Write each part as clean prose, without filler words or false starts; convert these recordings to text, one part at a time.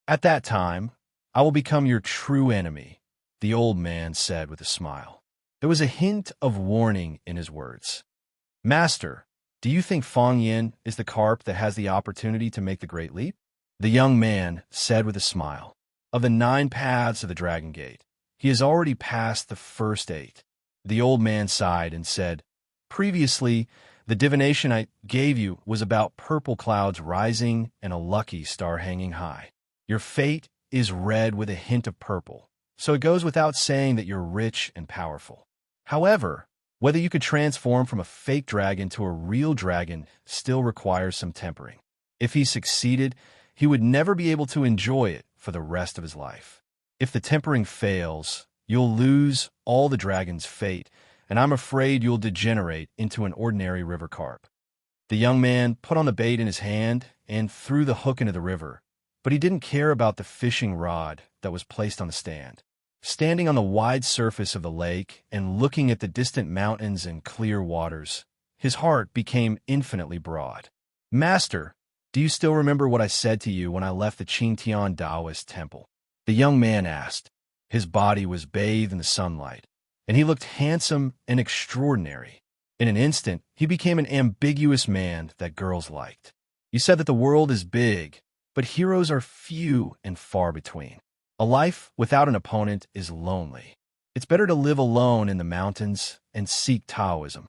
At that time, I will become your true enemy, the old man said with a smile. There was a hint of warning in his words. Master, do you think Fang Yin is the carp that has the opportunity to make the great leap? The young man said with a smile. Of the 9 paths of the Dragon Gate, he has already passed the first 8. The old man sighed and said, Previously, the divination I gave you was about purple clouds rising and a lucky star hanging high. Your fate is red with a hint of purple, so it goes without saying that you're rich and powerful. However, whether you could transform from a fake dragon to a real dragon still requires some tempering. If he succeeded, he would never be able to enjoy it for the rest of his life. If the tempering fails, you'll lose all the dragon's fate, and I'm afraid you'll degenerate into an ordinary river carp. The young man put on the bait in his hand and threw the hook into the river, but he didn't care about the fishing rod that was placed on the stand. Standing on the wide surface of the lake and looking at the distant mountains and clear waters, his heart became infinitely broad. Master, do you still remember what I said to you when I left the Qingtian Taoist temple? The young man asked. His body was bathed in the sunlight, and he looked handsome and extraordinary. In an instant, he became an ambiguous man that girls liked. You said that the world is big, but heroes are few and far between. A life without an opponent is lonely. It's better to live alone in the mountains and seek Taoism.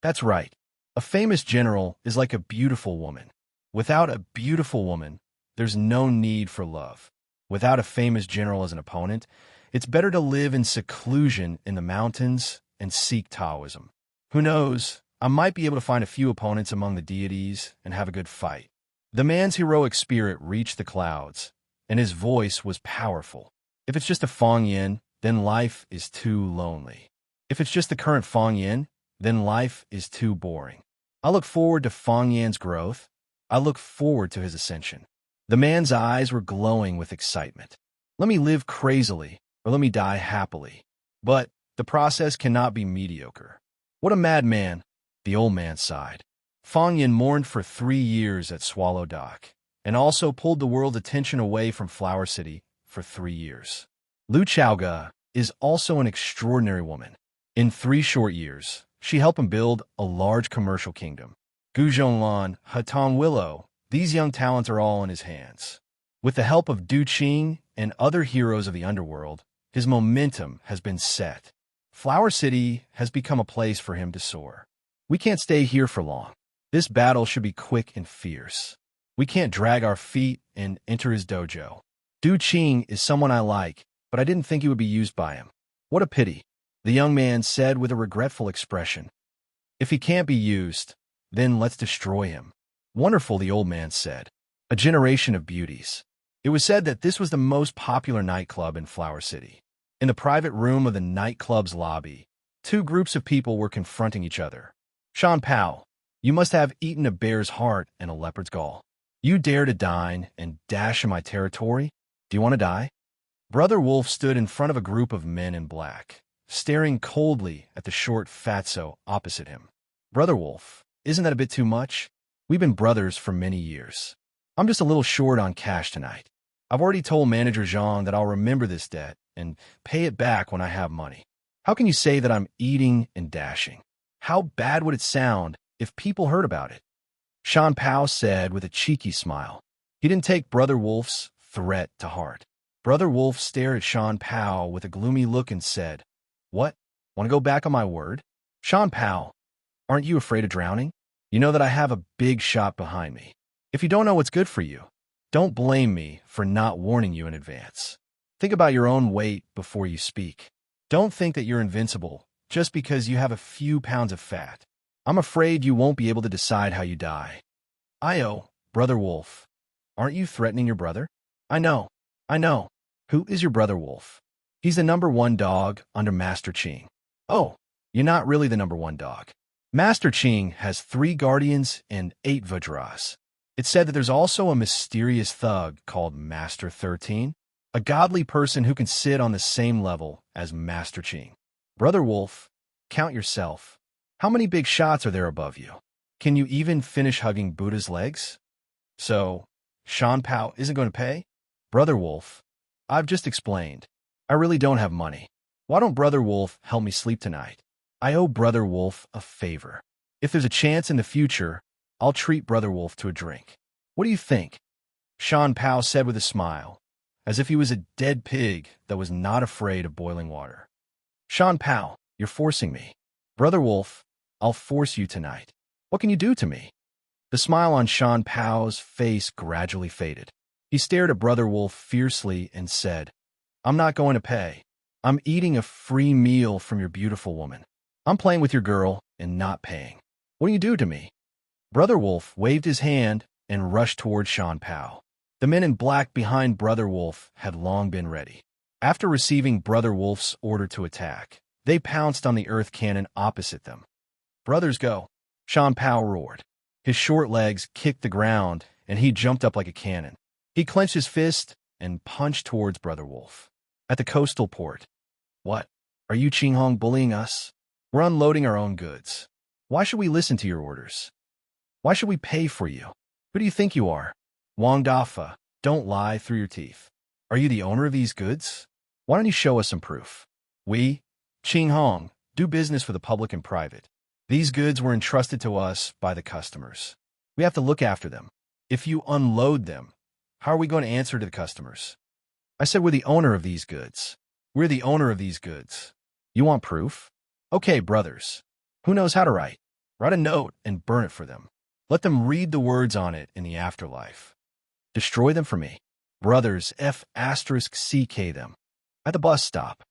That's right. A famous general is like a beautiful woman. Without a beautiful woman, there's no need for love. Without a famous general as an opponent, it's better to live in seclusion in the mountains and seek Taoism. Who knows, I might be able to find a few opponents among the deities and have a good fight. The man's heroic spirit reached the clouds, and his voice was powerful. If it's just a Fang Yin, then life is too lonely. If it's just the current Fang Yin, then life is too boring. I look forward to Fang Yin's growth. I look forward to his ascension. The man's eyes were glowing with excitement. Let me live crazily, or let me die happily. But the process cannot be mediocre. What a madman, the old man sighed. Fang Yin mourned for 3 years at Swallow Dock, and also pulled the world's attention away from Flower City for 3 years. Lu Chaoge is also an extraordinary woman. In 3 short years, she helped him build a large commercial kingdom. Gu Zhonglan, Hatong Willow, these young talents are all in his hands. With the help of Du Qing and other heroes of the underworld, his momentum has been set. Flower City has become a place for him to soar. We can't stay here for long. This battle should be quick and fierce. We can't drag our feet and enter his dojo. Du Qing is someone I like, but I didn't think he would be used by him. What a pity, the young man said with a regretful expression. If he can't be used, then let's destroy him. Wonderful, the old man said. A generation of beauties. It was said that this was the most popular nightclub in Flower City. In the private room of the nightclub's lobby, 2 groups of people were confronting each other. Shan Pao, you must have eaten a bear's heart and a leopard's gall. You dare to dine and dash in my territory? Do you want to die? Brother Wolf stood in front of a group of men in black, staring coldly at the short fatso opposite him. Brother Wolf, isn't that a bit too much? We've been brothers for many years. I'm just a little short on cash tonight. I've already told Manager Zhang that I'll remember this debt and pay it back when I have money. How can you say that I'm eating and dashing? How bad would it sound if people heard about it? Shan Pao said with a cheeky smile. He didn't take Brother Wolf's threat to heart. Brother Wolf stared at Shan Pao with a gloomy look and said, What? Want to go back on my word? Shan Pao, aren't you afraid of drowning? You know that I have a big shot behind me. If you don't know what's good for you, don't blame me for not warning you in advance. Think about your own weight before you speak. Don't think that you're invincible just because you have a few pounds of fat. I'm afraid you won't be able to decide how you die. Io, Brother Wolf, aren't you threatening your brother? I know. Who is your Brother Wolf? He's the #1 dog under Master Qing. Oh, you're not really the #1 dog. Master Qing has 3 guardians and 8 Vajras. It's said that there's also a mysterious thug called Master 13, a godly person who can sit on the same level as Master Qing. Brother Wolf, count yourself. How many big shots are there above you? Can you even finish hugging Buddha's legs? So, Shan Pao isn't going to pay? Brother Wolf, I've just explained. I really don't have money. Why don't Brother Wolf help me sleep tonight? I owe Brother Wolf a favor. If there's a chance in the future, I'll treat Brother Wolf to a drink. What do you think? Sean Pao said with a smile, as if he was a dead pig that was not afraid of boiling water. Sean Pao, you're forcing me. Brother Wolf, I'll force you tonight. What can you do to me? The smile on Sean Pao's face gradually faded. He stared at Brother Wolf fiercely and said, I'm not going to pay. I'm eating a free meal from your beautiful woman. I'm playing with your girl and not paying. What do you do to me? Brother Wolf waved his hand and rushed toward Sean Pao. The men in black behind Brother Wolf had long been ready. After receiving Brother Wolf's order to attack, they pounced on the earth cannon opposite them. Brothers go! Sean Pao roared. His short legs kicked the ground, and he jumped up like a cannon. He clenched his fist and punched towards Brother Wolf. At the coastal port. What? Are you Qinghong bullying us? We're unloading our own goods. Why should we listen to your orders? Why should we pay for you? Who do you think you are? Wang Dafa, don't lie through your teeth. Are you the owner of these goods? Why don't you show us some proof? We, Qinghong, do business for the public and private. These goods were entrusted to us by the customers. We have to look after them. If you unload them, how are we going to answer to the customers? I said we're the owner of these goods. We're the owner of these goods. You want proof? Okay, brothers. Who knows how to write? Write a note and burn it for them. Let them read the words on it in the afterlife. Destroy them for me. Brothers, F*CK them. At the bus stop.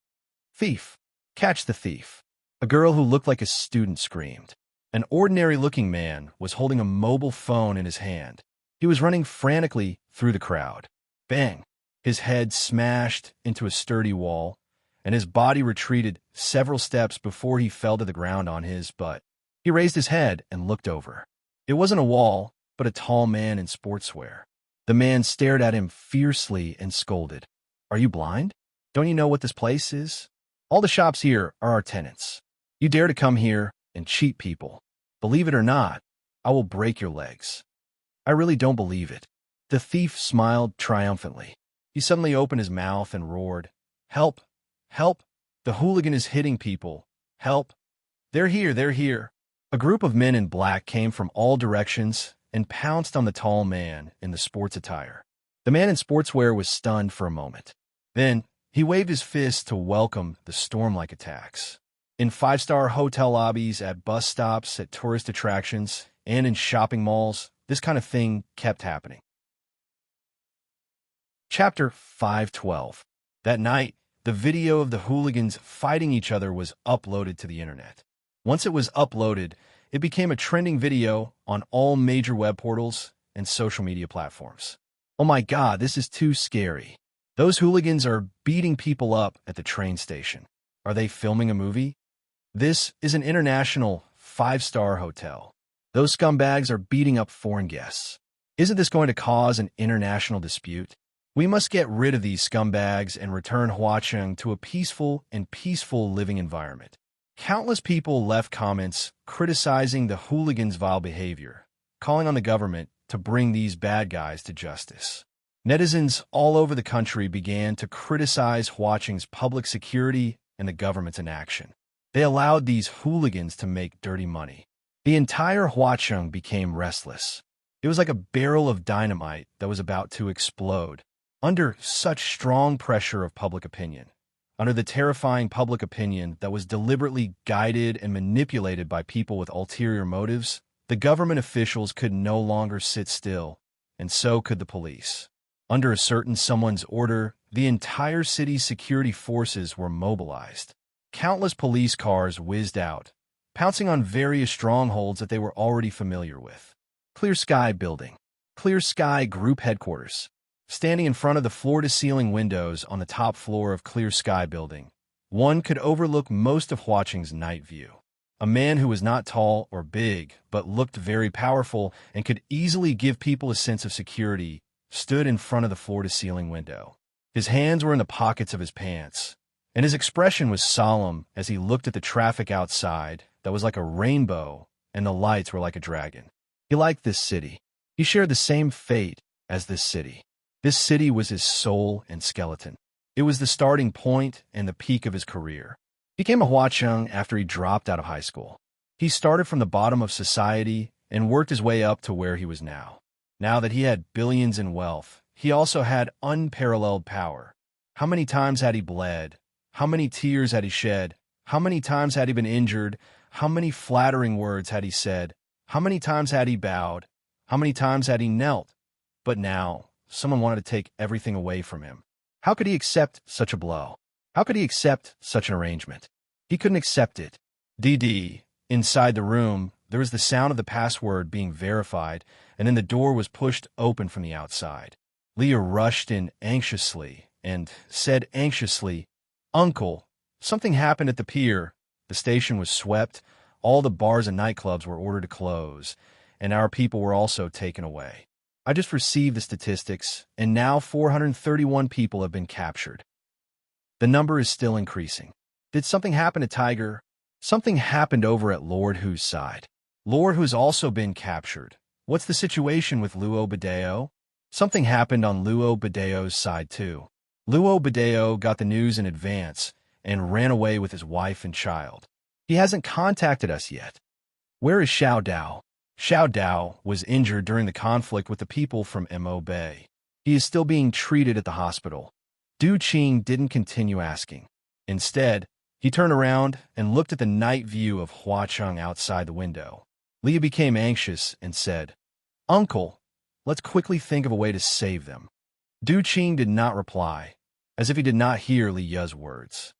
Thief. Catch the thief. A girl who looked like a student screamed. An ordinary-looking man was holding a mobile phone in his hand. He was running frantically through the crowd. Bang! His head smashed into a sturdy wall, and his body retreated several steps before he fell to the ground on his butt. He raised his head and looked over. It wasn't a wall, but a tall man in sportswear. The man stared at him fiercely and scolded. Are you blind? Don't you know what this place is? All the shops here are our tenants. You dare to come here and cheat people. Believe it or not, I will break your legs. I really don't believe it. The thief smiled triumphantly. He suddenly opened his mouth and roared, Help! Help! The hooligan is hitting people. Help! They're here, they're here. A group of men in black came from all directions and pounced on the tall man in the sports attire. The man in sportswear was stunned for a moment. Then, he waved his fist to welcome the storm-like attacks. In five-star hotel lobbies, at bus stops, at tourist attractions, and in shopping malls, this kind of thing kept happening. Chapter 512. That night, the video of the hooligans fighting each other was uploaded to the internet. Once it was uploaded, it became a trending video on all major web portals and social media platforms. Oh my God, this is too scary. Those hooligans are beating people up at the train station. Are they filming a movie? This is an international five-star hotel. Those scumbags are beating up foreign guests. Isn't this going to cause an international dispute? We must get rid of these scumbags and return Huacheng to a peaceful living environment. Countless people left comments criticizing the hooligans' vile behavior, calling on the government to bring these bad guys to justice. Netizens all over the country began to criticize Huacheng's public security and the government's inaction. They allowed these hooligans to make dirty money. The entire Huacheng became restless. It was like a barrel of dynamite that was about to explode. Under such strong pressure of public opinion, under the terrifying public opinion that was deliberately guided and manipulated by people with ulterior motives, the government officials could no longer sit still, and so could the police. Under a certain someone's order, the entire city's security forces were mobilized. Countless police cars whizzed out, pouncing on various strongholds that they were already familiar with. Clear Sky Building. Clear Sky Group Headquarters. Standing in front of the floor-to-ceiling windows on the top floor of Clear Sky Building, one could overlook most of Huacheng's night view. A man who was not tall or big, but looked very powerful and could easily give people a sense of security, stood in front of the floor-to-ceiling window. His hands were in the pockets of his pants, and his expression was solemn as he looked at the traffic outside that was like a rainbow and the lights were like a dragon. He liked this city. He shared the same fate as this city. This city was his soul and skeleton. It was the starting point and the peak of his career. He became a Huacheng after he dropped out of high school. He started from the bottom of society and worked his way up to where he was now. Now that he had billions in wealth, he also had unparalleled power. How many times had he bled? How many tears had he shed? How many times had he been injured? How many flattering words had he said? How many times had he bowed? How many times had he knelt? But now, someone wanted to take everything away from him. How could he accept such a blow? How could he accept such an arrangement? He couldn't accept it. DD. Inside the room, there was the sound of the password being verified, and then the door was pushed open from the outside. Leah rushed in anxiously and said anxiously, "Uncle, something happened at the pier. The station was swept, all the bars and nightclubs were ordered to close, and our people were also taken away. I just received the statistics, and now 431 people have been captured. The number is still increasing. Did something happen to Tiger? Something happened over at Lord Hu's side. Lord Hu's also been captured. What's the situation with Luo Badeo? Something happened on Luo Badeo's side too. Luo Badeo got the news in advance and ran away with his wife and child. He hasn't contacted us yet. Where is Xiao Dao? Xiao Dao was injured during the conflict with the people from Mo Bay. He is still being treated at the hospital." Du Qing didn't continue asking. Instead, he turned around and looked at the night view of Huacheng outside the window. Leah became anxious and said, "Uncle, let's quickly think of a way to save them." Du Qing did not reply, as if he did not hear Li Yu's words.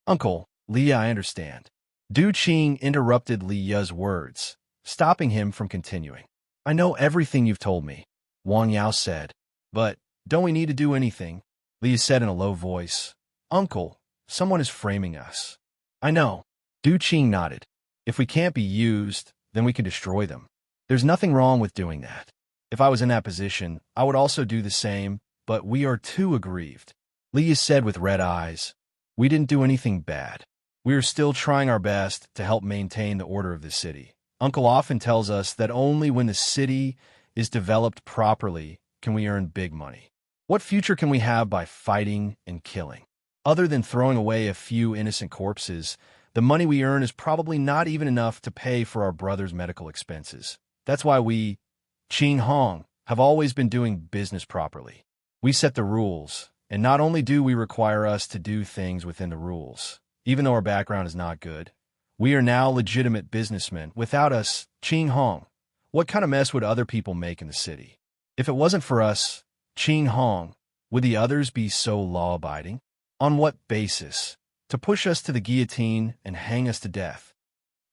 "Uncle, Leah, I understand." Du Qing interrupted Li Yu's words, stopping him from continuing. "I know everything you've told me," Wang Yao said. "But don't we need to do anything?" Leah said in a low voice. "Uncle, someone is framing us." "I know." Du Qing nodded. "If we can't be used, then we can destroy them. There's nothing wrong with doing that. If I was in that position, I would also do the same, but we are too aggrieved." Leah said with red eyes, "We didn't do anything bad. We are still trying our best to help maintain the order of the city. Uncle often tells us that only when the city is developed properly can we earn big money. What future can we have by fighting and killing? Other than throwing away a few innocent corpses, the money we earn is probably not even enough to pay for our brother's medical expenses. That's why we, Qing Hong, have always been doing business properly. We set the rules, and not only do we require us to do things within the rules, even though our background is not good, we are now legitimate businessmen. Without us, Qing Hong, what kind of mess would other people make in the city? If it wasn't for us, Qing Hong, would the others be so law-abiding? On what basis? To push us to the guillotine and hang us to death?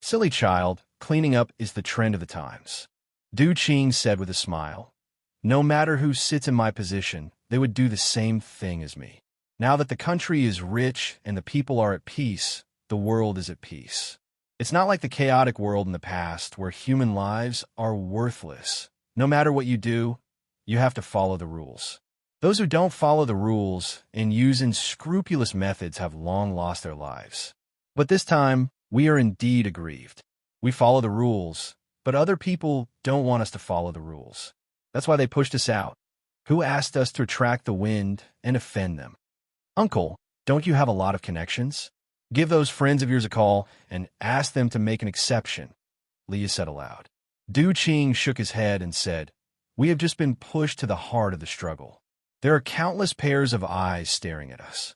Silly child, cleaning up is the trend of the times." Du Qing said with a smile. "No matter who sits in my position, they would do the same thing as me. Now that the country is rich and the people are at peace, the world is at peace. It's not like the chaotic world in the past where human lives are worthless. No matter what you do, you have to follow the rules. Those who don't follow the rules and use unscrupulous methods have long lost their lives. But this time, we are indeed aggrieved. We follow the rules, but other people don't want us to follow the rules. That's why they pushed us out. Who asked us to attract the wind and offend them? Uncle, don't you have a lot of connections? Give those friends of yours a call and ask them to make an exception," Leah said aloud. Du Qing shook his head and said, "We have just been pushed to the heart of the struggle. There are countless pairs of eyes staring at us.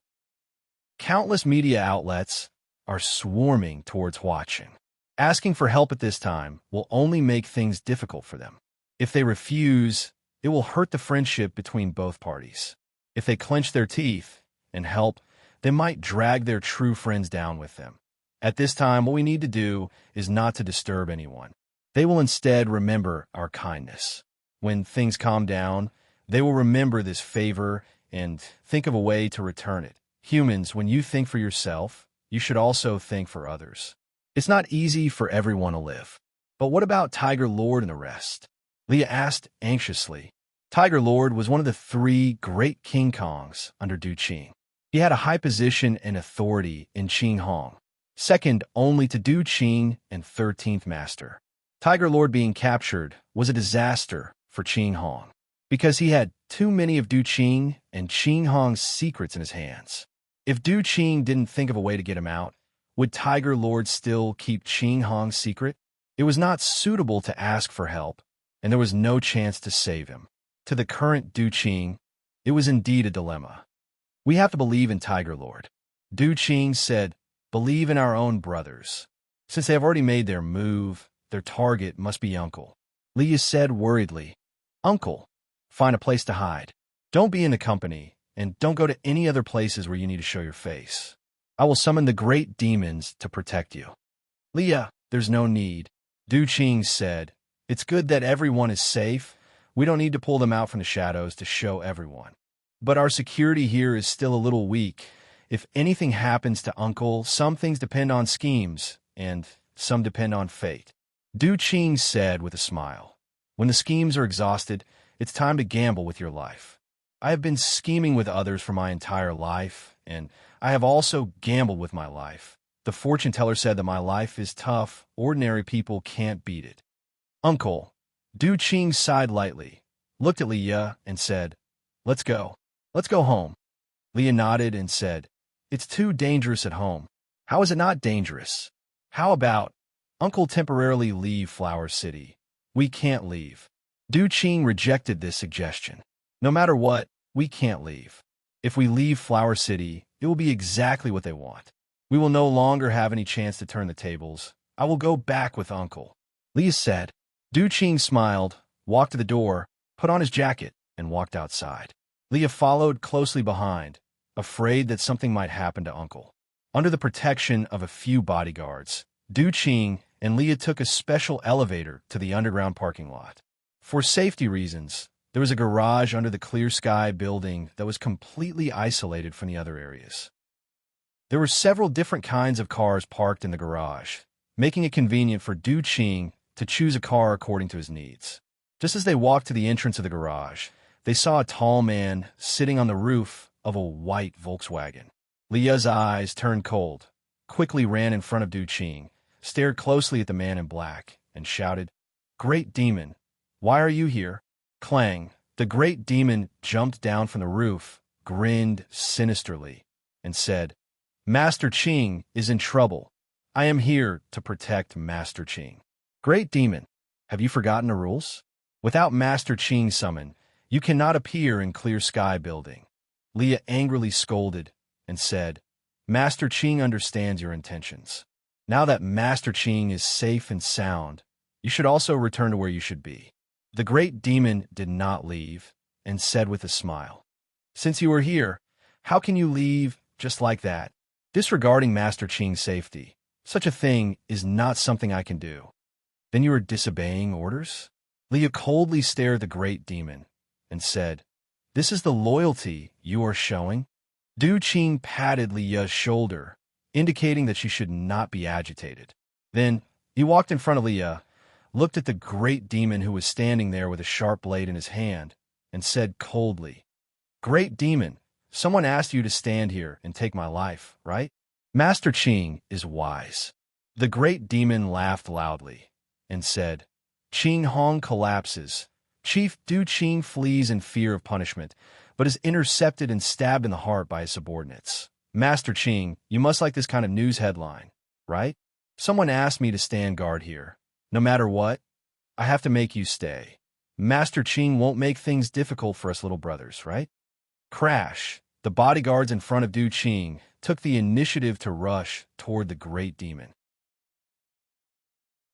Countless media outlets are swarming towards Huacheng. Asking for help at this time will only make things difficult for them. If they refuse, it will hurt the friendship between both parties. If they clench their teeth and help, they might drag their true friends down with them. At this time, what we need to do is not to disturb anyone. They will instead remember our kindness. When things calm down, they will remember this favor and think of a way to return it. Humans, when you think for yourself, you should also think for others. It's not easy for everyone to live. But what about Tiger Lord and the rest?" Leah asked anxiously. Tiger Lord was one of the 3 great King Kongs under Du Qing. He had a high position and authority in Qing Hong, second only to Du Qing and 13th Master. Tiger Lord being captured was a disaster for Qing Hong. because he had too many of Du Qing and Qing Hong's secrets in his hands. If Du Qing didn't think of a way to get him out, would Tiger Lord still keep Qing Hong's secret? It was not suitable to ask for help, and there was no chance to save him. To the current Du Qing, it was indeed a dilemma. We have to believe in Tiger Lord. Du Qing said, believe in our own brothers. Since they have already made their move, their target must be Uncle. Leah said worriedly, Uncle, find a place to hide. Don't be in the company, and don't go to any other places where you need to show your face. I will summon the great demons to protect you. Leah, there's no need. Du Qing said, it's good that everyone is safe. We don't need to pull them out from the shadows to show everyone. But our security here is still a little weak. If anything happens to Uncle, some things depend on schemes, and some depend on fate. Du Qing said with a smile, when the schemes are exhausted, it's time to gamble with your life. I have been scheming with others for my entire life, and I have also gambled with my life. The fortune teller said that my life is tough. Ordinary people can't beat it. Uncle, Du Qing sighed lightly, looked at Leah, and said, let's go. Let's go home. Leah nodded and said, it's too dangerous at home. How is it not dangerous? How about Uncle temporarily leave Flower City? We can't leave. Du Qing rejected this suggestion. No matter what, we can't leave. If we leave Flower City, it will be exactly what they want. We will no longer have any chance to turn the tables. I will go back with Uncle. Leah said. Du Qing smiled, walked to the door, put on his jacket, and walked outside. Leah followed closely behind, afraid that something might happen to Uncle. Under the protection of a few bodyguards, Du Qing and Leah took a special elevator to the underground parking lot. For safety reasons, there was a garage under the Clear Sky building that was completely isolated from the other areas. There were several different kinds of cars parked in the garage, making it convenient for Du Qing to choose a car according to his needs. Just as they walked to the entrance of the garage, they saw a tall man sitting on the roof of a white Volkswagen. Leah's eyes turned cold, quickly ran in front of Du Qing, stared closely at the man in black, and shouted, Great Demon, why are you here? Clang, the great demon jumped down from the roof, grinned sinisterly, and said, Master Qing is in trouble. I am here to protect Master Qing. Great Demon, have you forgotten the rules? Without Master Qing summoned, you cannot appear in Clear Sky building. Leah angrily scolded and said, Master Qing understands your intentions. Now that Master Qing is safe and sound, you should also return to where you should be. The great demon did not leave and said with a smile, Since you are here, how can you leave just like that? Disregarding Master Qing's safety, such a thing is not something I can do. Then you are disobeying orders? Leah coldly stared at the great demon and said, This is the loyalty you are showing? Du Qing patted Leah's shoulder, indicating that she should not be agitated. Then he walked in front of Leah, looked at the great demon who was standing there with a sharp blade in his hand, and said coldly, Great Demon, someone asked you to stand here and take my life, right? Master Qing is wise. The great demon laughed loudly and said, Qing Hong collapses. Chief Du Qing flees in fear of punishment, but is intercepted and stabbed in the heart by his subordinates. Master Qing, you must like this kind of news headline, right? Someone asked me to stand guard here. No matter what, I have to make you stay. Master Qing won't make things difficult for us little brothers, right? Crash. The bodyguards in front of Du Qing took the initiative to rush toward the great demon.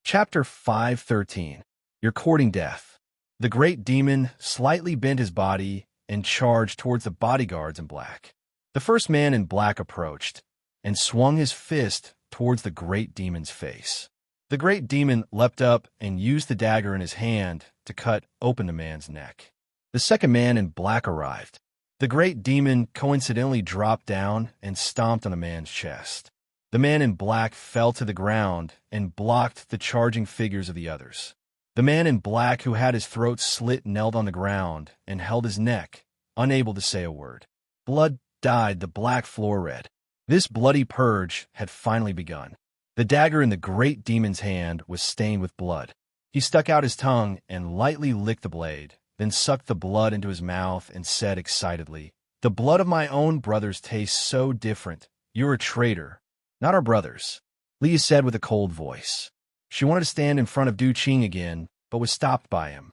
Chapter 513. You're courting death. The great demon slightly bent his body and charged towards the bodyguards in black. The first man in black approached and swung his fist towards the great demon's face. The great demon leapt up and used the dagger in his hand to cut open the man's neck. The second man in black arrived. The great demon coincidentally dropped down and stomped on the man's chest. The man in black fell to the ground and blocked the charging figures of the others. The man in black who had his throat slit knelt on the ground and held his neck, unable to say a word. Blood dyed the black floor red. This bloody purge had finally begun. The dagger in the great demon's hand was stained with blood. He stuck out his tongue and lightly licked the blade, then sucked the blood into his mouth and said excitedly, "The blood of my own brothers tastes so different. You're a traitor, not our brothers," Leah said with a cold voice. She wanted to stand in front of Du Qing again, but was stopped by him.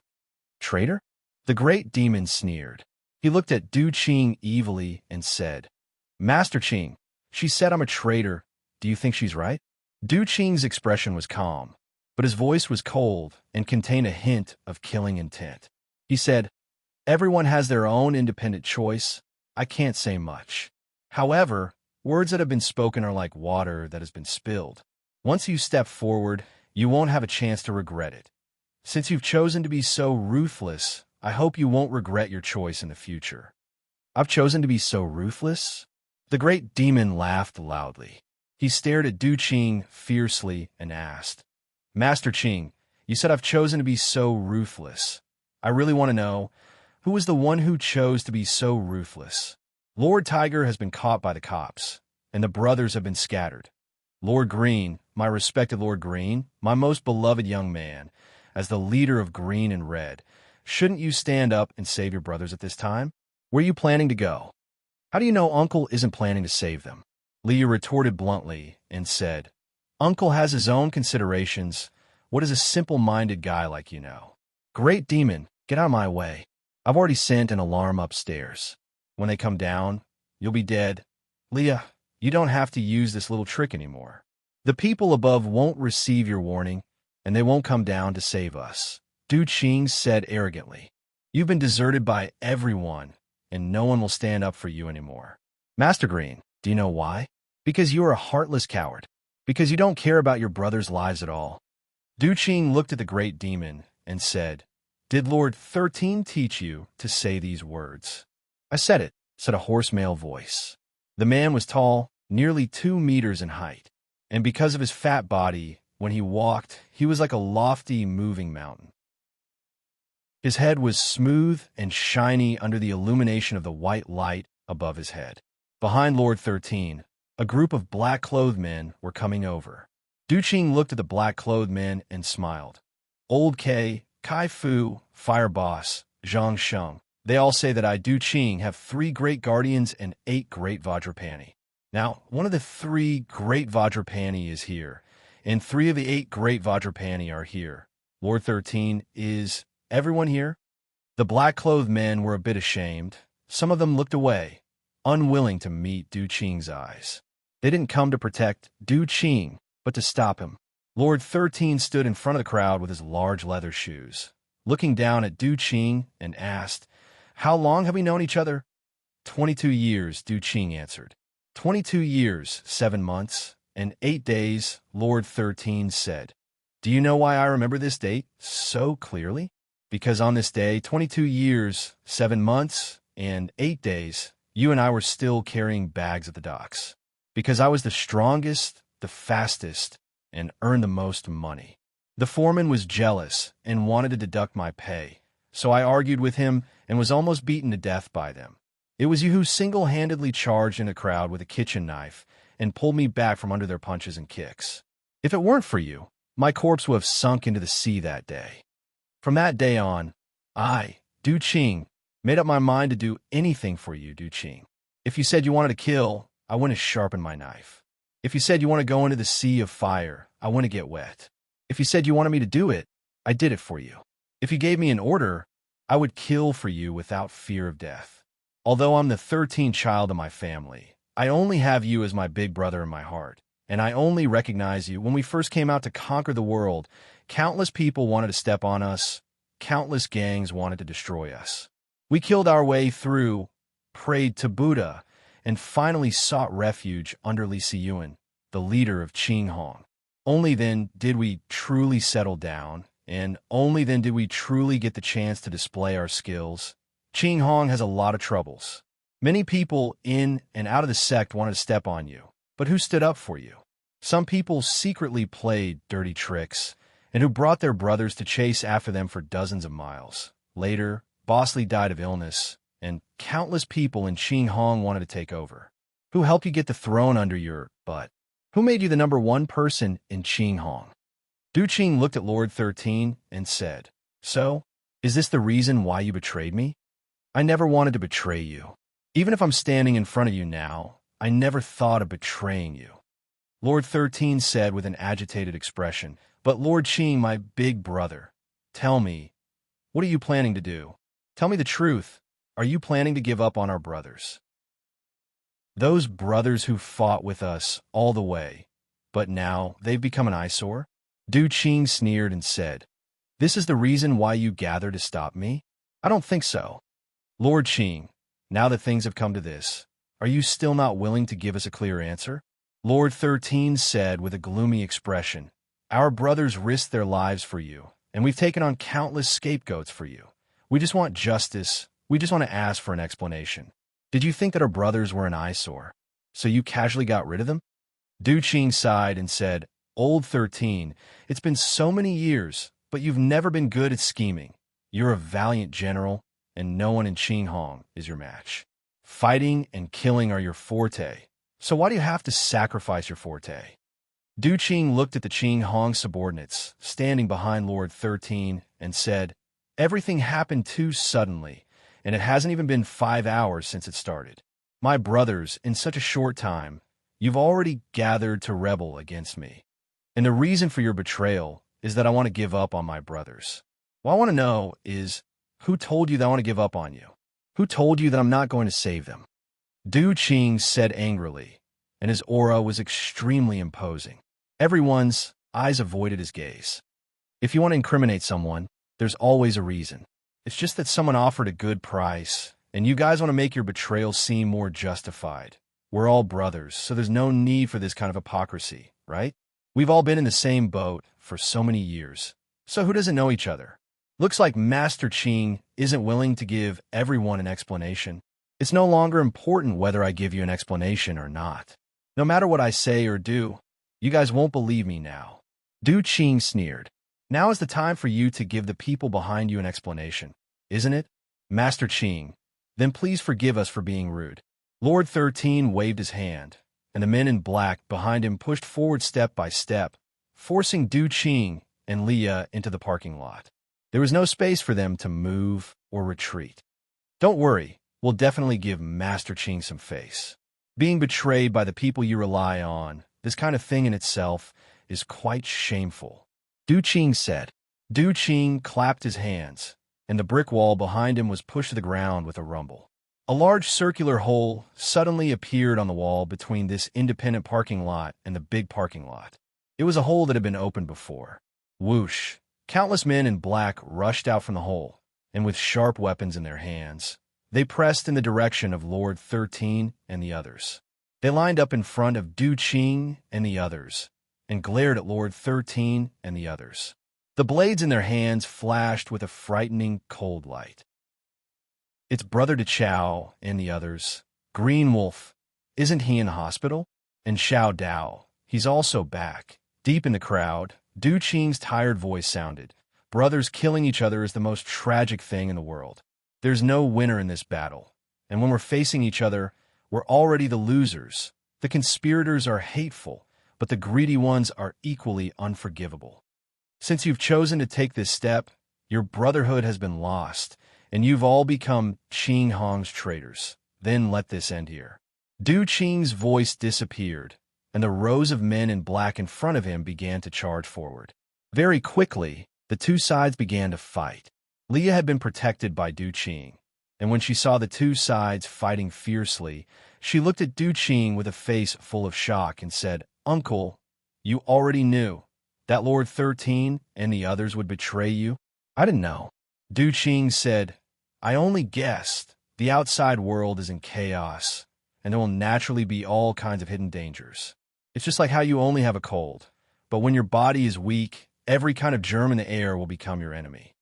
"Traitor?" The great demon sneered. He looked at Du Qing evilly and said, "Master Qing, she said I'm a traitor. Do you think she's right?" Du Qing's expression was calm, but his voice was cold and contained a hint of killing intent. He said, "Everyone has their own independent choice. I can't say much. However, words that have been spoken are like water that has been spilled. Once you step forward, you won't have a chance to regret it. Since you've chosen to be so ruthless, I hope you won't regret your choice in the future." "I've chosen to be so ruthless?" The great demon laughed loudly. He stared at Du Qing fiercely and asked, "Master Qing, you said I've chosen to be so ruthless. I really want to know, who was the one who chose to be so ruthless? Lord Tiger has been caught by the cops, and the brothers have been scattered. Lord Green, my respected Lord Green, my most beloved young man, as the leader of Green and Red, shouldn't you stand up and save your brothers at this time? Where are you planning to go?" "How do you know Uncle isn't planning to save them?" Leah retorted bluntly and said, "Uncle has his own considerations. What does a simple-minded guy like you know?" "Great demon, get out of my way. I've already sent an alarm upstairs. When they come down, you'll be dead. Leah, you don't have to use this little trick anymore. The people above won't receive your warning, and they won't come down to save us," Du Qing said arrogantly. "You've been deserted by everyone, and no one will stand up for you anymore. Master Green, do you know why? Because you are a heartless coward. Because you don't care about your brothers' lives at all." Du Qing looked at the great demon and said, "Did Lord 13 teach you to say these words?" "I said it," said a hoarse male voice. The man was tall, nearly 2 meters in height, and because of his fat body, when he walked, he was like a lofty, moving mountain. His head was smooth and shiny under the illumination of the white light above his head. Behind Lord 13, a group of black-clothed men were coming over. Du Qing looked at the black-clothed men and smiled. "Old K, Kai Fu, Fire Boss, Zhang Sheng. They all say that I, Du Qing, have 3 great guardians and 8 great Vajrapani. Now, one of the 3 great Vajrapani is here, and 3 of the 8 great Vajrapani are here. Lord 13, is everyone here?" The black-clothed men were a bit ashamed. Some of them looked away, unwilling to meet Du Qing's eyes. They didn't come to protect Du Qing, but to stop him. Lord 13 stood in front of the crowd with his large leather shoes, looking down at Du Qing and asked, "How long have we known each other?" 22 years, Du Qing answered. 22 years, 7 months, and 8 days, Lord 13 said. "Do you know why I remember this date so clearly? Because on this day, 22 years, 7 months, and 8 days, you and I were still carrying bags at the docks. Because I was the strongest, the fastest, and earned the most money. The foreman was jealous and wanted to deduct my pay, so I argued with him and was almost beaten to death by them. It was you who single-handedly charged in a crowd with a kitchen knife and pulled me back from under their punches and kicks. If it weren't for you, my corpse would have sunk into the sea that day. From that day on, I, Du Qing, made up my mind to do anything for you, Du Qing. If you said you wanted to kill, I went to sharpen my knife. If you said you want to go into the sea of fire, I went to get wet. If you said you wanted me to do it, I did it for you. If you gave me an order, I would kill for you without fear of death. Although I'm the 13th child of my family, I only have you as my big brother in my heart, and I only recognize you. When we first came out to conquer the world, countless people wanted to step on us, countless gangs wanted to destroy us. We killed our way through, prayed to Buddha, and finally sought refuge under Li Siyuan, the leader of Qing Hong. Only then did we truly settle down, and only then did we truly get the chance to display our skills. Qing Hong has a lot of troubles. Many people in and out of the sect wanted to step on you, but who stood up for you? Some people secretly played dirty tricks, and who brought their brothers to chase after them for dozens of miles. Later, Boss Li died of illness, and countless people in Qing Hong wanted to take over. Who helped you get the throne under your butt? Who made you the #1 person in Qing Hong? Du Qing looked at Lord 13 and said, So, Is this the reason why you betrayed me? I never wanted to betray you. Even if I'm standing in front of you now, I never thought of betraying you. Lord 13 said with an agitated expression. But Lord Qing, my big brother, tell me, what are you planning to do? Tell me the truth. Are you planning to give up on our brothers? Those brothers who fought with us all the way, but now they've become an eyesore? Du Qing sneered and said, this is the reason why you gather to stop me? I don't think so. Lord Qing, now that things have come to this, are you still not willing to give us a clear answer? Lord 13 said with a gloomy expression, our brothers risked their lives for you, and we've taken on countless scapegoats for you. We just want justice. We just want to ask for an explanation. Did you think that our brothers were an eyesore, so you casually got rid of them? Du Qing sighed and said, Old 13, it's been so many years, but you've never been good at scheming. You're a valiant general, and no one in Qinghong is your match. Fighting and killing are your forte, so why do you have to sacrifice your forte? Du Qing looked at the Qinghong subordinates standing behind Lord 13 and said, everything happened too suddenly, and it hasn't even been 5 hours since it started. My brothers, in such a short time, you've already gathered to rebel against me. And the reason for your betrayal is that I want to give up on my brothers. What I want to know is, who told you that I want to give up on you? Who told you that I'm not going to save them? Du Qing said angrily, and his aura was extremely imposing. Everyone's eyes avoided his gaze. If you want to incriminate someone, there's always a reason. It's just that someone offered a good price, and you guys want to make your betrayal seem more justified. We're all brothers, so there's no need for this kind of hypocrisy, right? We've all been in the same boat for so many years, so who doesn't know each other? Looks like Master Qing isn't willing to give everyone an explanation. It's no longer important whether I give you an explanation or not. No matter what I say or do, you guys won't believe me now. Du Qing sneered. Now is the time for you to give the people behind you an explanation, isn't it? Master Qing, then please forgive us for being rude. Lord 13 waved his hand, and the men in black behind him pushed forward step by step, forcing Du Qing and Leah into the parking lot. There was no space for them to move or retreat. Don't worry, we'll definitely give Master Qing some face. Being betrayed by the people you rely on, this kind of thing in itself, is quite shameful. Du Qing said. Du Qing clapped his hands, and the brick wall behind him was pushed to the ground with a rumble. A large circular hole suddenly appeared on the wall between this independent parking lot and the big parking lot. It was a hole that had been opened before. Whoosh! Countless men in black rushed out from the hole, and with sharp weapons in their hands, they pressed in the direction of Lord 13 and the others. They lined up in front of Du Qing and the others, and glared at Lord 13 and the others. The blades in their hands flashed with a frightening cold light. It's Brother DeChao and the others. Green Wolf, isn't he in the hospital? And Xiao Dao, he's also back. Deep in the crowd, Du Qing's tired voice sounded. Brothers killing each other is the most tragic thing in the world. There's no winner in this battle, and when we're facing each other, we're already the losers. The conspirators are hateful, but the greedy ones are equally unforgivable. Since you've chosen to take this step, your brotherhood has been lost, and you've all become Qinghong's traitors. Then let this end here. Du Qing's voice disappeared, and the rows of men in black in front of him began to charge forward. Very quickly, the two sides began to fight. Leah had been protected by Du Qing, and when she saw the two sides fighting fiercely, she looked at Du Qing with a face full of shock and said, Uncle, you already knew that Lord 13 and the others would betray you? I didn't know. Du Qing said, I only guessed. The outside world is in chaos, and there will naturally be all kinds of hidden dangers. It's just like how you only have a cold, but when your body is weak, every kind of germ in the air will become your enemy.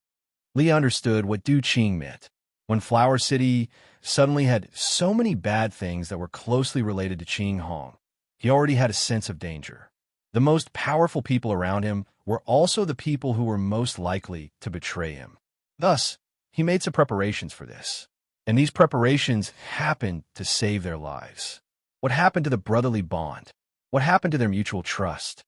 Leah understood what Du Qing meant. When Flower City suddenly had so many bad things that were closely related to Qinghong, he already had a sense of danger. The most powerful people around him were also the people who were most likely to betray him. Thus, he made some preparations for this, and these preparations happened to save their lives. What happened to the brotherly bond? What happened to their mutual trust?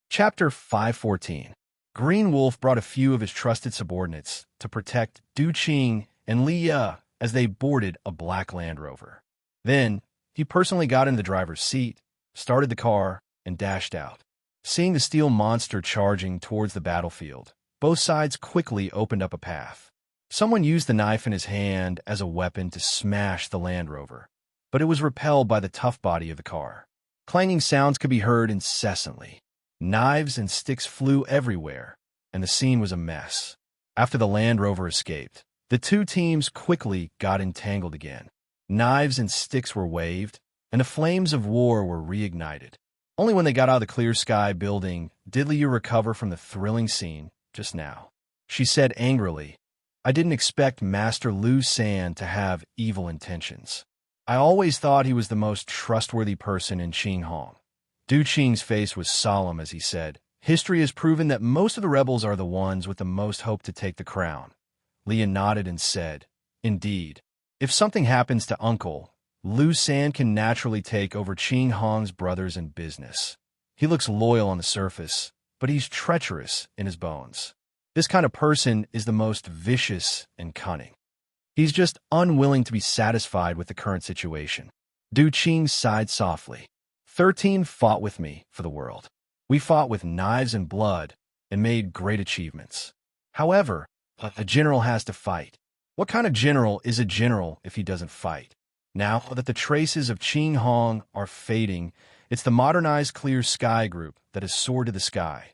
Chapter 514. Green Wolf brought a few of his trusted subordinates to protect Du Qing and Li Ye as they boarded a black Land Rover. Then, he personally got into the driver's seat, started the car, and dashed out. Seeing the steel monster charging towards the battlefield, both sides quickly opened up a path. Someone used the knife in his hand as a weapon to smash the Land Rover, but it was repelled by the tough body of the car. Clanging sounds could be heard incessantly. Knives and sticks flew everywhere, and the scene was a mess. After the Land Rover escaped, the two teams quickly got entangled again. Knives and sticks were waved, and the flames of war were reignited. Only when they got out of the Clear Sky building did Liu recover from the thrilling scene just now. She said angrily, "I didn't expect Master Lu San to have evil intentions. I always thought he was the most trustworthy person in Qinghong." Du Qing's face was solemn as he said, "History has proven that most of the rebels are the ones with the most hope to take the crown." Liu nodded and said, "Indeed. If something happens to Uncle, Lu San can naturally take over Qinghong's brothers in business. He looks loyal on the surface, but he's treacherous in his bones. This kind of person is the most vicious and cunning. He's just unwilling to be satisfied with the current situation." Du Qing sighed softly. 13 fought with me for the world. We fought with knives and blood and made great achievements. However, a general has to fight. What kind of general is a general if he doesn't fight? Now that the traces of Qinghong are fading, it's the modernized Clear Sky group that has soared to the sky.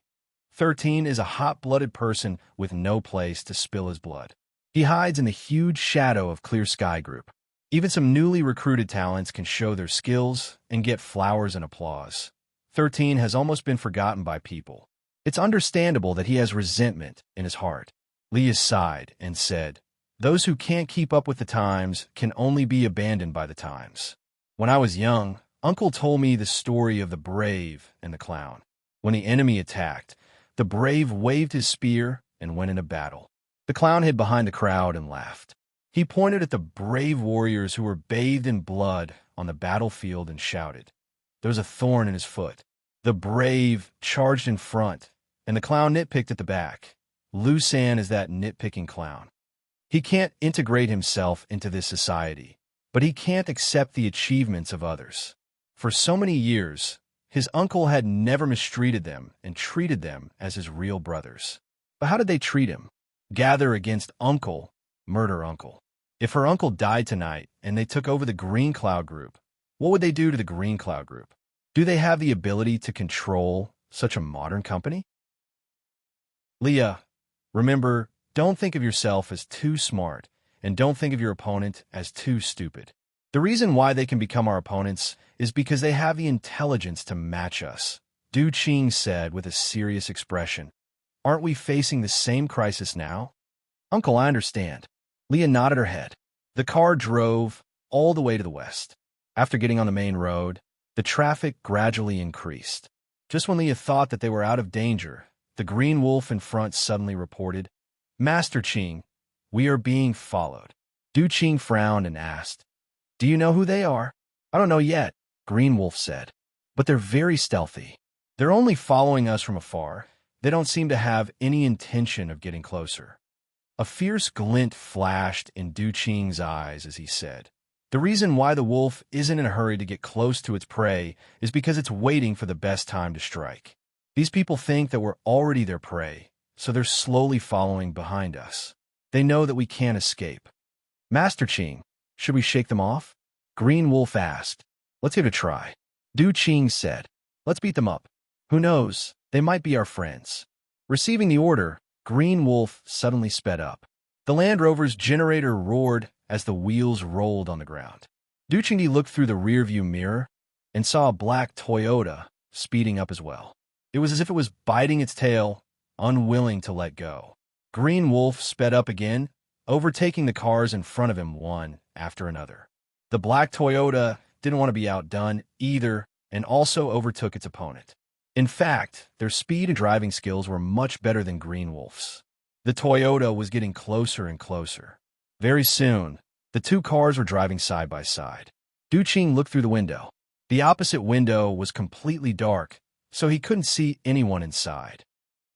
13 is a hot-blooded person with no place to spill his blood. He hides in the huge shadow of Clear Sky Group. Even some newly recruited talents can show their skills and get flowers and applause. 13 has almost been forgotten by people. It's understandable that he has resentment in his heart. Liu sighed and said, "Those who can't keep up with the times can only be abandoned by the times. When I was young, Uncle told me the story of the brave and the clown. When the enemy attacked, the brave waved his spear and went into battle. The clown hid behind the crowd and laughed. He pointed at the brave warriors who were bathed in blood on the battlefield and shouted. There was a thorn in his foot. The brave charged in front, and the clown nitpicked at the back. Lu San is that nitpicking clown. He can't integrate himself into this society, but he can't accept the achievements of others. For so many years, his uncle had never mistreated them and treated them as his real brothers. But how did they treat him? Gather against Uncle, murder Uncle. If her uncle died tonight and they took over the Green Cloud Group, what would they do to the Green Cloud Group? Do they have the ability to control such a modern company? Liu, remember, don't think of yourself as too smart, and don't think of your opponent as too stupid. The reason why they can become our opponents is because they have the intelligence to match us," Du Qing said with a serious expression. "Aren't we facing the same crisis now?" "Uncle, I understand." Liu nodded her head. The car drove all the way to the west. After getting on the main road, the traffic gradually increased. Just when Liu thought that they were out of danger, the Green Wolf in front suddenly reported, "Master Qing, we are being followed." Du Qing frowned and asked, "Do you know who they are?" "I don't know yet," Green Wolf said, "but they're very stealthy. They're only following us from afar. They don't seem to have any intention of getting closer." A fierce glint flashed in Du Qing's eyes as he said, "The reason why the wolf isn't in a hurry to get close to its prey is because it's waiting for the best time to strike. These people think that we're already their prey, so they're slowly following behind us. They know that we can't escape." "Master Qing, should we shake them off?" Green Wolf asked. "Let's give it a try." Du Qing said, "Let's beat them up. Who knows, they might be our friends." Receiving the order, Green Wolf suddenly sped up. The Land Rover's generator roared as the wheels rolled on the ground. Du Qing looked through the rearview mirror and saw a black Toyota speeding up as well. It was as if it was biting its tail, unwilling to let go. Green Wolf sped up again, overtaking the cars in front of him one after another. The black Toyota didn't want to be outdone either and also overtook its opponent. In fact, their speed and driving skills were much better than Green Wolf's. The Toyota was getting closer and closer. Very soon, the two cars were driving side by side. Du Qing looked through the window. The opposite window was completely dark, so he couldn't see anyone inside.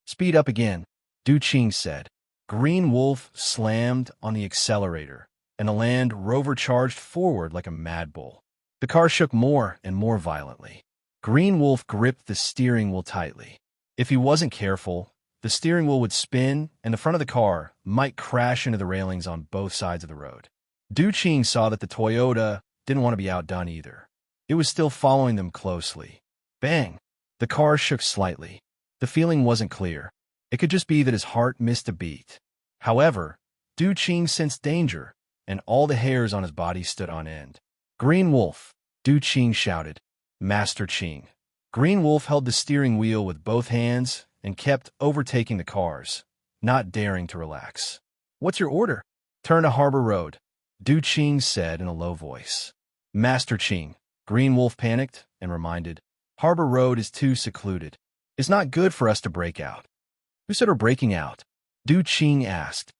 Speed up again, Du Qing said. Green Wolf slammed on the accelerator, and the Land Rover charged forward like a mad bull. The car shook more and more violently. Green Wolf gripped the steering wheel tightly. If he wasn't careful, the steering wheel would spin, and the front of the car might crash into the railings on both sides of the road. Du Qing saw that the Toyota didn't want to be outdone either. It was still following them closely. Bang! The car shook slightly. The feeling wasn't clear. It could just be that his heart missed a beat. However, Du Qing sensed danger, and all the hairs on his body stood on end. Green Wolf, Du Qing shouted. Master Qing. Green Wolf held the steering wheel with both hands and kept overtaking the cars, not daring to relax. What's your order? Turn to Harbor Road, Du Qing said in a low voice. Master Qing. Green Wolf panicked and reminded. Harbor Road is too secluded. It's not good for us to break out. Who said we're breaking out? Du Qing asked.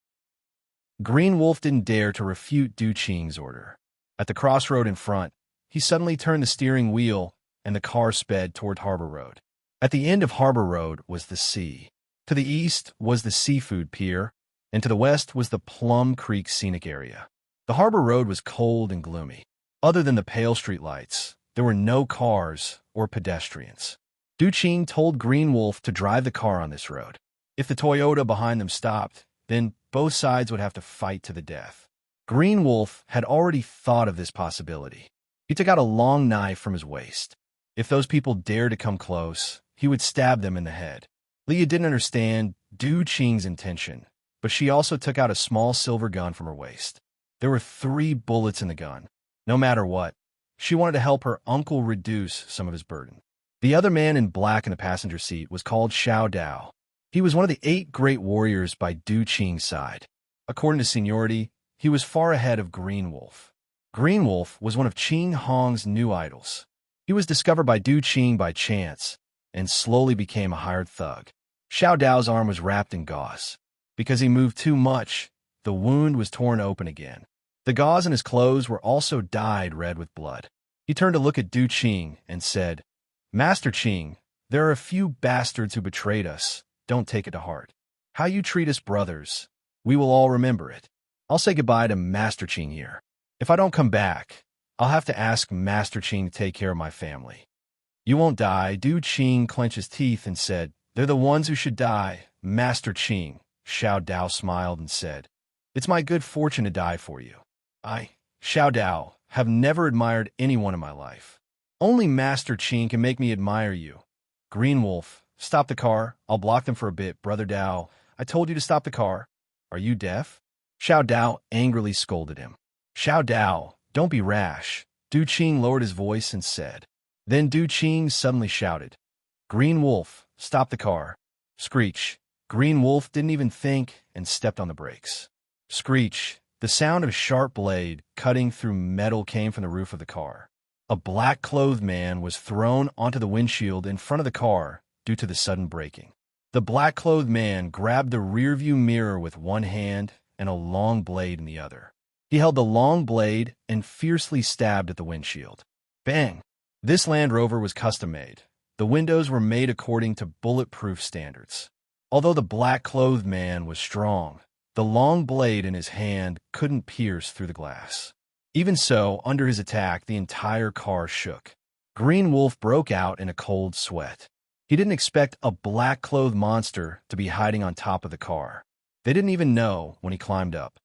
Green Wolf didn't dare to refute Du Qing's order. At the crossroad in front, he suddenly turned the steering wheel and the car sped toward Harbor Road. At the end of Harbor Road was the sea. To the east was the seafood pier, and to the west was the Plum Creek scenic area. The Harbor Road was cold and gloomy. Other than the pale street lights, there were no cars or pedestrians. Du Qing told Green Wolf to drive the car on this road. If the Toyota behind them stopped, then both sides would have to fight to the death. Green Wolf had already thought of this possibility. He took out a long knife from his waist. If those people dared to come close, he would stab them in the head. Leah didn't understand Du Qing's intention, but she also took out a small silver gun from her waist. There were 3 bullets in the gun. No matter what, she wanted to help her uncle reduce some of his burden. The other man in black in the passenger seat was called Xiao Dao. He was one of the 8 great warriors by Du Qing's side. According to seniority, he was far ahead of Green Wolf. Green Wolf was one of Qing Hong's new idols. He was discovered by Du Qing by chance and slowly became a hired thug. Xiao Dao's arm was wrapped in gauze. Because he moved too much, the wound was torn open again. The gauze in his clothes were also dyed red with blood. He turned to look at Du Qing and said, Master Qing, there are a few bastards who betrayed us. Don't take it to heart. How you treat us brothers, we will all remember it. I'll say goodbye to Master Qing here. If I don't come back, I'll have to ask Master Qing to take care of my family. You won't die. Du Qing clenched his teeth and said, They're the ones who should die, Master Qing. Xiao Dao smiled and said, It's my good fortune to die for you. I, Xiao Dao, have never admired anyone in my life. Only Master Qing can make me admire you. Green Wolf, stop the car. I'll block them for a bit, Brother Dao. I told you to stop the car. Are you deaf? Xiao Dao angrily scolded him. Xiao Dao, don't be rash. Du Qing lowered his voice and said. Then Du Qing suddenly shouted, Green Wolf, stop the car. Screech. Green Wolf didn't even think and stepped on the brakes. Screech. The sound of a sharp blade cutting through metal came from the roof of the car. A black-clothed man was thrown onto the windshield in front of the car due to the sudden braking. The black-clothed man grabbed the rearview mirror with one hand and a long blade in the other. He held the long blade and fiercely stabbed at the windshield. Bang! This Land Rover was custom-made. The windows were made according to bulletproof standards. Although the black-clothed man was strong, the long blade in his hand couldn't pierce through the glass. Even so, under his attack, the entire car shook. Green Wolf broke out in a cold sweat. He didn't expect a black-clothed monster to be hiding on top of the car. They didn't even know when he climbed up.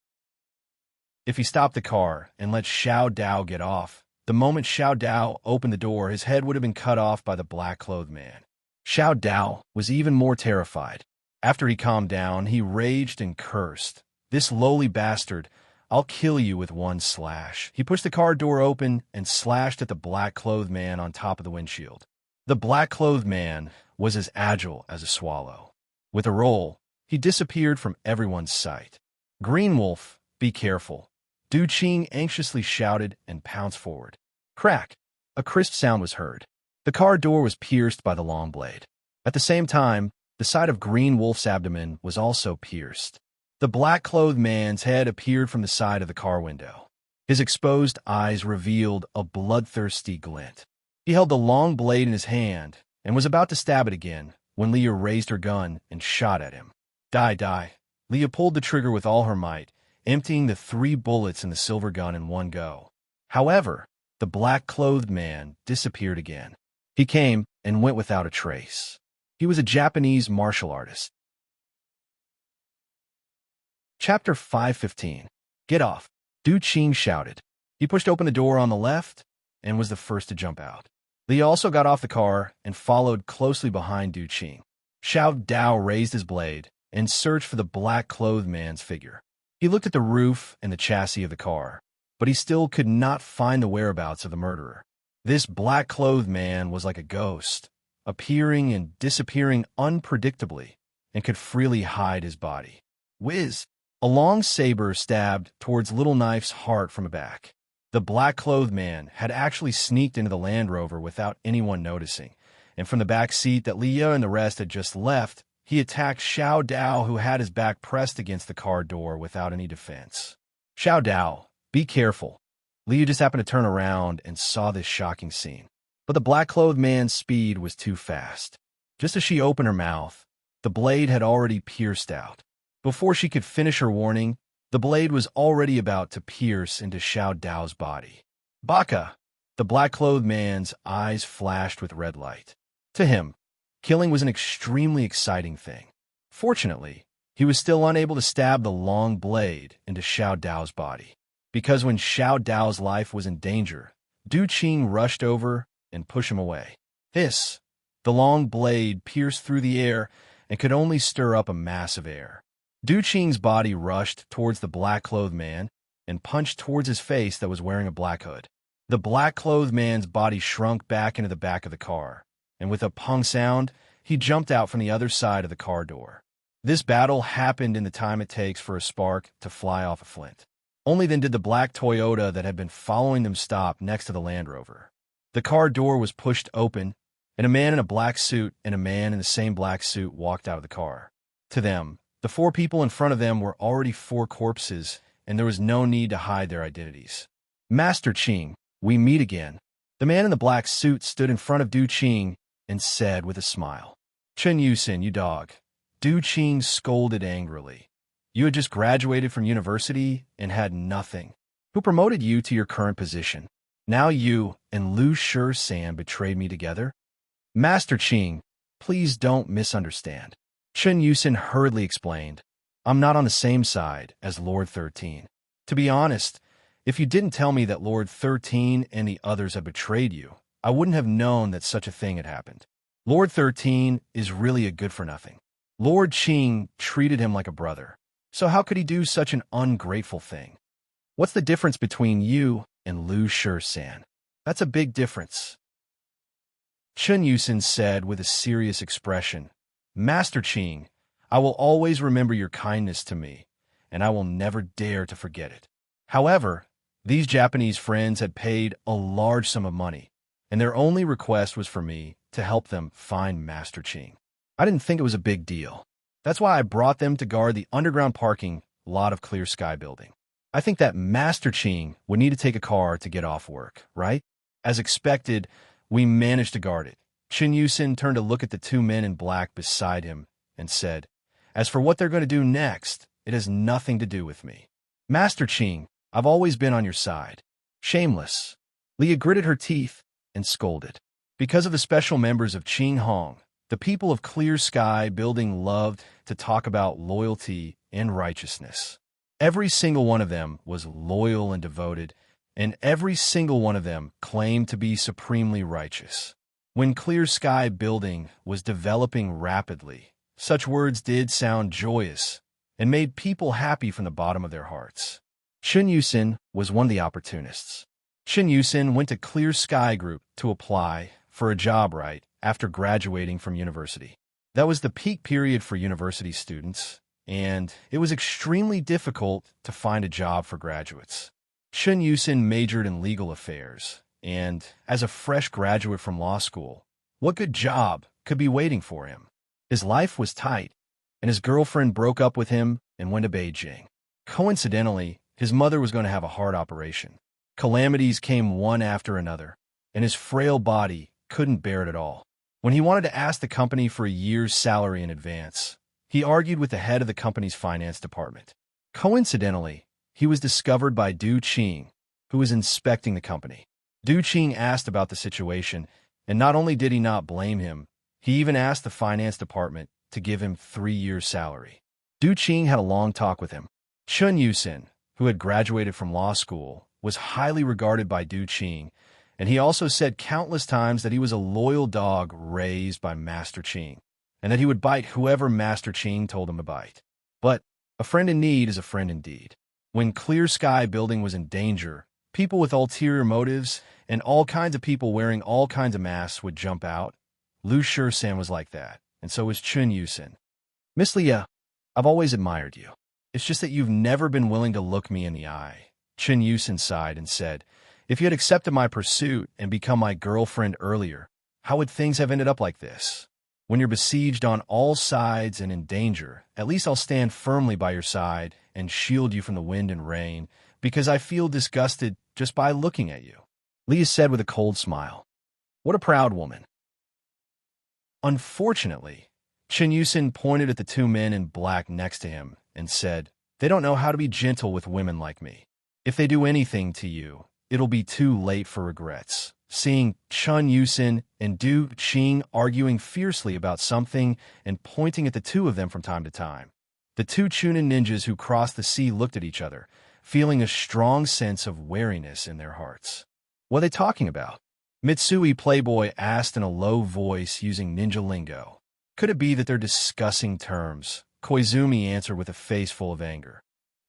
If he stopped the car and let Xiao Dao get off, the moment Xiao Dao opened the door, his head would have been cut off by the black-clothed man. Xiao Dao was even more terrified. After he calmed down, he raged and cursed. This lowly bastard, I'll kill you with one slash. He pushed the car door open and slashed at the black-clothed man on top of the windshield. The black-clothed man was as agile as a swallow. With a roll, he disappeared from everyone's sight. Green Wolf, be careful. Du Qing anxiously shouted and pounced forward. Crack! A crisp sound was heard. The car door was pierced by the long blade. At the same time, the side of Green Wolf's abdomen was also pierced. The black-clothed man's head appeared from the side of the car window. His exposed eyes revealed a bloodthirsty glint. He held the long blade in his hand and was about to stab it again when Leah raised her gun and shot at him. Die, die. Leah pulled the trigger with all her might, emptying the 3 bullets in the silver gun in one go. However, the black-clothed man disappeared again. He came and went without a trace. He was a Japanese martial artist. Chapter 5:15. Get off, Du Qing shouted. He pushed open the door on the left and was the first to jump out. Leah also got off the car and followed closely behind Du Qing. Xiao Dao raised his blade and searched for the black-clothed man's figure. He looked at the roof and the chassis of the car, but he still could not find the whereabouts of the murderer. This black-clothed man was like a ghost, appearing and disappearing unpredictably, and could freely hide his body. Whiz! A long saber stabbed towards Little Knife's heart from the back. The black-clothed man had actually sneaked into the Land Rover without anyone noticing, and from the back seat that Leah and the rest had just left, he attacked Xiao Dao, who had his back pressed against the car door without any defense. Xiao Dao, be careful. Leah just happened to turn around and saw this shocking scene. But the black-clothed man's speed was too fast. Just as she opened her mouth, the blade had already pierced out. Before she could finish her warning, the blade was already about to pierce into Xiao Dao's body. Baka! The black-clothed man's eyes flashed with red light. To him, killing was an extremely exciting thing. Fortunately, he was still unable to stab the long blade into Xiao Dao's body, because when Xiao Dao's life was in danger, Du Qing rushed over and pushed him away. The long blade pierced through the air and could only stir up a mass of air. Du Qing's body rushed towards the black-clothed man and punched towards his face that was wearing a black hood. The black-clothed man's body shrunk back into the back of the car, and with a pong sound, he jumped out from the other side of the car door. This battle happened in the time it takes for a spark to fly off a flint. Only then did the black Toyota that had been following them stop next to the Land Rover. The car door was pushed open, and a man in a black suit and a man in the same black suit walked out of the car. To them, the 4 people in front of them were already 4 corpses, and there was no need to hide their identities. Master Qing, we meet again. The man in the black suit stood in front of Du Qing and said with a smile, Chen Yusin, you dog. Du Qing scolded angrily. You had just graduated from university and had nothing. Who promoted you to your current position? Now you and Lu Shi-san betrayed me together? Master Qing, please don't misunderstand. Chen Yusin hurriedly explained, I'm not on the same side as Lord 13. To be honest, if you didn't tell me that Lord 13 and the others had betrayed you, I wouldn't have known that such a thing had happened. Lord 13 is really a good-for-nothing. Lord Qing treated him like a brother, so how could he do such an ungrateful thing? What's the difference between you and Lu Shi-san? That's a big difference. Chen Yusin said with a serious expression, Master Qing, I will always remember your kindness to me, and I will never dare to forget it. However, these Japanese friends had paid a large sum of money, and their only request was for me to help them find Master Qing. I didn't think it was a big deal. That's why I brought them to guard the underground parking lot of Clear Sky Building. I think that Master Qing would need to take a car to get off work, right? As expected, we managed to guard it. Chen Yusin turned to look at the 2 men in black beside him and said, As for what they're going to do next, it has nothing to do with me. Master Qing, I've always been on your side. Shameless. Leah gritted her teeth and scolded. Because of the special members of Qing Hong, the people of Clear Sky Building loved to talk about loyalty and righteousness. Every single one of them was loyal and devoted, and every single one of them claimed to be supremely righteous. When Clear Sky Building was developing rapidly, such words did sound joyous and made people happy from the bottom of their hearts. Chen Yusin was one of the opportunists. Chen Yusin went to Clear Sky Group to apply for a job right after graduating from university. That was the peak period for university students, and it was extremely difficult to find a job for graduates. Chen Yusin majored in legal affairs, and as a fresh graduate from law school, what good job could be waiting for him? His life was tight, and his girlfriend broke up with him and went to Beijing. Coincidentally, his mother was going to have a heart operation. Calamities came one after another, and his frail body couldn't bear it at all. When he wanted to ask the company for a year's salary in advance, he argued with the head of the company's finance department. Coincidentally, he was discovered by Du Qing, who was inspecting the company. Du Qing asked about the situation, and not only did he not blame him, he even asked the finance department to give him 3 years' salary. Du Qing had a long talk with him. Chun Yusin, who had graduated from law school, was highly regarded by Du Qing, and he also said countless times that he was a loyal dog raised by Master Qing, and that he would bite whoever Master Qing told him to bite. But a friend in need is a friend indeed. When Clear Sky Building was in danger, people with ulterior motives and all kinds of people wearing all kinds of masks would jump out. Lu Shisan was like that, and so was Chun Yusin. Miss Leah, I've always admired you. It's just that you've never been willing to look me in the eye. Chun Yusin sighed and said, if you had accepted my pursuit and become my girlfriend earlier, how would things have ended up like this? When you're besieged on all sides and in danger, at least I'll stand firmly by your side and shield you from the wind and rain, because I feel disgusted just by looking at you. Leah said with a cold smile. What a proud woman. Unfortunately, Chun Yusin pointed at the 2 men in black next to him and said, they don't know how to be gentle with women like me. If they do anything to you, it'll be too late for regrets. Seeing Chun Yusin and Du Qing arguing fiercely about something and pointing at the 2 of them from time to time, the 2 Chunin ninjas who crossed the sea looked at each other, feeling a strong sense of wariness in their hearts. What are they talking about? Mitsui Playboy asked in a low voice using ninja lingo. Could it be that they're discussing terms? Koizumi answered with a face full of anger.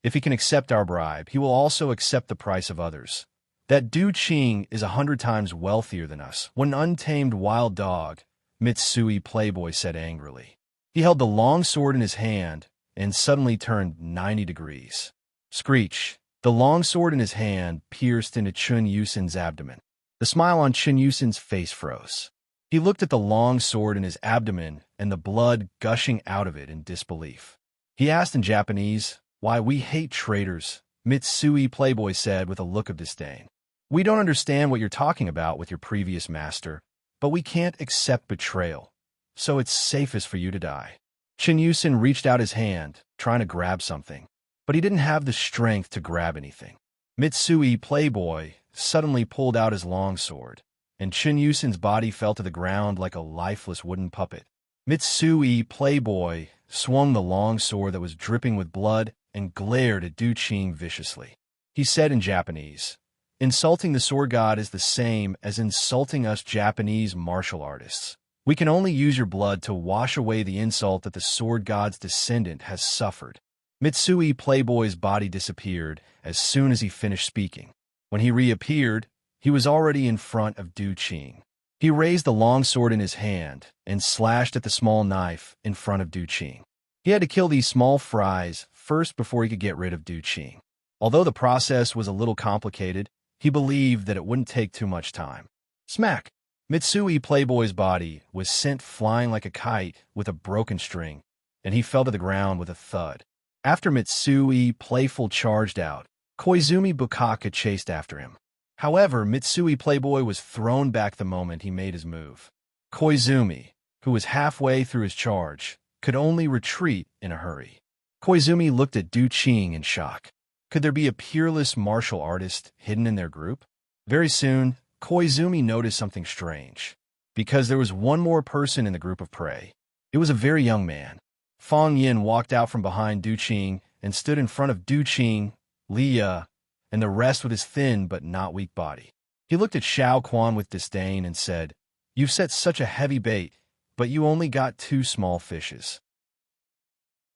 If he can accept our bribe, he will also accept the price of others. That Du Qing is 100 times wealthier than us. What an untamed wild dog, Mitsui Playboy said angrily. He held the long sword in his hand and suddenly turned 90 degrees. Screech. The long sword in his hand pierced into Chun Yusin's abdomen. The smile on Chun Yusin's face froze. He looked at the long sword in his abdomen and the blood gushing out of it in disbelief. He asked in Japanese, why we hate traitors, Mitsui Playboy said with a look of disdain. We don't understand what you're talking about with your previous master, but we can't accept betrayal, so it's safest for you to die. Chun Yusin reached out his hand, trying to grab something, but he didn't have the strength to grab anything. Mitsui Playboy suddenly pulled out his long sword, and Chun Yusin's body fell to the ground like a lifeless wooden puppet. Mitsui Playboy swung the long sword that was dripping with blood and glared at Du Qing viciously. He said in Japanese, insulting the sword god is the same as insulting us Japanese martial artists. We can only use your blood to wash away the insult that the sword god's descendant has suffered. Mitsui Playboy's body disappeared as soon as he finished speaking. When he reappeared, he was already in front of Du Qing. He raised the long sword in his hand and slashed at the small knife in front of Du Qing. He had to kill these small fries first before he could get rid of Du Qing. Although the process was a little complicated, he believed that it wouldn't take too much time. Smack! Mitsui Playboy's body was sent flying like a kite with a broken string, and he fell to the ground with a thud. After Mitsui Playful charged out, Koizumi Bukaka chased after him. However, Mitsui Playboy was thrown back the moment he made his move. Koizumi, who was halfway through his charge, could only retreat in a hurry. Koizumi looked at Du Qing in shock. Could there be a peerless martial artist hidden in their group? Very soon, Koizumi noticed something strange, because there was one more person in the group of prey. It was a very young man. Fang Yin walked out from behind Du Qing and stood in front of Du Qing, Leah, and the rest with his thin but not weak body. He looked at Xiao Quan with disdain and said, "You've set such a heavy bait, but you only got 2 small fishes.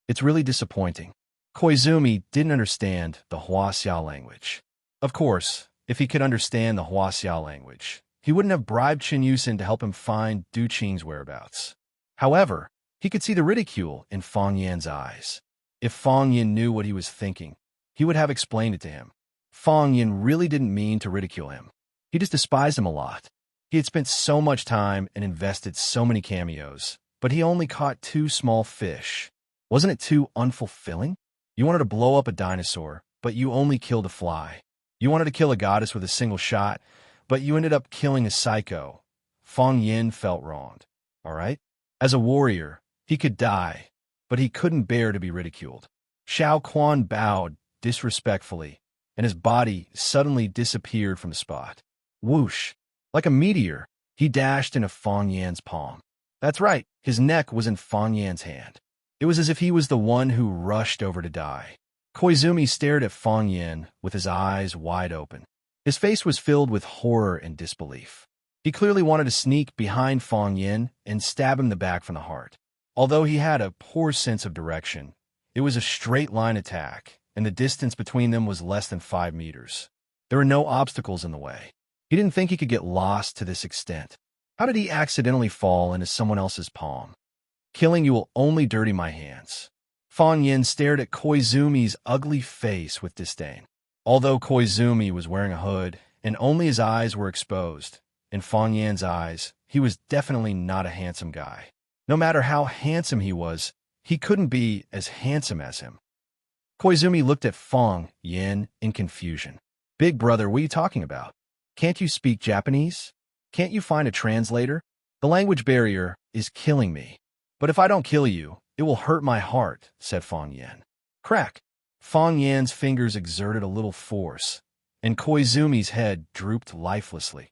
It's really disappointing." Koizumi didn't understand the Huaxiao language. Of course, if he could understand the Huaxiao language, he wouldn't have bribed Chun Yusin to help him find Du Qing's whereabouts. However, he could see the ridicule in Fang Yan's eyes. If Fang Yan knew what he was thinking, he would have explained it to him. Fang Yan really didn't mean to ridicule him. He just despised him a lot. He had spent so much time and invested so many cameos, but he only caught 2 small fish. Wasn't it too unfulfilling? You wanted to blow up a dinosaur, but you only killed a fly. You wanted to kill a goddess with a single shot, but you ended up killing a psycho. Fang Yin felt wronged. all right? As a warrior, he could die, but he couldn't bear to be ridiculed. Xiao Quan bowed disrespectfully, and his body suddenly disappeared from the spot. Whoosh! Like a meteor, he dashed into Fang Yan's palm. That's right, his neck was in Fang Yan's hand. It was as if he was the one who rushed over to die. Koizumi stared at Fang Yan with his eyes wide open. His face was filled with horror and disbelief. He clearly wanted to sneak behind Fang Yan and stab him in the back from the heart. Although he had a poor sense of direction, it was a straight-line attack, and the distance between them was less than 5 meters. There were no obstacles in the way. He didn't think he could get lost to this extent. How did he accidentally fall into someone else's palm? Killing you will only dirty my hands. Fang Yan stared at Koizumi's ugly face with disdain. Although Koizumi was wearing a hood and only his eyes were exposed, in Fang Yan's eyes, he was definitely not a handsome guy. No matter how handsome he was, he couldn't be as handsome as him. Koizumi looked at Fang Yan in confusion. Big brother, what are you talking about? Can't you speak Japanese? Can't you find a translator? The language barrier is killing me. But if I don't kill you, it will hurt my heart, said Fang Yan. Crack! Fang Yan's fingers exerted a little force, and Koizumi's head drooped lifelessly.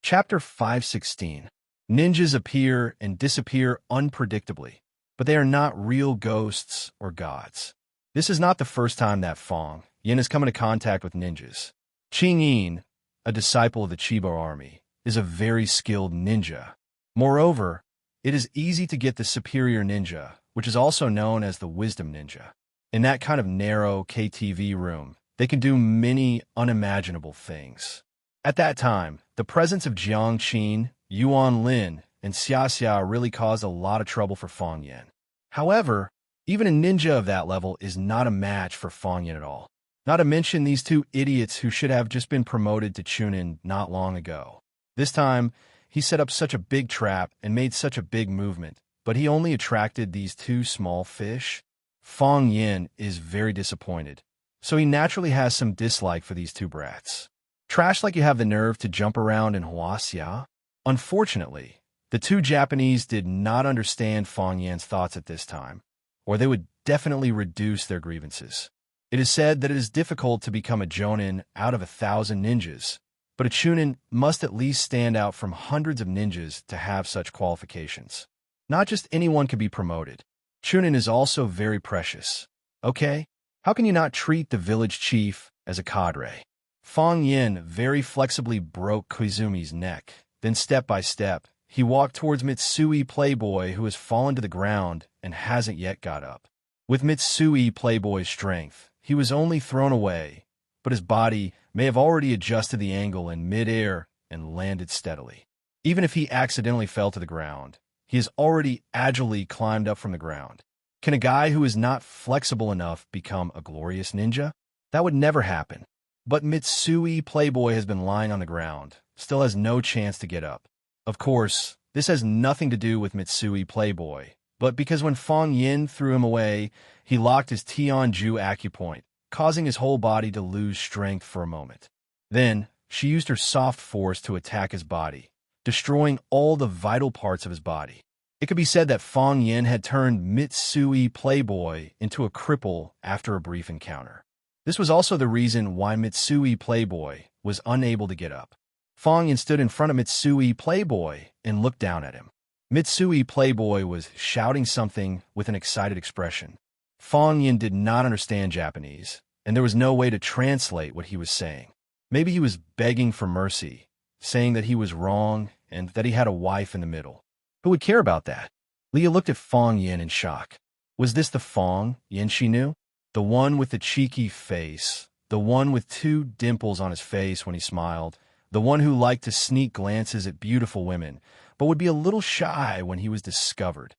Chapter 516. Ninjas appear and disappear unpredictably, but they are not real ghosts or gods. This is not the first time that Fang Yan has come into contact with ninjas. Qing Yin, a disciple of the Chibo army, is a very skilled ninja. Moreover, it is easy to get the superior ninja, which is also known as the wisdom ninja. In that kind of narrow KTV room, they can do many unimaginable things. At that time, the presence of Jiang Qin, Yuan Lin, and Xia Xia really caused a lot of trouble for Fang Yan. However, even a ninja of that level is not a match for Fang Yan at all. Not to mention these two idiots who should have just been promoted to Chunin not long ago. This time, he set up such a big trap and made such a big movement, but he only attracted these two small fish. Fang Yan is very disappointed, so he naturally has some dislike for these two brats. Trash like you have the nerve to jump around in Huaxia? Unfortunately, the two Japanese did not understand Fang Yan's thoughts at this time, or they would definitely reduce their grievances. It is said that it is difficult to become a Jonin out of 1,000 ninjas, but a Chunin must at least stand out from hundreds of ninjas to have such qualifications. Not just anyone can be promoted. Chunin is also very precious. Okay? How can you not treat the village chief as a cadre? Fang Yan very flexibly broke Koizumi's neck. Then step by step, he walked towards Mitsui Playboy, who has fallen to the ground and hasn't yet got up. With Mitsui Playboy's strength, he was only thrown away, but his body may have already adjusted the angle in mid-air and landed steadily. Even if he accidentally fell to the ground, he has already agilely climbed up from the ground. Can a guy who is not flexible enough become a glorious ninja? That would never happen. But Mitsui Playboy has been lying on the ground, still has no chance to get up. Of course, this has nothing to do with Mitsui Playboy, but because when Fang Yan threw him away, he locked his Tianju acupoint, causing his whole body to lose strength for a moment. Then, she used her soft force to attack his body, destroying all the vital parts of his body. It could be said that Fang Yan had turned Mitsui Playboy into a cripple after a brief encounter. This was also the reason why Mitsui Playboy was unable to get up. Fang Yan stood in front of Mitsui Playboy and looked down at him. Mitsui Playboy was shouting something with an excited expression. Fang Yan did not understand Japanese, and there was no way to translate what he was saying. Maybe he was begging for mercy, saying that he was wrong and that he had a wife in the middle. Who would care about that? Leah looked at Fang Yan in shock. Was this the Fang Yan she knew? The one with the cheeky face, the one with 2 dimples on his face when he smiled, the one who liked to sneak glances at beautiful women, but would be a little shy when he was discovered.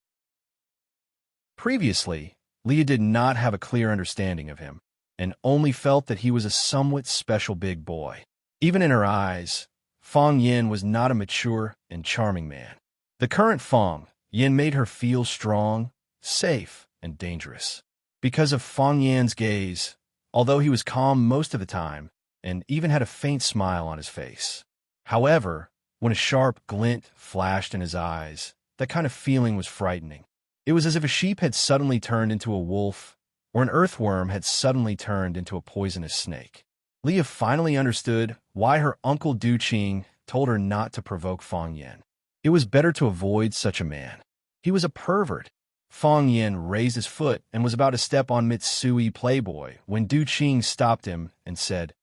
Previously, Leah did not have a clear understanding of him, and only felt that he was a somewhat special big boy. Even in her eyes, Fang Yan was not a mature and charming man. The current Fang Yan made her feel strong, safe, and dangerous. Because of Fang Yan's gaze, although he was calm most of the time, and even had a faint smile on his face. However, When a sharp glint flashed in his eyes, that kind of feeling was frightening. It was as if a sheep had suddenly turned into a wolf, or an earthworm had suddenly turned into a poisonous snake. Leah finally understood why her uncle Du Qing told her not to provoke Fang Yen. It was better to avoid such a man. He was a pervert. Fang Yen raised his foot and was about to step on Mitsui Playboy when Du Qing stopped him and said,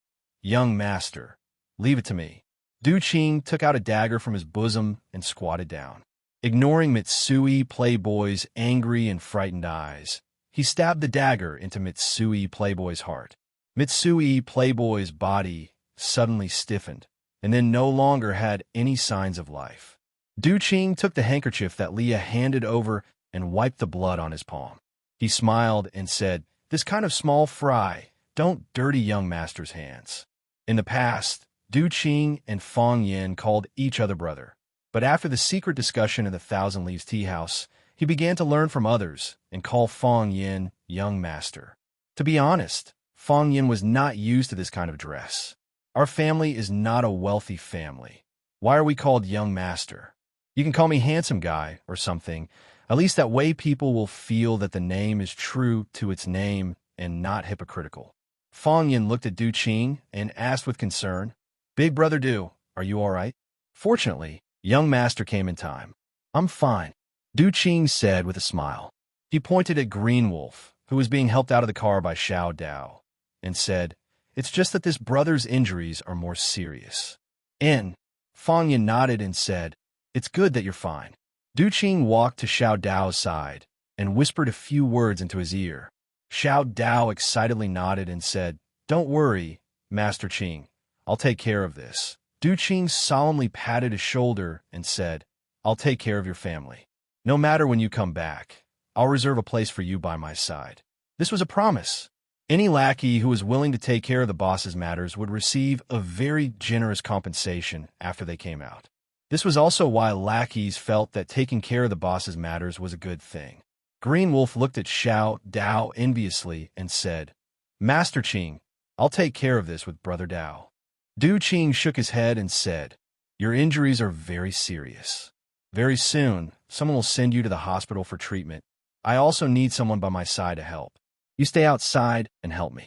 "Young master, leave it to me." Du Qing took out a dagger from his bosom and squatted down. Ignoring Mitsui Playboy's angry and frightened eyes, he stabbed the dagger into Mitsui Playboy's heart. Mitsui Playboy's body suddenly stiffened, and then no longer had any signs of life. Du Qing took the handkerchief that Leah handed over and wiped the blood on his palm. He smiled and said, "This kind of small fry don't dirty young master's hands." In the past, Du Qing and Fang Yen called each other brother. But after the secret discussion in the Thousand Leaves Tea House, he began to learn from others and call Fang Yen young master. To be honest, Fang Yen was not used to this kind of dress. Our family is not a wealthy family. Why are we called young master? You can call me handsome guy or something. At least that way people will feel that the name is true to its name and not hypocritical. Fang Yen looked at Du Qing and asked with concern, "Big brother Du, are you all right?" Fortunately, young master came in time. "I'm fine," Du Qing said with a smile. He pointed at Green Wolf, who was being helped out of the car by Xiao Dao, and said, "It's just that this brother's injuries are more serious." Fang Yen nodded and said, "It's good that you're fine." Du Qing walked to Xiao Dao's side and whispered a few words into his ear. Xiao Dao excitedly nodded and said, "Don't worry, Master Qing. I'll take care of this." Du Qing solemnly patted his shoulder and said, "I'll take care of your family. No matter when you come back, I'll reserve a place for you by my side." This was a promise. Any lackey who was willing to take care of the boss's matters would receive a very generous compensation after they came out. This was also why lackeys felt that taking care of the boss's matters was a good thing. Green Wolf looked at Xiao Dao enviously and said, "Master Qing, I'll take care of this with Brother Dao." Du Qing shook his head and said, "Your injuries are very serious. Very soon, someone will send you to the hospital for treatment. I also need someone by my side to help. You stay outside and help me."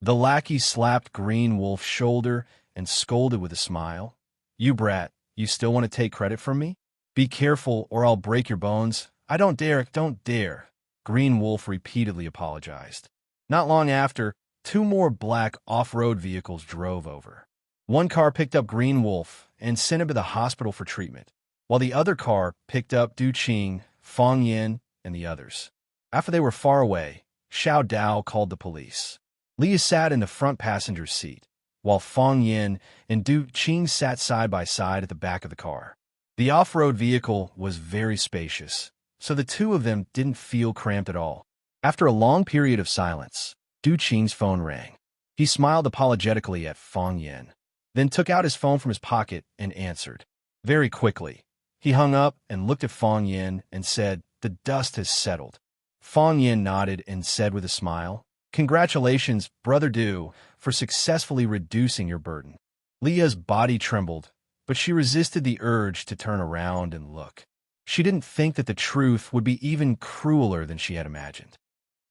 The lackey slapped Green Wolf's shoulder and scolded with a smile, "You brat, you still want to take credit from me? Be careful or I'll break your bones." Don't dare," Green Wolf repeatedly apologized. Not long after, 2 more black off-road vehicles drove over. One car picked up Green Wolf and sent him to the hospital for treatment, while the other car picked up Du Qing, Fang Yen, and the others. After they were far away, Xiao Dao called the police. Leah sat in the front passenger seat, while Fang Yen and Du Qing sat side by side at the back of the car. The off-road vehicle was very spacious, so the two of them didn't feel cramped at all. After a long period of silence, Du Qing's phone rang. He smiled apologetically at Fang Yen, then took out his phone from his pocket and answered. Very quickly, he hung up and looked at Fang Yen and said, "The dust has settled." Fang Yen nodded and said with a smile, "Congratulations, Brother Du, for successfully reducing your burden." Leah's body trembled, but she resisted the urge to turn around and look. She didn't think that the truth would be even crueler than she had imagined.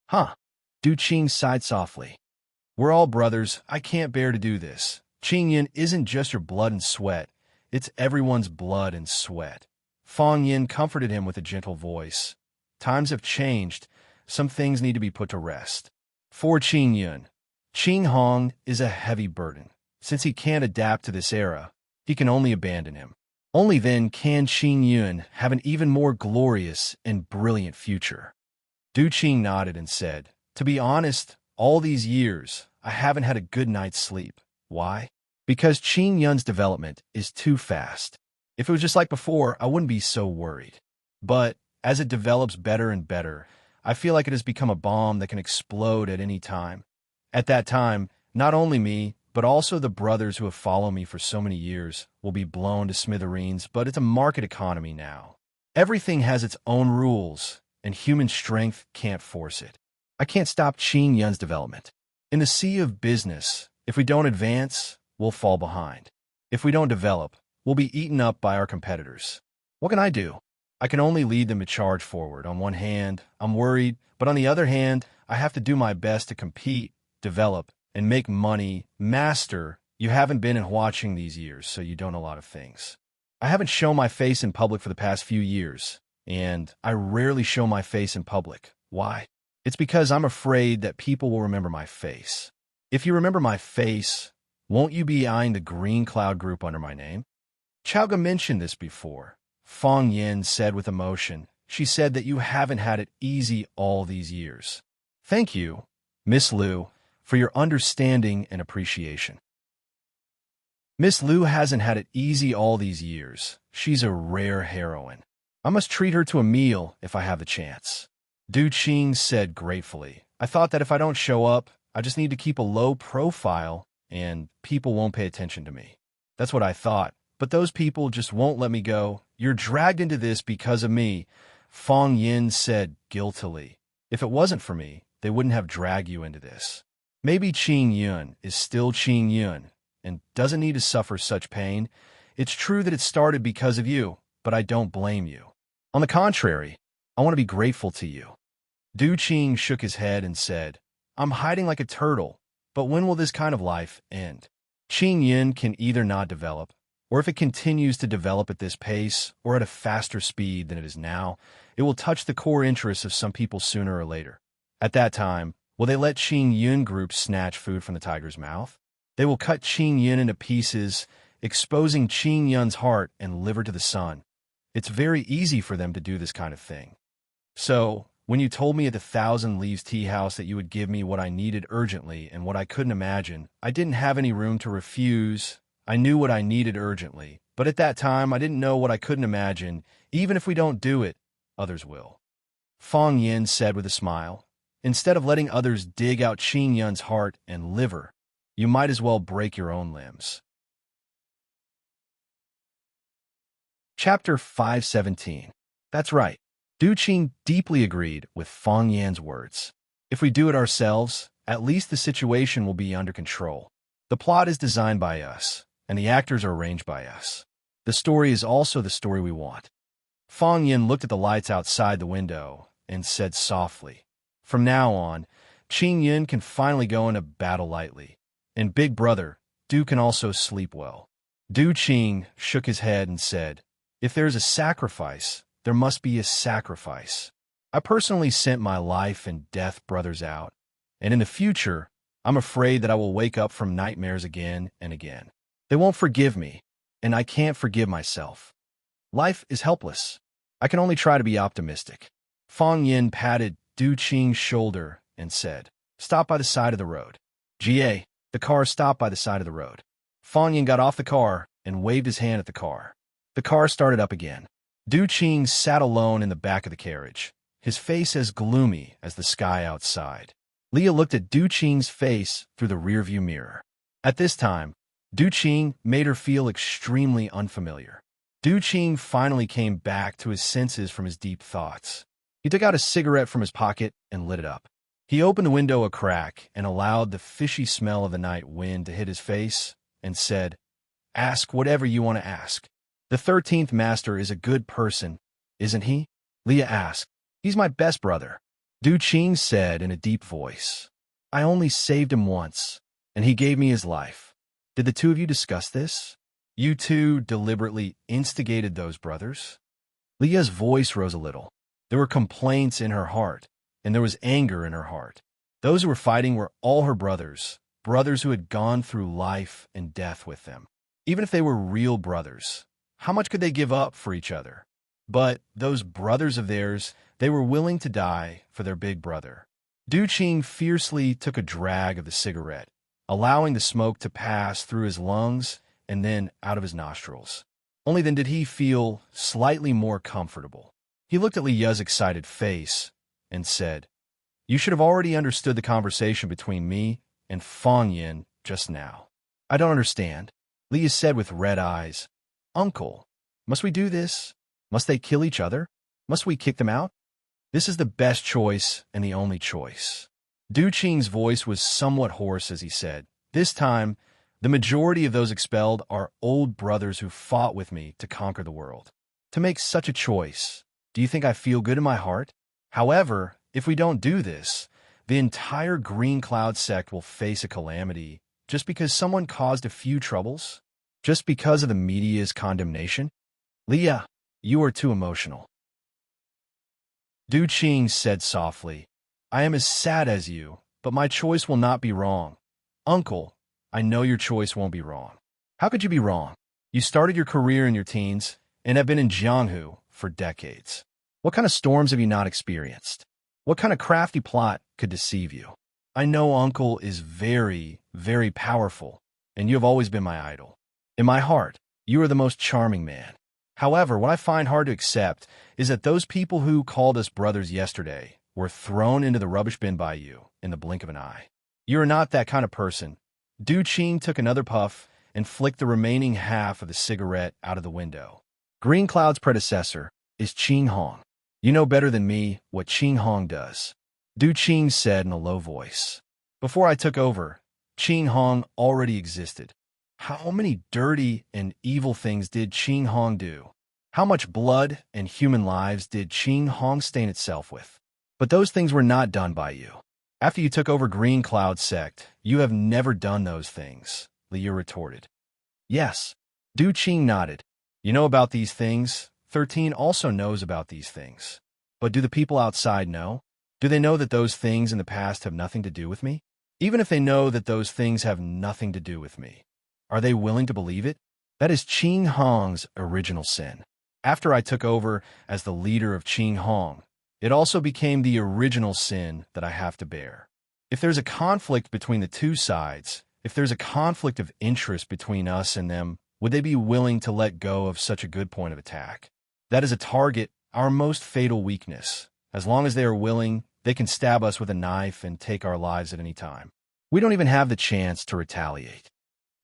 "Huh." Du Qing sighed softly. "We're all brothers. I can't bear to do this. Qing Yin isn't just your blood and sweat. It's everyone's blood and sweat." Fang Yin comforted him with a gentle voice. "Times have changed. Some things need to be put to rest. For Qing Yun, Qing Hong is a heavy burden. Since he can't adapt to this era, he can only abandon him. Only then can Qing Yun have an even more glorious and brilliant future." Du Qing nodded and said, "To be honest, all these years, I haven't had a good night's sleep. Why? Because Qing Yun's development is too fast. If it was just like before, I wouldn't be so worried. But as it develops better and better, I feel like it has become a bomb that can explode at any time. At that time, not only me, but also the brothers who have followed me for so many years will be blown to smithereens, but it's a market economy now. Everything has its own rules, and human strength can't force it. I can't stop Qing Yun's development. In the sea of business, if we don't advance, we'll fall behind. If we don't develop, we'll be eaten up by our competitors. What can I do? I can only lead them to charge forward. On one hand, I'm worried, but on the other hand, I have to do my best to compete, develop, and make money. Master, you haven't been in watching these years, so you don't know a lot of things. I haven't shown my face in public for the past few years, and I rarely show my face in public. Why? It's because I'm afraid that people will remember my face. If you remember my face, won't you be eyeing the green cloud group under my name? Chowga mentioned this before. Fong Yin said with emotion. She said that you haven't had it easy all these years. Thank you, Miss Liu, for your understanding and appreciation. Miss Liu hasn't had it easy all these years. She's a rare heroine. I must treat her to a meal if I have the chance. Du Qing said gratefully. I thought that if I don't show up, I just need to keep a low profile and people won't pay attention to me. That's what I thought. But those people just won't let me go. You're dragged into this because of me, Fong Yin said guiltily. If it wasn't for me, they wouldn't have dragged you into this. Maybe Qing Yun is still Qing Yun and doesn't need to suffer such pain. It's true that it started because of you, but I don't blame you. On the contrary, I want to be grateful to you. Du Qing shook his head and said, I'm hiding like a turtle, but when will this kind of life end? Qing Yun can either not develop, or if it continues to develop at this pace or at a faster speed than it is now, it will touch the core interests of some people sooner or later. At that time, will they let Qing Yun group snatch food from the tiger's mouth? They will cut Qing Yun into pieces, exposing Qing Yun's heart and liver to the sun. It's very easy for them to do this kind of thing. So, when you told me at the Thousand Leaves Tea House that you would give me what I needed urgently and what I couldn't imagine, I didn't have any room to refuse. I knew what I needed urgently, but at that time I didn't know what I couldn't imagine. Even if we don't do it, others will. Fong Yin said with a smile. Instead of letting others dig out Qing Yun's heart and liver, you might as well break your own limbs. Chapter 517. That's right. Du Qing deeply agreed with Fong Yan's words. If we do it ourselves, at least the situation will be under control. The plot is designed by us, and the actors are arranged by us. The story is also the story we want. Fong Yin looked at the lights outside the window and said softly, From now on, Qing Yun can finally go into battle lightly, and Big Brother, Du can also sleep well. Du Qing shook his head and said, If there is a sacrifice, there must be a sacrifice. I personally sent my life and death brothers out, and in the future, I'm afraid that I will wake up from nightmares again and again. They won't forgive me, and I can't forgive myself. Life is helpless. I can only try to be optimistic. Fong Yin patted Du Qing's shoulder and said, Stop by the side of the road. Ga, the car stopped by the side of the road. Fong Yin got off the car and waved his hand at the car. The car started up again. Du Qing sat alone in the back of the carriage, his face as gloomy as the sky outside. Leah looked at Du Qing's face through the rearview mirror. At this time, Du Qing made her feel extremely unfamiliar. Du Qing finally came back to his senses from his deep thoughts. He took out a cigarette from his pocket and lit it up. He opened the window a crack and allowed the fishy smell of the night wind to hit his face and said, Ask whatever you want to ask. The 13th Master is a good person, isn't he? Leah asked. He's my best brother. Du Qing said in a deep voice. I only saved him once, and he gave me his life. Did the two of you discuss this? You two deliberately instigated those brothers? Leah's voice rose a little. There were complaints in her heart, and there was anger in her heart. Those who were fighting were all her brothers, brothers who had gone through life and death with them. Even if they were real brothers, how much could they give up for each other? But those brothers of theirs, they were willing to die for their big brother. Du Qing fiercely took a drag of the cigarette, allowing the smoke to pass through his lungs and then out of his nostrils. Only then did he feel slightly more comfortable. He looked at Li Ya's excited face and said, You should have already understood the conversation between me and Fong Yin just now. I don't understand. Li Ya said with red eyes, Uncle, must we do this? Must they kill each other? Must we kick them out? This is the best choice and the only choice. Du Qing's voice was somewhat hoarse as he said, This time, The majority of those expelled are old brothers who fought with me to conquer the world. To make such a choice, do you think I feel good in my heart? However, if we don't do this, the entire Green Cloud sect will face a calamity just because someone caused a few troubles? Just because of the media's condemnation? Leah, you are too emotional. Du Qing said softly, I am as sad as you, but my choice will not be wrong. Uncle, I know your choice won't be wrong. How could you be wrong? You started your career in your teens and have been in Jianghu for decades. What kind of storms have you not experienced? What kind of crafty plot could deceive you? I know Uncle is very, very powerful, and you have always been my idol. In my heart, you are the most charming man. However, what I find hard to accept is that those people who called us brothers yesterday were thrown into the rubbish bin by you in the blink of an eye. You are not that kind of person. Du Qing took another puff and flicked the remaining half of the cigarette out of the window. Green Cloud's predecessor is Qing Hong. You know better than me what Qing Hong does. Du Qing said in a low voice. Before I took over, Qing Hong already existed. How many dirty and evil things did Qing Hong do? How much blood and human lives did Qing Hong stain itself with? But those things were not done by you. After you took over Green Cloud sect, you have never done those things, Liu retorted. Yes. Du Qing nodded. You know about these things. 13 also knows about these things. But do the people outside know? Do they know that those things in the past have nothing to do with me? Even if they know that those things have nothing to do with me, are they willing to believe it? That is Qing Hong's original sin. After I took over as the leader of Qing Hong, it also became the original sin that I have to bear. If there's a conflict between the two sides, if there's a conflict of interest between us and them, would they be willing to let go of such a good point of attack? That is a target, our most fatal weakness. As long as they are willing, they can stab us with a knife and take our lives at any time. We don't even have the chance to retaliate.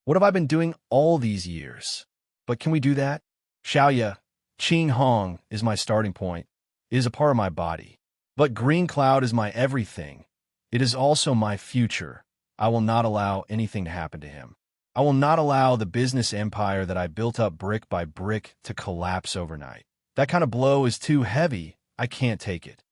What have I been doing all these years? But can we do that? Xiaoya, Qing Hong is my starting point. It is a part of my body. But Green Cloud is my everything. It is also my future. I will not allow anything to happen to him. I will not allow the business empire that I built up brick by brick to collapse overnight. That kind of blow is too heavy. I can't take it.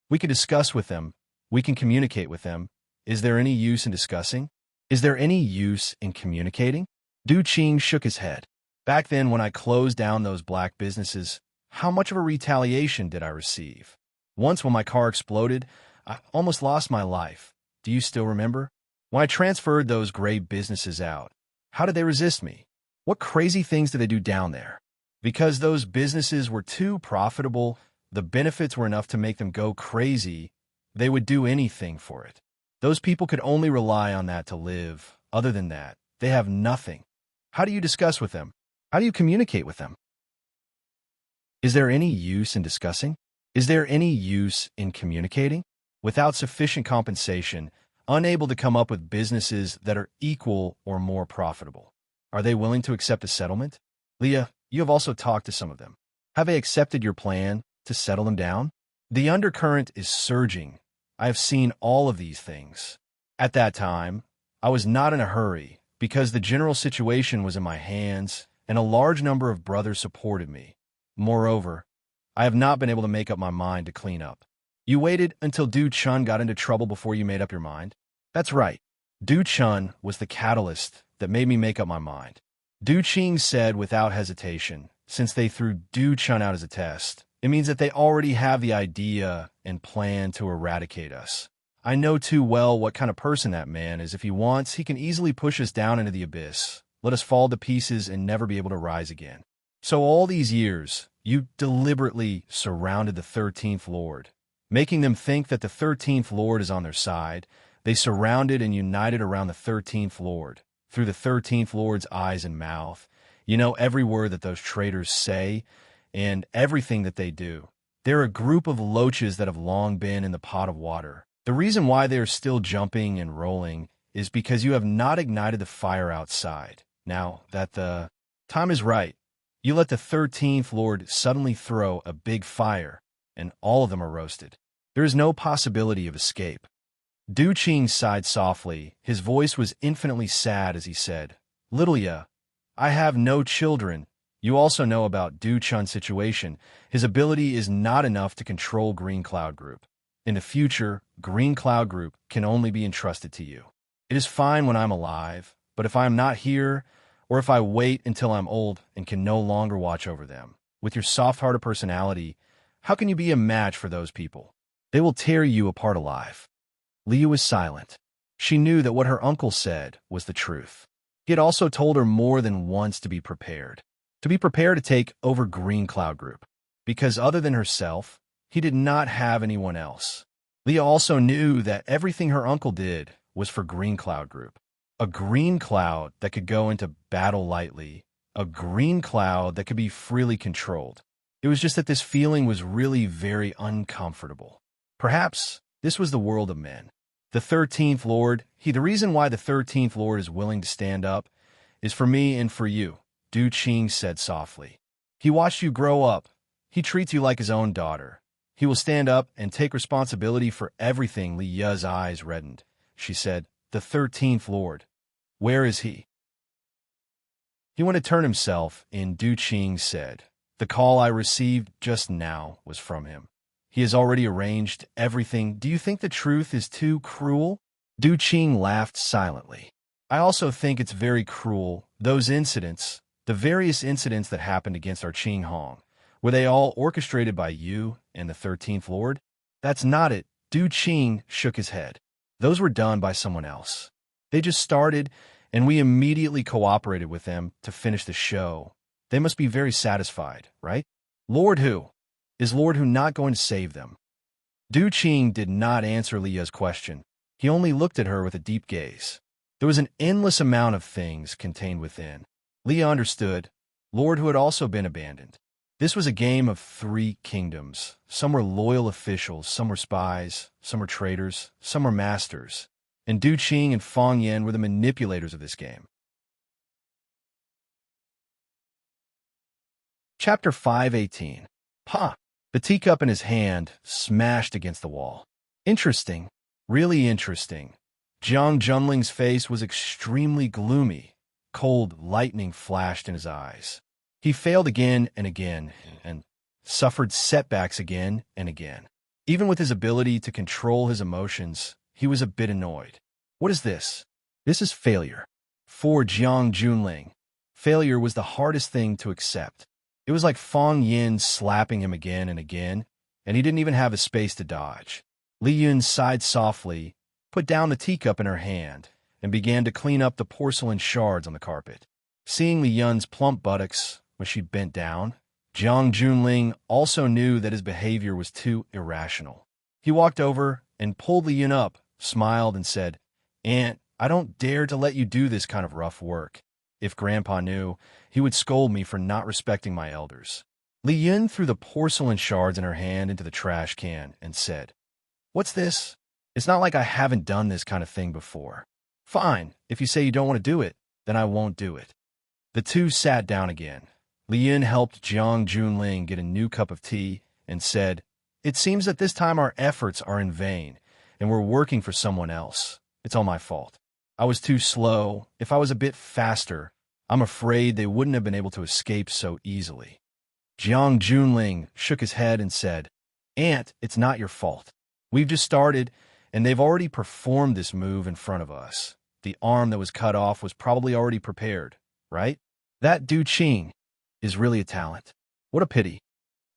We can discuss with them. We can communicate with them. Is there any use in discussing? Is there any use in communicating? Du Qing shook his head. Back then, when I closed down those black businesses, how much of a retaliation did I receive? Once when my car exploded, I almost lost my life. Do you still remember? When I transferred those gray businesses out, how did they resist me? What crazy things did they do down there? Because those businesses were too profitable, the benefits were enough to make them go crazy, they would do anything for it. Those people could only rely on that to live. Other than that, they have nothing. How do you discuss with them? How do you communicate with them? Is there any use in discussing? Is there any use in communicating? Without sufficient compensation, unable to come up with businesses that are equal or more profitable. Are they willing to accept a settlement? Leah, you have also talked to some of them. Have they accepted your plan to settle them down? The undercurrent is surging. I have seen all of these things. At that time, I was not in a hurry because the general situation was in my hands and a large number of brothers supported me. Moreover, I have not been able to make up my mind to clean up. You waited until Du Chun got into trouble before you made up your mind? That's right. Du Chun was the catalyst that made me make up my mind. Du Qing said without hesitation, since they threw Du Chun out as a test, it means that they already have the idea and plan to eradicate us. I know too well what kind of person that man is. If he wants, he can easily push us down into the abyss, let us fall to pieces and never be able to rise again. So all these years, you deliberately surrounded the 13th Lord, making them think that the 13th Lord is on their side. They surrounded and united around the 13th Lord, through the 13th Lord's eyes and mouth. You know every word that those traitors say and everything that they do. They're a group of loaches that have long been in the pot of water. The reason why they are still jumping and rolling is because you have not ignited the fire outside. Now that the time is right, you let the 13th Lord suddenly throw a big fire, and all of them are roasted. There is no possibility of escape. Du Qing sighed softly. His voice was infinitely sad as he said, Lilia, I have no children. You also know about Du Chun's situation. His ability is not enough to control Green Cloud Group. In the future, Green Cloud Group can only be entrusted to you. It is fine when I'm alive, but if I am not here, or if I wait until I'm old and can no longer watch over them, with your soft-hearted personality, how can you be a match for those people? They will tear you apart alive. Leah was silent. She knew that what her uncle said was the truth. He had also told her more than once to be prepared. To be prepared to take over Green Cloud Group. Because other than herself, he did not have anyone else. Leah also knew that everything her uncle did was for Green Cloud Group. A green cloud that could go into battle lightly. A green cloud that could be freely controlled. It was just that this feeling was really very uncomfortable. Perhaps this was the world of men. The 13th Lord, the reason why the 13th Lord is willing to stand up is for me and for you, Du Qing said softly. He watched you grow up. He treats you like his own daughter. He will stand up and take responsibility for everything. Li Ya's eyes reddened. She said, the 13th Lord. Where is he? He went to turn himself in, Du Qing said. The call I received just now was from him. He has already arranged everything. Do you think the truth is too cruel? Du Qing laughed silently. I also think it's very cruel. Those incidents, the various incidents that happened against our Qing Hong, were they all orchestrated by you and the 13th Lord? That's not it. Du Qing shook his head. Those were done by someone else. They just started, and we immediately cooperated with them to finish the show. They must be very satisfied, right? Lord who? Is Lord who not going to save them? Du Qing did not answer Lia's question. He only looked at her with a deep gaze. There was an endless amount of things contained within. Leah understood. Lord who had also been abandoned. This was a game of 3 kingdoms. Some were loyal officials, some were spies, some were traitors, some were masters. And Du Qing and Fong Yan were the manipulators of this game. Chapter 5:18. Ha! The teacup in his hand smashed against the wall. Interesting. Really interesting. Jiang Junling's face was extremely gloomy. Cold lightning flashed in his eyes. He failed again and again, and suffered setbacks again and again. Even with his ability to control his emotions, he was a bit annoyed. What is this? This is failure. For Jiang Junling, failure was the hardest thing to accept. It was like Fong Yin slapping him again and again, and he didn't even have a space to dodge. Li Yun sighed softly, put down the teacup in her hand, and began to clean up the porcelain shards on the carpet. Seeing Li Yun's plump buttocks when she bent down, Jiang Junling also knew that his behavior was too irrational. He walked over and pulled Li Yun up, smiled, and said, Aunt, I don't dare to let you do this kind of rough work. If Grandpa knew, he would scold me for not respecting my elders. Li Yun threw the porcelain shards in her hand into the trash can and said, What's this? It's not like I haven't done this kind of thing before. Fine, if you say you don't want to do it, then I won't do it. The two sat down again. Li Yun helped Jiang Junling get a new cup of tea and said, It seems that this time our efforts are in vain, and we're working for someone else. It's all my fault. I was too slow. If I was a bit faster, I'm afraid they wouldn't have been able to escape so easily. Jiang Junling shook his head and said, Aunt, it's not your fault. We've just started, and they've already performed this move in front of us. The arm that was cut off was probably already prepared, right? That Du Qing is really a talent. What a pity.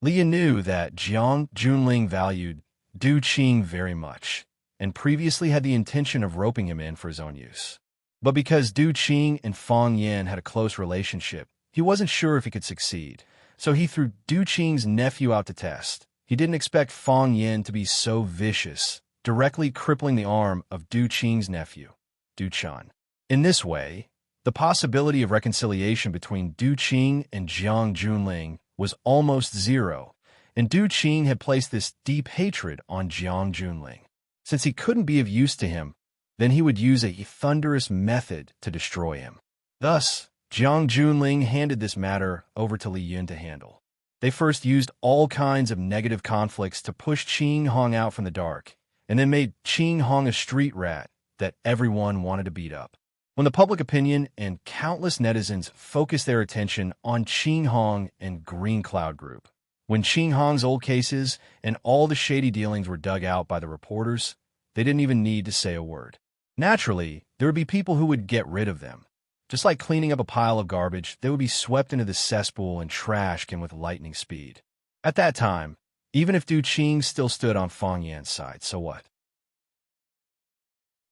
Leah knew that Jiang Junling valued Du Qing very much, and previously had the intention of roping him in for his own use. But because Du Qing and Fong Yan had a close relationship, he wasn't sure if he could succeed, so he threw Du Qing's nephew out to test. He didn't expect Fong Yan to be so vicious, directly crippling the arm of Du Qing's nephew, Du Chan. In this way, the possibility of reconciliation between Du Qing and Jiang Junling was almost zero, and Du Qing had placed this deep hatred on Jiang Junling. Since he couldn't be of use to him, then he would use a thunderous method to destroy him. Thus, Jiang Junling handed this matter over to Li Yun to handle. They first used all kinds of negative conflicts to push Qing Hong out from the dark, and then made Qing Hong a street rat that everyone wanted to beat up. when the public opinion and countless netizens focused their attention on Qing Hong and Green Cloud Group. When Qing Hong's old cases and all the shady dealings were dug out by the reporters, they didn't even need to say a word. Naturally, there would be people who would get rid of them. Just like cleaning up a pile of garbage, they would be swept into the cesspool and trash can with lightning speed. At that time, even if Du Qing still stood on Fang Yan's side, so what?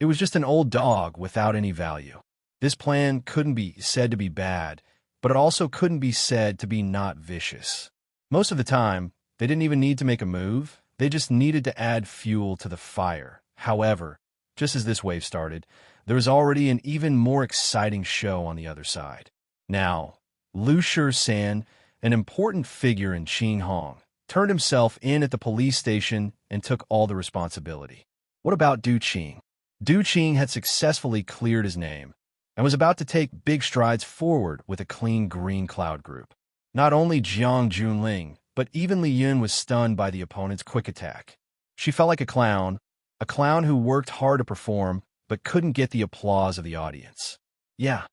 It was just an old dog without any value. This plan couldn't be said to be bad, but it also couldn't be said to be not vicious. Most of the time, they didn't even need to make a move, they just needed to add fuel to the fire. However, just as this wave started, there was already an even more exciting show on the other side. Now, Lu Shisan, an important figure in Qing Hong, turned himself in at the police station and took all the responsibility. What about Du Qing? Du Qing had successfully cleared his name and was about to take big strides forward with a clean Green Cloud Group. Not only Jiang Junling, but even Li Yun was stunned by the opponent's quick attack. She felt like a clown who worked hard to perform but couldn't get the applause of the audience. Yeah,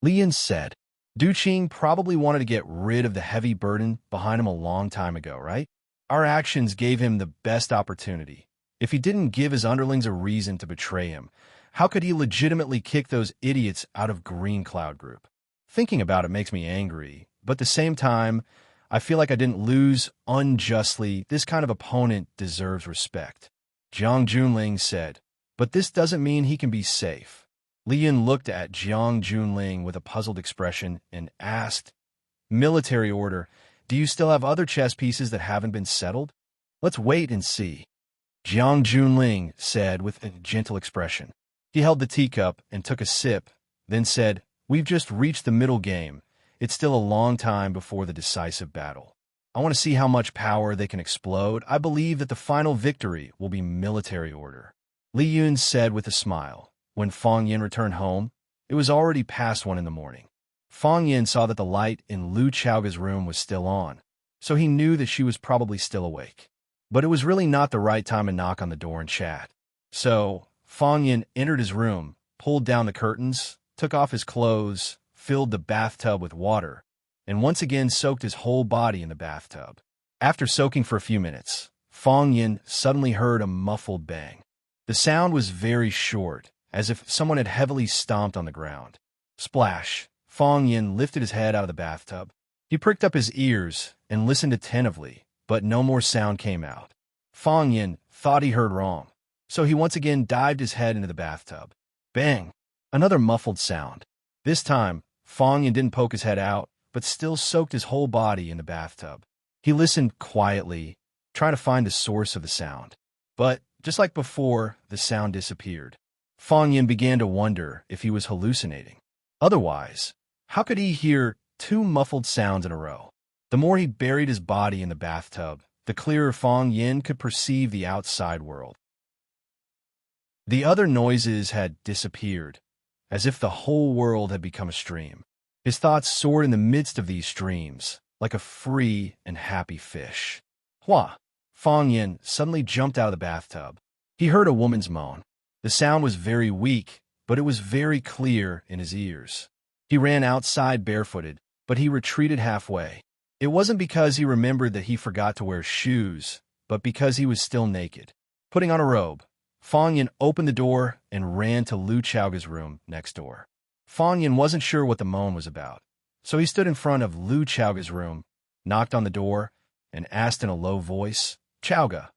Li Yun said. Du Qing probably wanted to get rid of the heavy burden behind him a long time ago, right? Our actions gave him the best opportunity. If he didn't give his underlings a reason to betray him, how could he legitimately kick those idiots out of Green Cloud Group? Thinking about it makes me angry, but at the same time, I feel like I didn't lose unjustly. This kind of opponent deserves respect. Jiang Junling said, but this doesn't mean he can be safe. Li Yun looked at Jiang Junling with a puzzled expression and asked, military order, do you still have other chess pieces that haven't been settled? Let's wait and see. Jiang Junling said with a gentle expression. He held the teacup and took a sip, then said, we've just reached the middle game. It's still a long time before the decisive battle. I want to see how much power they can explode. I believe that the final victory will be military order. Li Yun said with a smile. When Fang Yin returned home, it was already past 1 a.m. Fang Yin saw that the light in Lu Chaoga's room was still on, so he knew that she was probably still awake. But it was really not the right time to knock on the door and chat. So, Fang Yin entered his room, pulled down the curtains, took off his clothes, filled the bathtub with water, and once again soaked his whole body in the bathtub. After soaking for a few minutes, Fang Yin suddenly heard a muffled bang. The sound was very short, as if someone had heavily stomped on the ground. Splash! Fang Yin lifted his head out of the bathtub. He pricked up his ears and listened attentively, but no more sound came out. Fang Yin thought he heard wrong, so he once again dived his head into the bathtub. Bang! Another muffled sound. This time, Fang Yin didn't poke his head out, but still soaked his whole body in the bathtub. He listened quietly, trying to find the source of the sound. But, just like before, the sound disappeared. Fang Yin began to wonder if he was hallucinating. Otherwise, how could he hear 2 muffled sounds in a row? The more he buried his body in the bathtub, the clearer Fang Yin could perceive the outside world. The other noises had disappeared, as if the whole world had become a stream. His thoughts soared in the midst of these streams, like a free and happy fish. Hua! Fang Yin suddenly jumped out of the bathtub. He heard a woman's moan. The sound was very weak, but it was very clear in his ears. He ran outside barefooted, but he retreated halfway. It wasn't because he remembered that he forgot to wear shoes, but because he was still naked. Putting on a robe, Fang Yin opened the door and ran to Lu Chaoga's room next door. Fang Yin wasn't sure what the moan was about, so he stood in front of Lu Chaoga's room, knocked on the door, and asked in a low voice, Chaoga,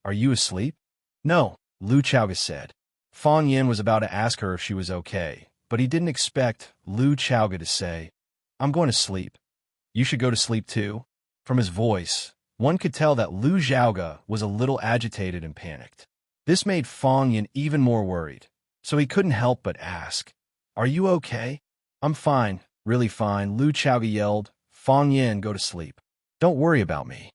are you asleep? No, Lu Chaoga said. Fang Yin was about to ask her if she was okay, but he didn't expect Lu Chaoga to say, I'm going to sleep. You should go to sleep too. From his voice, one could tell that Lu Chaoga was a little agitated and panicked. This made Fang Yin even more worried, so he couldn't help but ask, Are you okay? I'm fine, really fine, Lu Chaoga yelled. Fang Yin, go to sleep. Don't worry about me.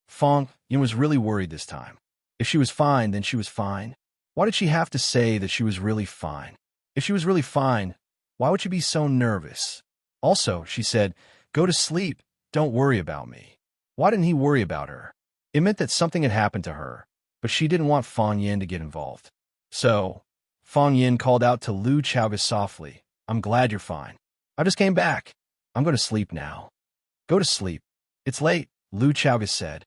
Fang Yin was really worried this time. If she was fine, then she was fine. Why did she have to say that she was really fine? If she was really fine, why would she be so nervous? Also, she said, go to sleep, don't worry about me. Why didn't he worry about her? It meant that something had happened to her, but she didn't want Fang Yin to get involved. So, Fang Yin called out to Lu Chaoga softly, I'm glad you're fine. I just came back. I'm going to sleep now. Go to sleep. It's late, Lu Chaoga said.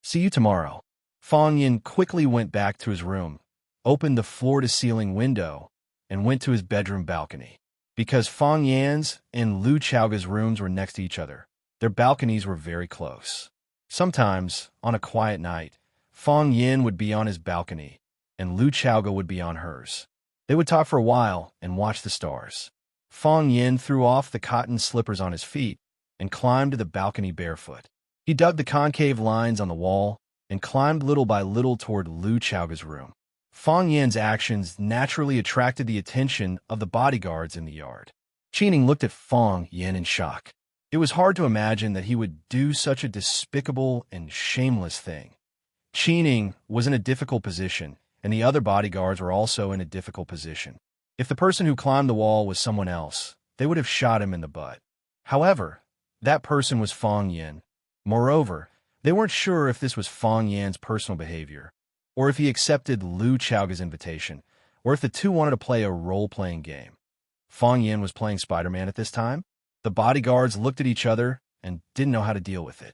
See you tomorrow. Fang Yin quickly went back to his room, opened the floor-to-ceiling window, and went to his bedroom balcony. Because Fang Yan's and Lu Chaoga's rooms were next to each other, their balconies were very close. Sometimes, on a quiet night, Fang Yin would be on his balcony, and Lu Chaoga would be on hers. They would talk for a while and watch the stars. Fang Yin threw off the cotton slippers on his feet and climbed to the balcony barefoot. He dug the concave lines on the wall and climbed little by little toward Lu Chaoga's room. Fang Yan's actions naturally attracted the attention of the bodyguards in the yard. Qining looked at Fang Yan in shock. It was hard to imagine that he would do such a despicable and shameless thing. Qining was in a difficult position, and the other bodyguards were also in a difficult position. If the person who climbed the wall was someone else, they would have shot him in the butt. However, that person was Fang Yan. Moreover, they weren't sure if this was Fang Yan's personal behavior, or if he accepted Lu Chaoga's invitation, or if the two wanted to play a role-playing game. Fang Yan was playing Spider-Man at this time. The bodyguards looked at each other and didn't know how to deal with it.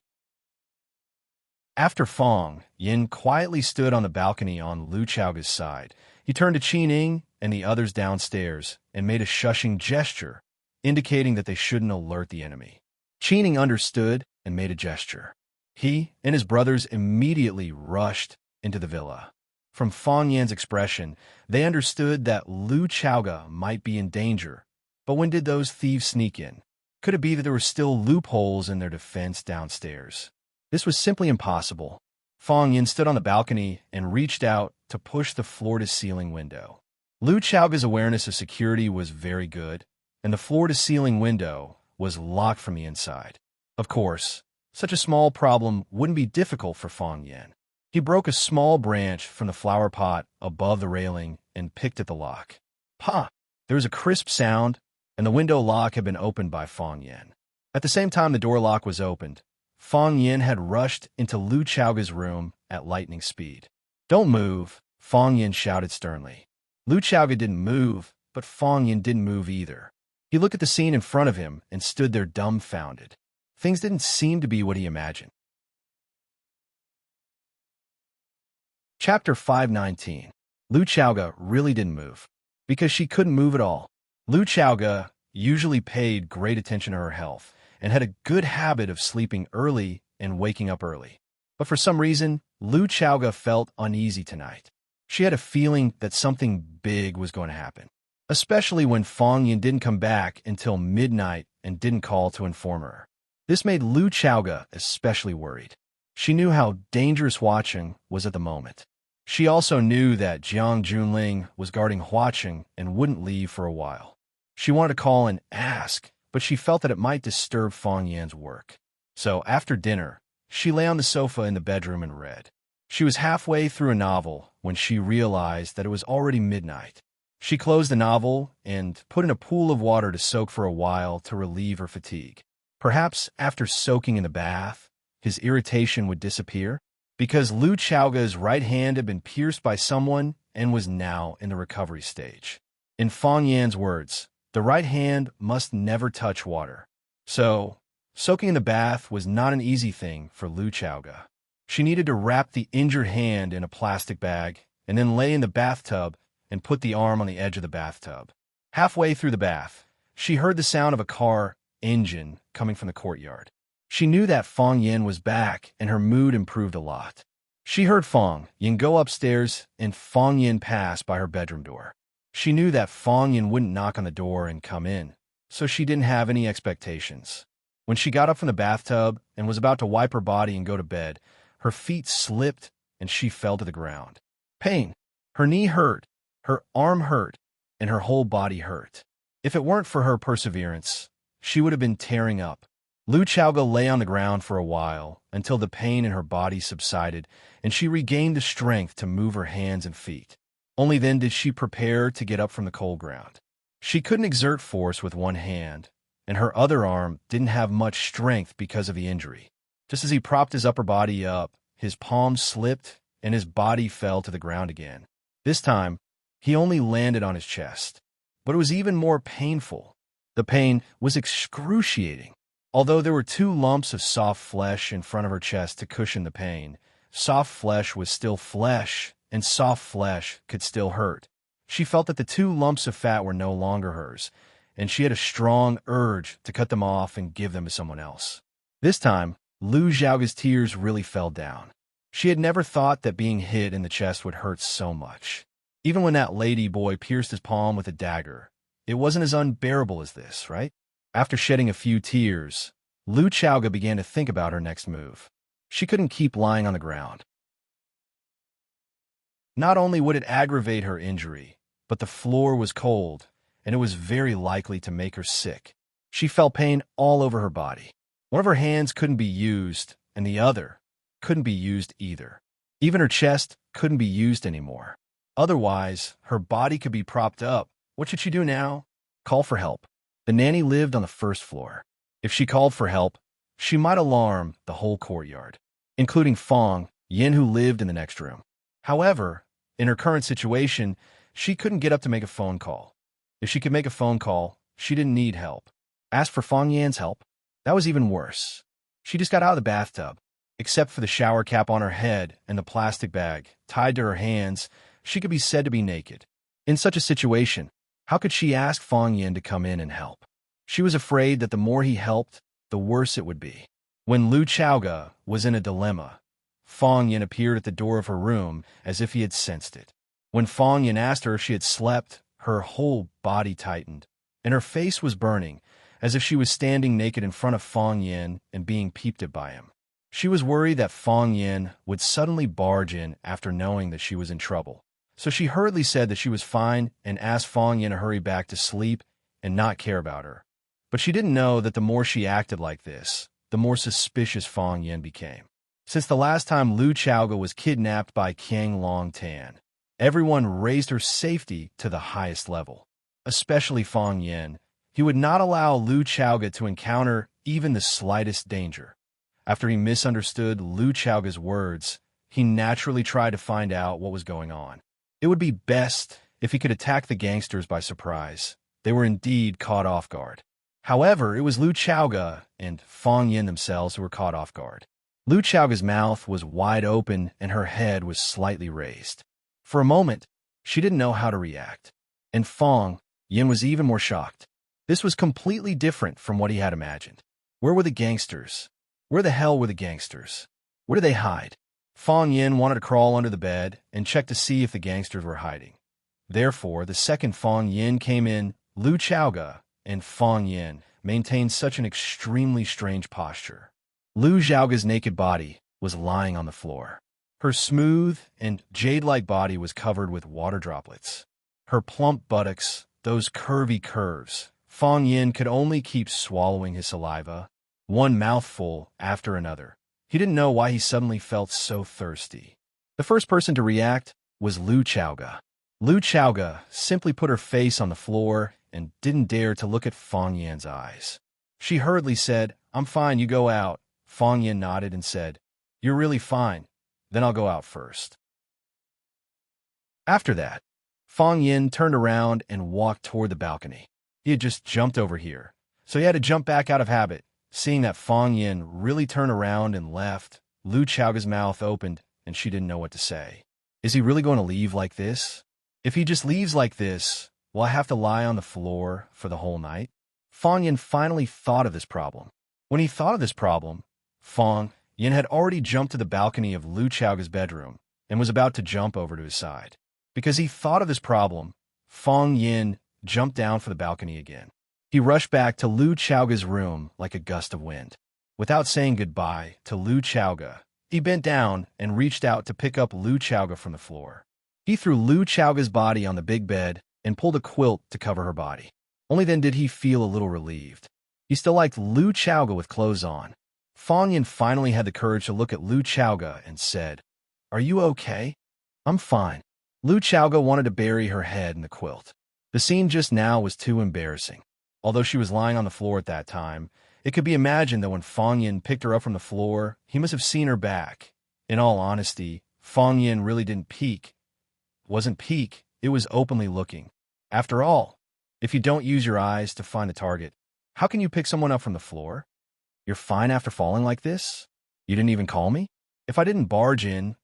After Fang Yin quietly stood on the balcony on Lu Chaoga's side, he turned to Qining and the others downstairs and made a shushing gesture, indicating that they shouldn't alert the enemy. Qining understood and made a gesture. He and his brothers immediately rushed into the villa. From Fang Yan's expression, they understood that Lu Chaoga might be in danger. But when did those thieves sneak in? Could it be that there were still loopholes in their defense downstairs? This was simply impossible. Fang Yin stood on the balcony and reached out to push the floor-to-ceiling window. Lu Chaoga's awareness of security was very good, and the floor-to-ceiling window was locked from the inside. Of course, such a small problem wouldn't be difficult for Fang Yin. He broke a small branch from the flower pot above the railing and picked at the lock. Pa! There was a crisp sound, and the window lock had been opened by Fang Yin. At the same time the door lock was opened, Fang Yin had rushed into Lu Chaoga's room at lightning speed. Don't move, Fang Yin shouted sternly. Lu Chaoga didn't move, but Fang Yin didn't move either. He looked at the scene in front of him and stood there dumbfounded. Things didn't seem to be what he imagined. Chapter 519. Lu Chaoga really didn't move, because she couldn't move at all. Lu Chaoga usually paid great attention to her health and had a good habit of sleeping early and waking up early. But for some reason, Lu Chaoga felt uneasy tonight. She had a feeling that something big was going to happen, especially when Fang Yin didn't come back until midnight and didn't call to inform her. This made Lu Chaoga especially worried. She knew how dangerous Huaqing was at the moment. She also knew that Jiang Junling was guarding Huaqing and wouldn't leave for a while. She wanted to call and ask, but she felt that it might disturb Fang Yan's work. So after dinner, she lay on the sofa in the bedroom and read. She was halfway through a novel when she realized that it was already midnight. She closed the novel and put in a pool of water to soak for a while to relieve her fatigue. Perhaps after soaking in the bath, his irritation would disappear, because Lu Chaoga's right hand had been pierced by someone and was now in the recovery stage. In Fang Yan's words, the right hand must never touch water. So, soaking in the bath was not an easy thing for Lu Chaoga. She needed to wrap the injured hand in a plastic bag and then lay in the bathtub and put the arm on the edge of the bathtub. Halfway through the bath, she heard the sound of a car engine coming from the courtyard. She knew that Fang Yin was back, and her mood improved a lot. She heard Fang Yin go upstairs and Fang Yin pass by her bedroom door. She knew that Fang Yin wouldn't knock on the door and come in, so she didn't have any expectations. When she got up from the bathtub and was about to wipe her body and go to bed, her feet slipped and she fell to the ground. Pain. Her knee hurt, her arm hurt, and her whole body hurt. If it weren't for her perseverance, she would have been tearing up. Lu Chaoga lay on the ground for a while until the pain in her body subsided and she regained the strength to move her hands and feet. Only then did she prepare to get up from the cold ground. She couldn't exert force with one hand, and her other arm didn't have much strength because of the injury. Just as he propped his upper body up, his palms slipped and his body fell to the ground again. This time, he only landed on his chest. but it was even more painful. The pain was excruciating. Although there were 2 lumps of soft flesh in front of her chest to cushion the pain, soft flesh was still flesh, and soft flesh could still hurt. She felt that the 2 lumps of fat were no longer hers, and she had a strong urge to cut them off and give them to someone else. This time, Lu Xiaoga's tears really fell down. She had never thought that being hit in the chest would hurt so much. Even when that lady boy pierced his palm with a dagger, it wasn't as unbearable as this, right? After shedding a few tears, Lu Xiaoga began to think about her next move. She couldn't keep lying on the ground. Not only would it aggravate her injury, but the floor was cold, and it was very likely to make her sick. She felt pain all over her body. One of her hands couldn't be used, and the other couldn't be used either. Even her chest couldn't be used anymore. Otherwise, her body could be propped up. What should she do now? Call for help. The nanny lived on the 1st floor. If she called for help, she might alarm the whole courtyard, including Fang Yin, who lived in the next room. However, in her current situation, she couldn't get up to make a phone call. If she could make a phone call, she didn't need help. Ask for Fang Yan's help? That was even worse. She just got out of the bathtub. Except for the shower cap on her head and the plastic bag tied to her hands, she could be said to be naked. In such a situation, how could she ask Fang Yin to come in and help? She was afraid that the more he helped, the worse it would be. When Lu Xiaoga was in a dilemma, Fang Yin appeared at the door of her room as if he had sensed it. When Fang Yin asked her if she had slept, her whole body tightened, and her face was burning, as if she was standing naked in front of Fang Yin and being peeped at by him. She was worried that Fang Yin would suddenly barge in after knowing that she was in trouble. So she hurriedly said that she was fine and asked Fang Yin to hurry back to sleep and not care about her. But she didn't know that the more she acted like this, the more suspicious Fang Yin became. Since the last time Lu Xiaoga was kidnapped by Qiang Long Tan, everyone raised her safety to the highest level, especially Fang Yin. He would not allow Lu Xiaoga to encounter even the slightest danger. After he misunderstood Lu Xiaoga's words, he naturally tried to find out what was going on. It would be best if he could attack the gangsters by surprise. They were indeed caught off guard. However, it was Lu Xiaoga and Fang Yin themselves who were caught off guard. Lu Xiaoga's mouth was wide open and her head was slightly raised. For a moment, she didn't know how to react. And Fang Yin was even more shocked. This was completely different from what he had imagined. Where were the gangsters? Where the hell were the gangsters? Where did they hide? Fang Yin wanted to crawl under the bed and check to see if the gangsters were hiding. Therefore, the second Fang Yin came in, Lu Xiaoga and Fang Yin maintained such an extremely strange posture. Lu Xiaoga's naked body was lying on the floor. Her smooth and jade-like body was covered with water droplets. Her plump buttocks, those curvy curves. Fang Yin could only keep swallowing his saliva, one mouthful after another. He didn't know why he suddenly felt so thirsty. The first person to react was Lu Xiaoga. Lu Xiaoga simply put her face on the floor and didn't dare to look at Fang Yin's eyes. She hurriedly said, "I'm fine, you go out." Fang Yin nodded and said, "You're really fine. Then I'll go out first." After that, Fang Yin turned around and walked toward the balcony. He had just jumped over here, so he had to jump back out of habit. Seeing that Fang Yin really turned around and left, Lu Xiaoga's mouth opened and she didn't know what to say. Is he really going to leave like this? If he just leaves like this, will I have to lie on the floor for the whole night? Fang Yin finally thought of this problem. When he thought of this problem, Fang Yin had already jumped to the balcony of Lu Xiaoga's bedroom and was about to jump over to his side. Because he thought of this problem, Fang Yin jumped down for the balcony again. He rushed back to Lu Xiaoga's room like a gust of wind. Without saying goodbye to Lu Xiaoga, he bent down and reached out to pick up Lu Xiaoga from the floor. He threw Lu Xiaoga's body on the big bed and pulled a quilt to cover her body. Only then did he feel a little relieved. He still liked Lu Xiaoga with clothes on. Fang Yin finally had the courage to look at Lu Xiaoga and said, "Are you okay?" "I'm fine." Lu Xiaoga wanted to bury her head in the quilt. The scene just now was too embarrassing. Although she was lying on the floor at that time, it could be imagined that when Fang Yin picked her up from the floor, he must have seen her back. In all honesty, Fang Yin really didn't peek. It wasn't peek, it was openly looking. After all, If you don't use your eyes to find the target, how can you pick someone up from the floor? You're fine after falling like this? You didn't even call me? If I didn't barge in,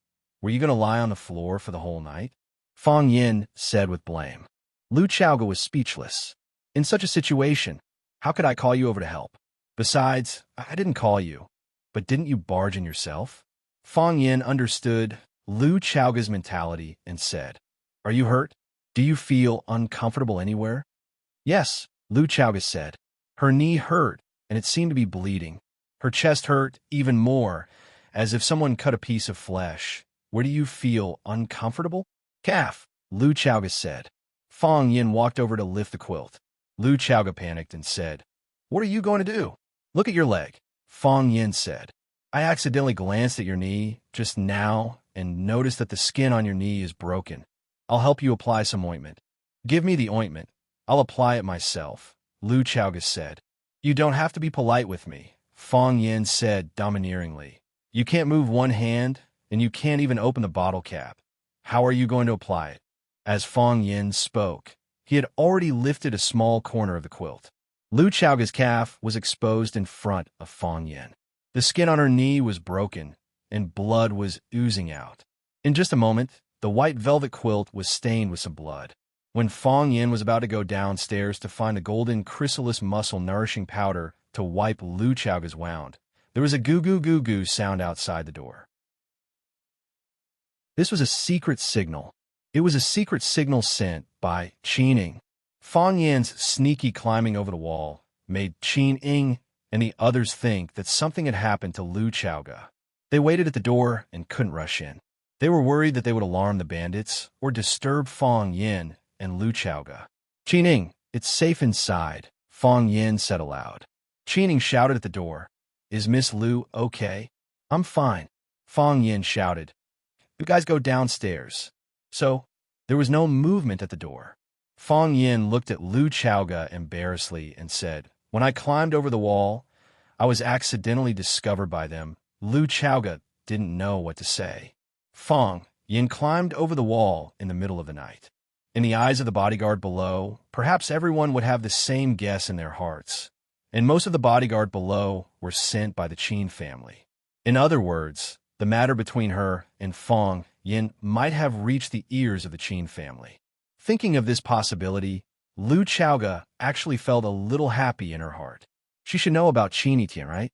were you going to lie on the floor for the whole night? Fang Yin said with blame. Lu Chaoga was speechless. In such a situation, how could I call you over to help? Besides, I didn't call you. But didn't you barge in yourself? Fang Yin understood Lu Chaoga's mentality and said, Are you hurt? Do you feel uncomfortable anywhere? Yes, Lu Chaoga said. Her knee hurt, and it seemed to be bleeding. Her chest hurt even more, as if someone cut a piece of flesh. Where do you feel uncomfortable? Calf, Lu Chaoga said. Fang Yin walked over to lift the quilt. Lu Chaoga panicked and said, What are you going to do? Look at your leg, Fang Yin said. I accidentally glanced at your knee just now and noticed that the skin on your knee is broken. I'll help you apply some ointment. Give me the ointment. I'll apply it myself, Lu Chaoga said. You don't have to be polite with me, Fang Yin said domineeringly. You can't move one hand, and you can't even open the bottle cap. How are you going to apply it? As Fang Yin spoke, he had already lifted a small corner of the quilt. Lu Chaoga's calf was exposed in front of Fang Yin. The skin on her knee was broken, and blood was oozing out. In just a moment, the white velvet quilt was stained with some blood. When Fang Yin was about to go downstairs to find the golden chrysalis muscle nourishing powder to wipe Lu Chaoga's wound, there was a goo-goo-goo-goo sound outside the door. This was a secret signal. It was a secret signal sent by Qin. Fang Yin's sneaky climbing over the wall made Qin and the others think that something had happened to Lu Chaoga. They waited at the door and couldn't rush in. They were worried that they would alarm the bandits or disturb Fang Yin and Lu Chaoga. Qin, it's safe inside, Fang Yin said aloud. Qin shouted at the door. Is Miss Lu okay? I'm fine, Fang Yin shouted. You guys go downstairs. So, there was no movement at the door. Fang Yin looked at Lu Chaoga embarrassedly and said, When I climbed over the wall, I was accidentally discovered by them. Lu Chaoga didn't know what to say. Fang Yin climbed over the wall in the middle of the night. In the eyes of the bodyguard below, perhaps everyone would have the same guess in their hearts, and most of the bodyguard below were sent by the Qin family. In other words, the matter between her and Fang Yin might have reached the ears of the Qin family. Thinking of this possibility, Lu Chaoga actually felt a little happy in her heart. She should know about Qin, right?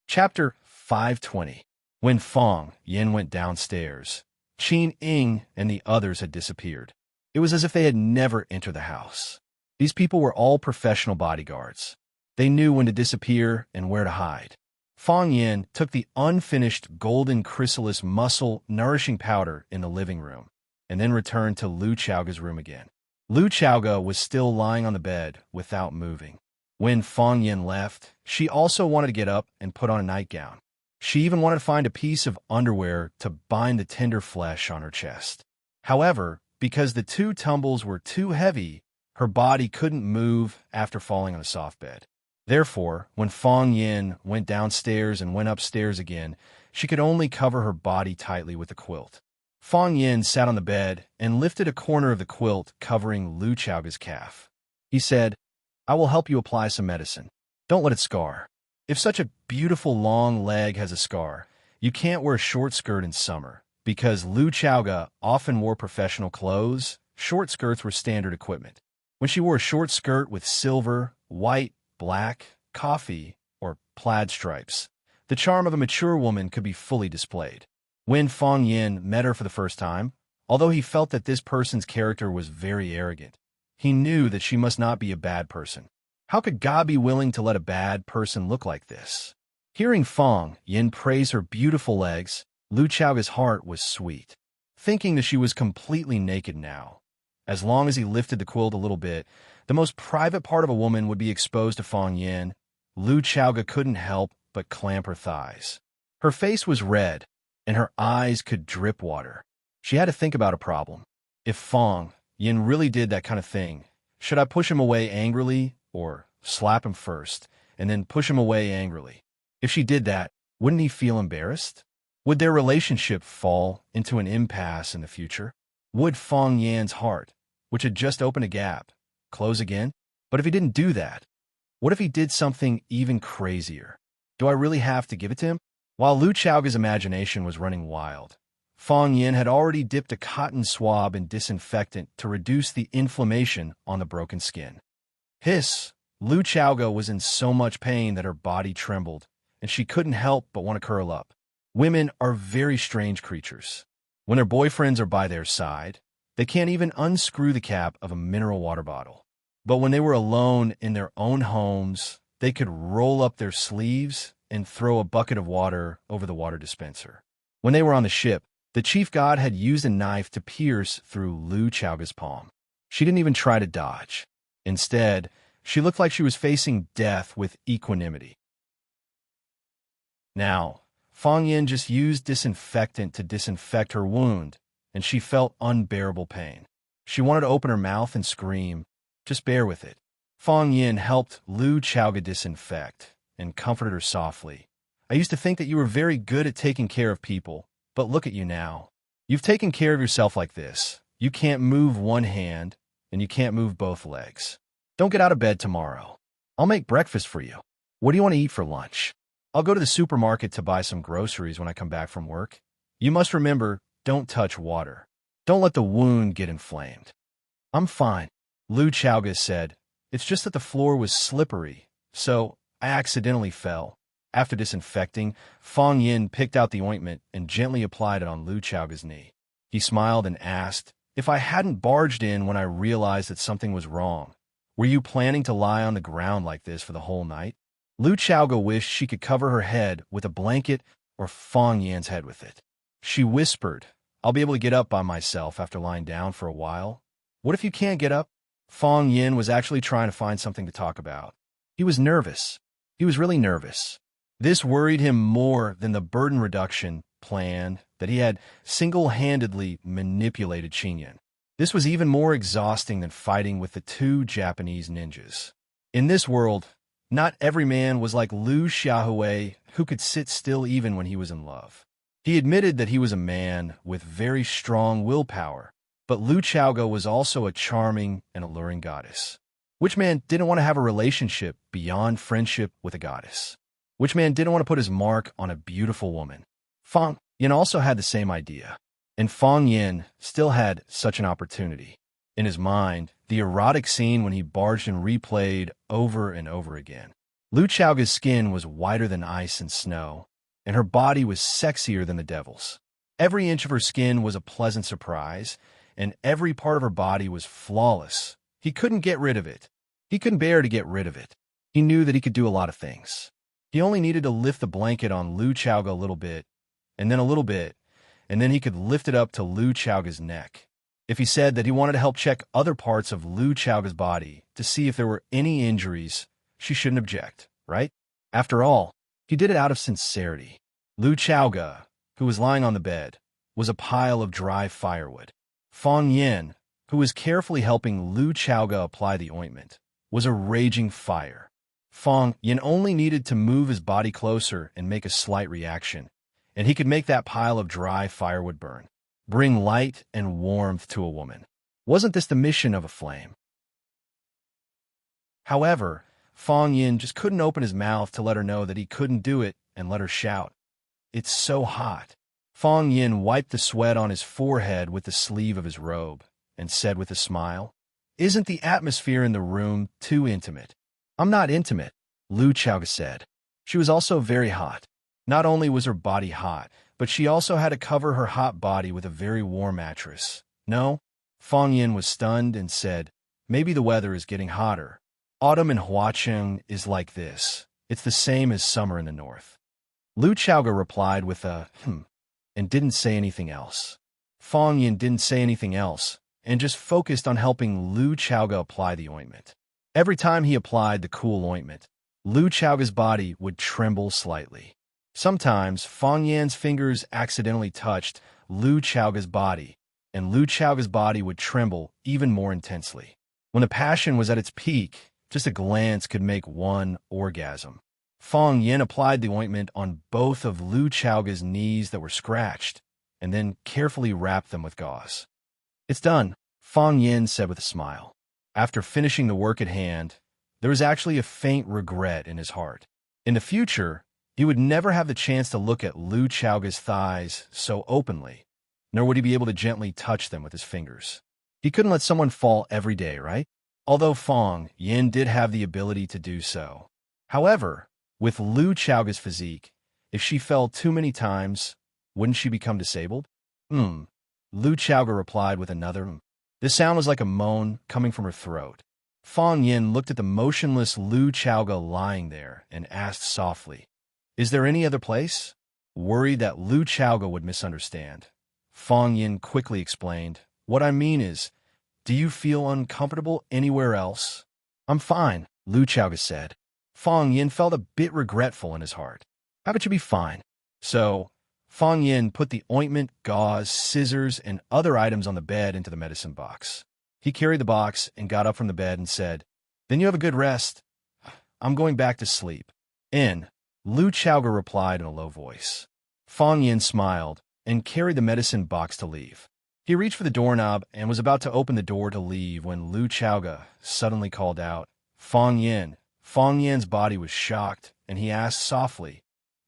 Chapter 520. When Fang Yin went downstairs, Qin and the others had disappeared. It was as if they had never entered the house. These people were all professional bodyguards. They knew when to disappear and where to hide. Fang Yin took the unfinished golden chrysalis muscle nourishing powder in the living room, and then returned to Lu Chaoga's room again. Lu Chaoga was still lying on the bed without moving. When Fang Yin left, she also wanted to get up and put on a nightgown. She even wanted to find a piece of underwear to bind the tender flesh on her chest. However, because the two tumbles were too heavy, her body couldn't move after falling on a soft bed. Therefore, when Fang Yin went downstairs and went upstairs again, she could only cover her body tightly with a quilt. Fang Yin sat on the bed and lifted a corner of the quilt covering Lu Chaoga's calf. He said, I will help you apply some medicine. Don't let it scar. If such a beautiful long leg has a scar, you can't wear a short skirt in summer. Because Lu Chaoga often wore professional clothes, short skirts were standard equipment. When she wore a short skirt with silver, white, black, coffee, or plaid stripes, the charm of a mature woman could be fully displayed. When Fang Yin met her for the first time, although he felt that this person's character was very arrogant, he knew that she must not be a bad person. How could God be willing to let a bad person look like this? Hearing Fang Yin praise her beautiful legs, Lu Chaoga's heart was sweet. Thinking that she was completely naked now, as long as he lifted the quilt a little bit, the most private part of a woman would be exposed to Fang Yin. Lu Chaoga couldn't help but clamp her thighs. Her face was red, and her eyes could drip water. She had to think about a problem. If Fang Yin really did that kind of thing, should I push him away angrily or slap him first and then push him away angrily? If she did that, wouldn't he feel embarrassed? Would their relationship fall into an impasse in the future? Would Fong Yan's heart, which had just opened a gap, close again? But if he didn't do that, what if he did something even crazier? Do I really have to give it to him? While Lu Chaoga's imagination was running wild, Fong Yin had already dipped a cotton swab in disinfectant to reduce the inflammation on the broken skin. Hiss! Lu Chaoga was in so much pain that her body trembled, and she couldn't help but want to curl up. Women are very strange creatures. When their boyfriends are by their side, they can't even unscrew the cap of a mineral water bottle. But when they were alone in their own homes, they could roll up their sleeves and throw a bucket of water over the water dispenser. When they were on the ship, the chief god had used a knife to pierce through Lu Chaoga's palm. She didn't even try to dodge. Instead, she looked like she was facing death with equanimity. Now, Fong Yin just used disinfectant to disinfect her wound, and she felt unbearable pain. She wanted to open her mouth and scream, "Just bear with it." Fong Yin helped Lu Chaoga disinfect and comforted her softly. "I used to think that you were very good at taking care of people, but look at you now. You've taken care of yourself like this. You can't move one hand, and you can't move both legs. Don't get out of bed tomorrow. I'll make breakfast for you. What do you want to eat for lunch? I'll go to the supermarket to buy some groceries when I come back from work. You must remember, don't touch water. Don't let the wound get inflamed." "I'm fine," Lu Chaoga said. "It's just that the floor was slippery, so I accidentally fell." After disinfecting, Fong Yin picked out the ointment and gently applied it on Lu Chaoga's knee. He smiled and asked, "If I hadn't barged in when I realized that something was wrong, were you planning to lie on the ground like this for the whole night?" Lu Chaoga wished she could cover her head with a blanket or Fong Yan's head with it. She whispered, "I'll be able to get up by myself after lying down for a while." "What if you can't get up?" Fong Yin was actually trying to find something to talk about. He was nervous. He was really nervous. This worried him more than the burden reduction plan that he had single-handedly manipulated Qingyan. This was even more exhausting than fighting with the two Japanese ninjas. In this world, not every man was like Lu Xiaohui, who could sit still even when he was in love. He admitted that he was a man with very strong willpower, but Lu Chaoga was also a charming and alluring goddess. Which man didn't want to have a relationship beyond friendship with a goddess? Which man didn't want to put his mark on a beautiful woman? Fong Yin also had the same idea, and Fong Yin still had such an opportunity. In his mind, the erotic scene when he barged and replayed over and over again. Lu Chaoga's skin was whiter than ice and snow, and her body was sexier than the devil's. Every inch of her skin was a pleasant surprise, and every part of her body was flawless. He couldn't get rid of it. He couldn't bear to get rid of it. He knew that he could do a lot of things. He only needed to lift the blanket on Lu Chaoga a little bit, and then a little bit, and then he could lift it up to Lu Chaoga's neck. If he said that he wanted to help check other parts of Lu Chaoga's body to see if there were any injuries, she shouldn't object, right? After all, he did it out of sincerity. Lu Chaoga, who was lying on the bed, was a pile of dry firewood. Fong Yin, who was carefully helping Lu Chaoga apply the ointment, was a raging fire. Fong Yin only needed to move his body closer and make a slight reaction, and he could make that pile of dry firewood burn. Bring light and warmth to a woman. Wasn't this the mission of a flame? However, Fong Yin just couldn't open his mouth to let her know that he couldn't do it and let her shout, "It's so hot." Fong Yin wiped the sweat on his forehead with the sleeve of his robe and said with a smile, "Isn't the atmosphere in the room too intimate?" "I'm not intimate," Lu Chaoga said. She was also very hot. Not only was her body hot, but she also had to cover her hot body with a very warm mattress. "No?" Fong Yin was stunned and said, "Maybe the weather is getting hotter. Autumn in Huacheng is like this. It's the same as summer in the north." Lu Chaoga replied with a and didn't say anything else. Fong Yin didn't say anything else and just focused on helping Lu Chaoga apply the ointment. Every time he applied the cool ointment, Lu Chaoga's body would tremble slightly. Sometimes Fong Yan's fingers accidentally touched Lu Chaoga's body, and Lu Chaoga's body would tremble even more intensely. When the passion was at its peak, just a glance could make one orgasm. Fong Yin applied the ointment on both of Lu Chaoga's knees that were scratched, and then carefully wrapped them with gauze. It's done, Fang Yin said with a smile. After finishing the work at hand, there was actually a faint regret in his heart. In the future, he would never have the chance to look at Lu Chaoga's thighs so openly, nor would he be able to gently touch them with his fingers. He couldn't let someone fall every day, right? Although Fang Yin did have the ability to do so. However, with Lu Chaoga's physique, if she fell too many times, wouldn't she become disabled? Lu Chaoga replied with another This sound was like a moan coming from her throat. Fang Yin looked at the motionless Lu Chaoga lying there and asked softly, "Is there any other place?" Worried that Lu Chaoga would misunderstand, Fang Yin quickly explained, "What I mean is, do you feel uncomfortable anywhere else?" "I'm fine," Lu Chaoga said. Fang Yin felt a bit regretful in his heart. How could you be fine? So, Fang Yin put the ointment, gauze, scissors, and other items on the bed into the medicine box. He carried the box and got up from the bed and said, "Then you have a good rest. I'm going back to sleep." Lu Chaoga replied in a low voice. Fang Yin smiled and carried the medicine box to leave. He reached for the doorknob and was about to open the door to leave when Lu Chaoga suddenly called out, "Fang Yin." Fang Yin's body was shocked, and he asked softly,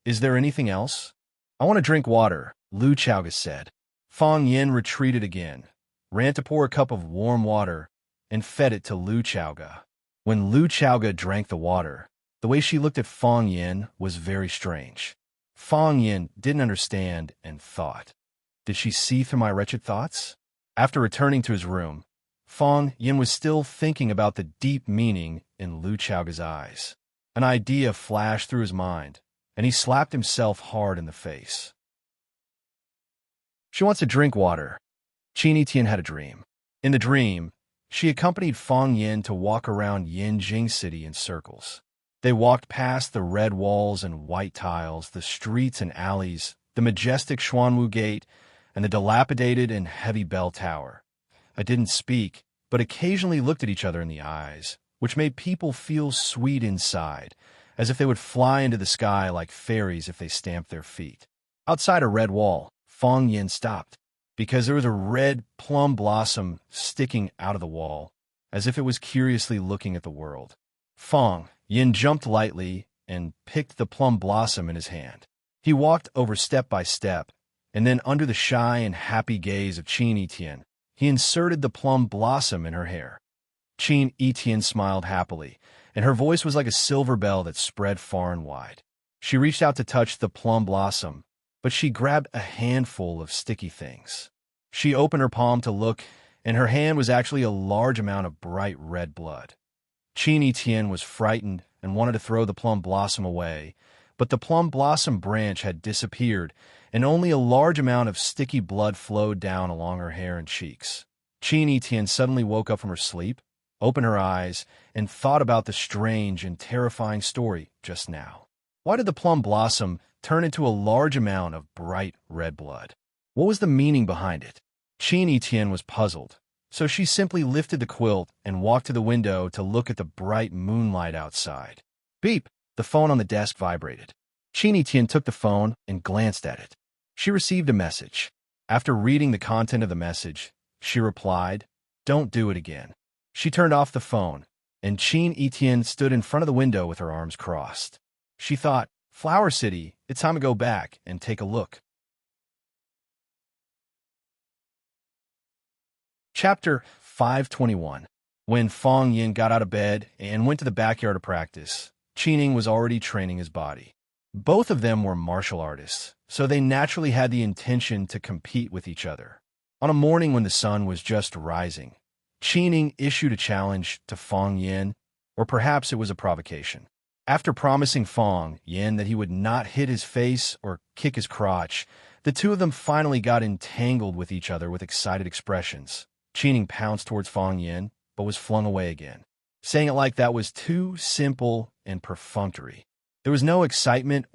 "Is there anything else?" "I want to drink water," Lu Chaoga said. Fang Yin retreated again, ran to pour a cup of warm water, and fed it to Lu Chaoga. When Lu Chaoga drank the water, the way she looked at Fang Yin was very strange. Fang Yin didn't understand and thought, "Did she see through my wretched thoughts?" After returning to his room, Fang Yin was still thinking about the deep meaning in Lu Chaoga's eyes. An idea flashed through his mind, and he slapped himself hard in the face. She wants to drink water. Qin Tian had a dream. In the dream, she accompanied Fang Yin to walk around Yinjing City in circles. They walked past the red walls and white tiles, the streets and alleys, the majestic Xuanwu Gate, and the dilapidated and heavy bell tower. I didn't speak, but occasionally looked at each other in the eyes, which made people feel sweet inside, as if they would fly into the sky like fairies if they stamped their feet. Outside a red wall, Fang Yin stopped, because there was a red plum blossom sticking out of the wall, as if it was curiously looking at the world. Fang Yin jumped lightly and picked the plum blossom in his hand. He walked over step by step, and then under the shy and happy gaze of Qin Tian, he inserted the plum blossom in her hair. Qin Tian smiled happily, and her voice was like a silver bell that spread far and wide. She reached out to touch the plum blossom, but she grabbed a handful of sticky things. She opened her palm to look, and her hand was actually a large amount of bright red blood. Qin Tian was frightened and wanted to throw the plum blossom away, but the plum blossom branch had disappeared, and only a large amount of sticky blood flowed down along her hair and cheeks. Qin Tian suddenly woke up from her sleep, opened her eyes, and thought about the strange and terrifying story just now. Why did the plum blossom turn into a large amount of bright red blood? What was the meaning behind it? Qin Tian was puzzled, so she simply lifted the quilt and walked to the window to look at the bright moonlight outside. Beep! The phone on the desk vibrated. Qin Tian took the phone and glanced at it. She received a message. After reading the content of the message, she replied, "Don't do it again." She turned off the phone, and Qin Tian stood in front of the window with her arms crossed. She thought, "Flower City, it's time to go back and take a look." Chapter 521. When Fang Yin got out of bed and went to the backyard to practice, Qining was already training his body. Both of them were martial artists, so they naturally had the intention to compete with each other. On a morning when the sun was just rising, Qining issued a challenge to Fang Yin, or perhaps it was a provocation. After promising Fang Yin that he would not hit his face or kick his crotch, the two of them finally got entangled with each other with excited expressions. Qining pounced towards Fang Yin, but was flung away again. Saying it like that was too simple and perfunctory. There was no excitement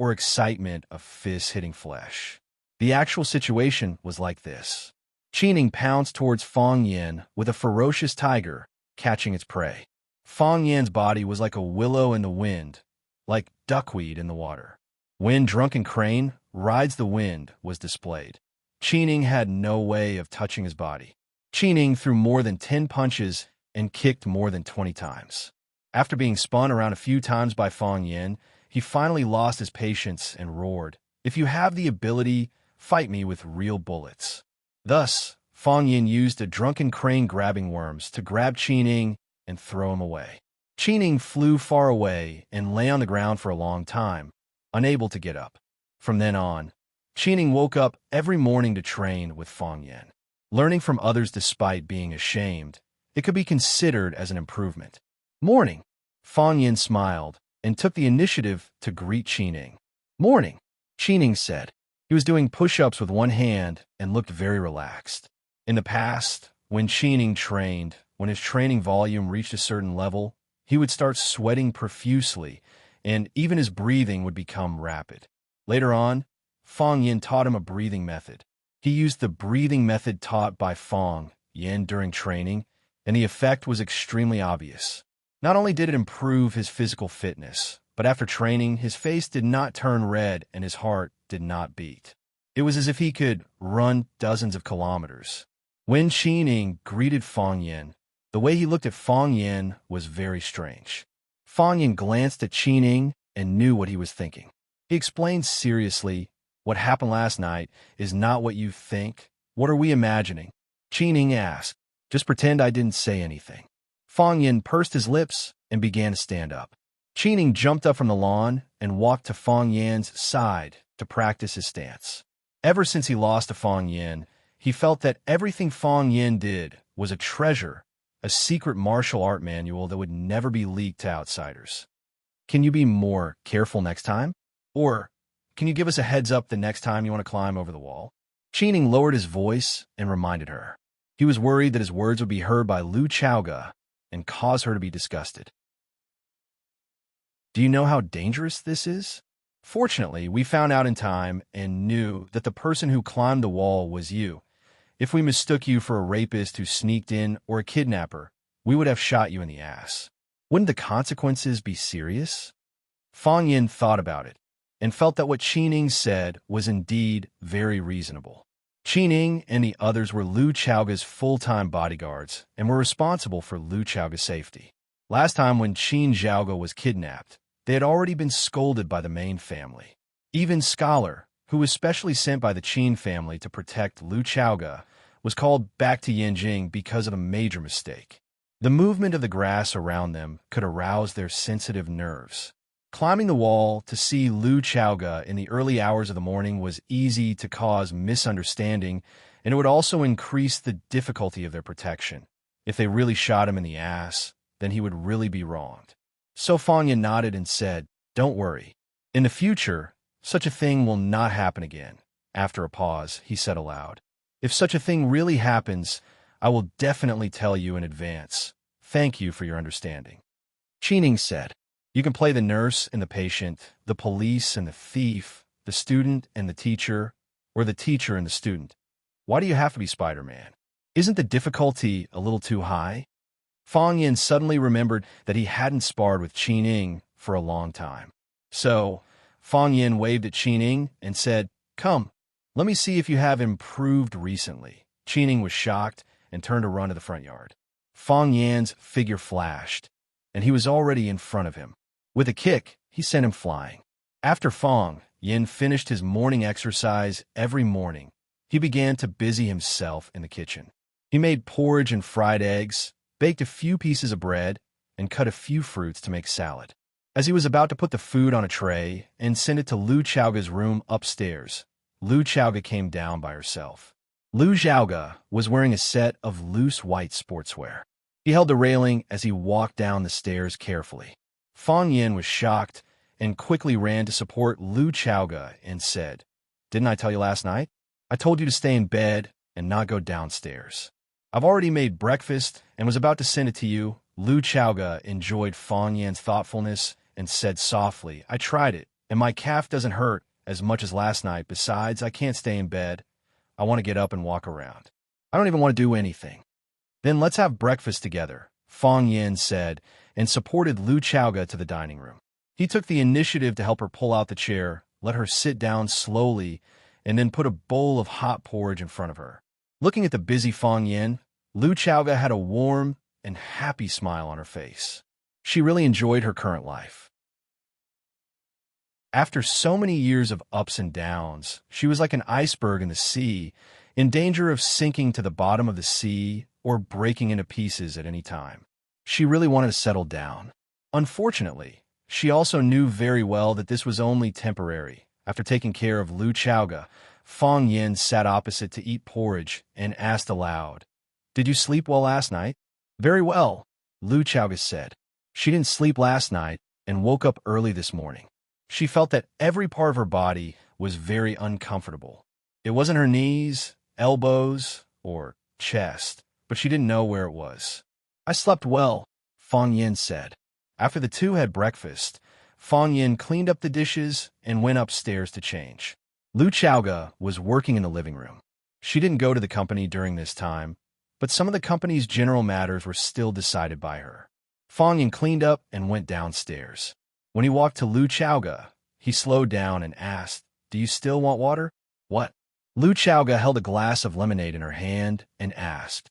of fists hitting flesh. The actual situation was like this. Qining pounced towards Fang Yin with a ferocious tiger, catching its prey. Fang Yin's body was like a willow in the wind, like duckweed in the water. When drunken crane rides the wind was displayed. Qining had no way of touching his body. Qining threw more than 10 punches and kicked more than 20 times. After being spun around a few times by Fang Yin, he finally lost his patience and roared, "If you have the ability, fight me with real bullets." Thus, Fang Yin used a drunken crane grabbing worms to grab Qining and throw him away. Qining flew far away and lay on the ground for a long time, unable to get up. From then on, Qining woke up every morning to train with Fang Yin. Learning from others despite being ashamed, it could be considered as an improvement. "Morning." Fang Yin smiled and took the initiative to greet Qining. "Morning," Qining said. He was doing push-ups with one hand and looked very relaxed. In the past, when Qining trained, when his training volume reached a certain level, he would start sweating profusely, and even his breathing would become rapid. Later on, Fang Yin taught him a breathing method. He used the breathing method taught by Fang Yin during training, and the effect was extremely obvious. Not only did it improve his physical fitness, but after training, his face did not turn red and his heart did not beat. It was as if he could run dozens of kilometers. When Qining greeted Fang Yin, the way he looked at Fang Yin was very strange. Fang Yin glanced at Qining and knew what he was thinking. He explained seriously, "What happened last night is not what you think. What are we imagining?" Qining asked. "Just pretend I didn't say anything." Fang Yin pursed his lips and began to stand up. Qining jumped up from the lawn and walked to Fang Yin's side to practice his stance. Ever since he lost to Fang Yin, he felt that everything Fang Yin did was a treasure, a secret martial art manual that would never be leaked to outsiders. "Can you be more careful next time? Or can you give us a heads up the next time you want to climb over the wall?" Qining lowered his voice and reminded her. He was worried that his words would be heard by Lu Chaoga and cause her to be disgusted. "Do you know how dangerous this is? Fortunately, we found out in time and knew that the person who climbed the wall was you. If we mistook you for a rapist who sneaked in or a kidnapper, we would have shot you in the ass. Wouldn't the consequences be serious?" Fang Yin thought about it and felt that what Qining said was indeed very reasonable. Qining and the others were Lu Chaoga's full-time bodyguards and were responsible for Lu Chaoga's safety. Last time when Qin Zhaoga was kidnapped, they had already been scolded by the main family. Even Scholar, who was specially sent by the Qin family to protect Lu Chaoga, was called back to Yanjing because of a major mistake. The movement of the grass around them could arouse their sensitive nerves. Climbing the wall to see Lu Chaoga in the early hours of the morning was easy to cause misunderstanding, and it would also increase the difficulty of their protection. If they really shot him in the ass, then he would really be wronged. So Fang Yin nodded and said, "Don't worry. In the future, such a thing will not happen again." After a pause, he said aloud, "If such a thing really happens, I will definitely tell you in advance. Thank you for your understanding." Qining said, "You can play the nurse and the patient, the police and the thief, the student and the teacher, or the teacher and the student. Why do you have to be Spider-Man? Isn't the difficulty a little too high?" Fang Yin suddenly remembered that he hadn't sparred with Qining for a long time. So, Fang Yin waved at Qining and said, "Come, let me see if you have improved recently." Qining was shocked and turned to run to the front yard. Fang Yin's figure flashed, and he was already in front of him. With a kick, he sent him flying. After Fang Yin finished his morning exercise every morning, he began to busy himself in the kitchen. He made porridge and fried eggs, baked a few pieces of bread, and cut a few fruits to make salad. As he was about to put the food on a tray and send it to Lu Chaoga's room upstairs, Lu Chaoga came down by herself. Lu Chaoga was wearing a set of loose white sportswear. He held the railing as he walked down the stairs carefully. Fang Yin was shocked and quickly ran to support Lu Chaoga and said, "Didn't I tell you last night? I told you to stay in bed and not go downstairs. I've already made breakfast and was about to send it to you." Lu Chaoga enjoyed Fang Yin's thoughtfulness and said softly, "I tried it, and my calf doesn't hurt as much as last night. Besides, I can't stay in bed. I want to get up and walk around. I don't even want to do anything." "Then let's have breakfast together," Fang Yin said, and supported Lu Chaoga to the dining room. He took the initiative to help her pull out the chair, let her sit down slowly, and then put a bowl of hot porridge in front of her. Looking at the busy Fang Yin, Lu Chaoga had a warm and happy smile on her face. She really enjoyed her current life. After so many years of ups and downs, she was like an iceberg in the sea, in danger of sinking to the bottom of the sea or breaking into pieces at any time. She really wanted to settle down. Unfortunately, she also knew very well that this was only temporary. After taking care of Lu Chaoga, Fong Yin sat opposite to eat porridge and asked aloud, "Did you sleep well last night?" "Very well," Lu Chaoga said. She didn't sleep last night and woke up early this morning. She felt that every part of her body was very uncomfortable. It wasn't her knees, elbows, or chest, but she didn't know where it was. "I slept well," Fong Yin said. After the two had breakfast, Fong Yin cleaned up the dishes and went upstairs to change. Lu Chaoga was working in the living room. She didn't go to the company during this time, but some of the company's general matters were still decided by her. Fong Yin cleaned up and went downstairs. When he walked to Lu Chaoga, he slowed down and asked, "Do you still want water?" "What?" Lu Chaoga held a glass of lemonade in her hand and asked.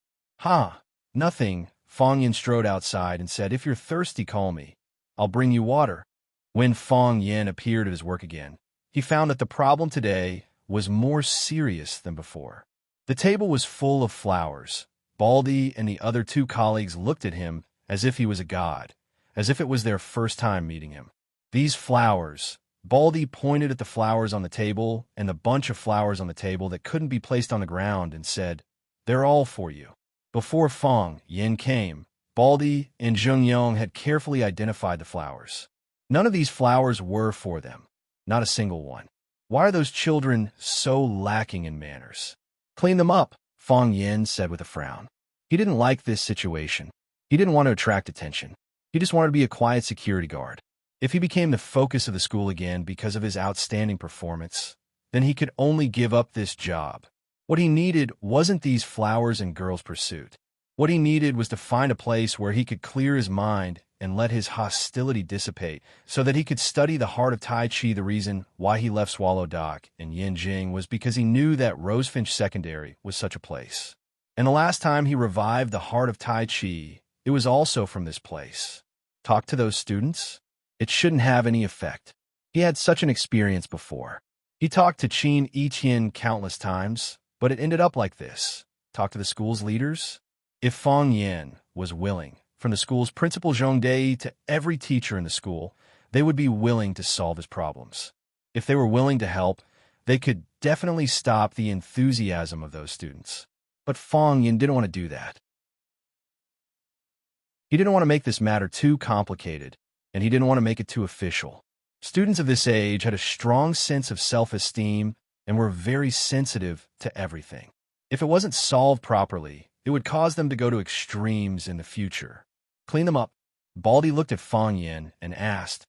Nothing." Fong Yin strode outside and said, "If you're thirsty, call me. I'll bring you water." When Fong Yin appeared at his work again, he found that the problem today was more serious than before. The table was full of flowers. Baldy and the other two colleagues looked at him as if he was a god, as if it was their first time meeting him. These flowers. Baldy pointed at the flowers on the table and the bunch of flowers on the table that couldn't be placed on the ground and said, "They're all for you." Before Fong Yin came, Baldy and Zheng Yong had carefully identified the flowers. None of these flowers were for them. Not a single one. Why are those children so lacking in manners? "Clean them up," Fong Yin said with a frown. He didn't like this situation. He didn't want to attract attention. He just wanted to be a quiet security guard. If he became the focus of the school again because of his outstanding performance, then he could only give up this job. What he needed wasn't these flowers and girls' pursuit. What he needed was to find a place where he could clear his mind and let his hostility dissipate so that he could study the heart of Tai Chi. The reason why he left Swallow Dock and Yinjing was because he knew that Rosefinch Secondary was such a place. And the last time he revived the heart of Tai Chi, it was also from this place. Talk to those students? It shouldn't have any effect. He had such an experience before. He talked to Qin Yiqian countless times, but it ended up like this. Talk to the school's leaders? If Fong Yin was willing, from the school's principal Zhong Dei to every teacher in the school, they would be willing to solve his problems. If they were willing to help, they could definitely stop the enthusiasm of those students. But Fong Yin didn't want to do that. He didn't want to make this matter too complicated, and he didn't want to make it too official. Students of this age had a strong sense of self-esteem and were very sensitive to everything. If it wasn't solved properly, it would cause them to go to extremes in the future. Clean them up. Baldy looked at Fong Yin and asked,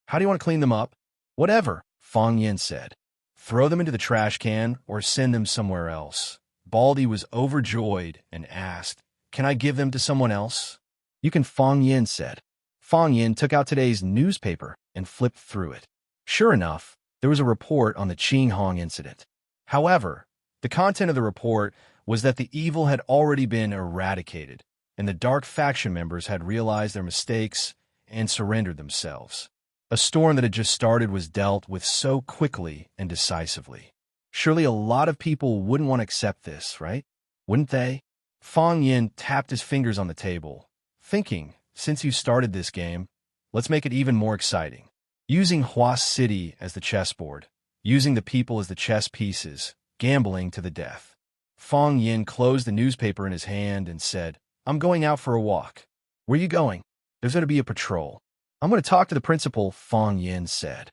"How do you want to clean them up?" "Whatever," Fong Yin said. "Throw them into the trash can or send them somewhere else." Baldy was overjoyed and asked, "Can I give them to someone else?" "You can," Fong Yin said. Fong Yin took out today's newspaper and flipped through it. Sure enough, there was a report on the Qing Hong incident. However, the content of the report was that the evil had already been eradicated, and the dark faction members had realized their mistakes and surrendered themselves. A storm that had just started was dealt with so quickly and decisively. Surely a lot of people wouldn't want to accept this, right? Wouldn't they? Fong Yin tapped his fingers on the table, thinking, since you started this game, let's make it even more exciting. Using Hua City as the chessboard, using the people as the chess pieces, gambling to the death. Fong Yin closed the newspaper in his hand and said, "I'm going out for a walk." "Where are you going?" "There's going to be a patrol." "I'm going to talk to the principal," Fong Yin said.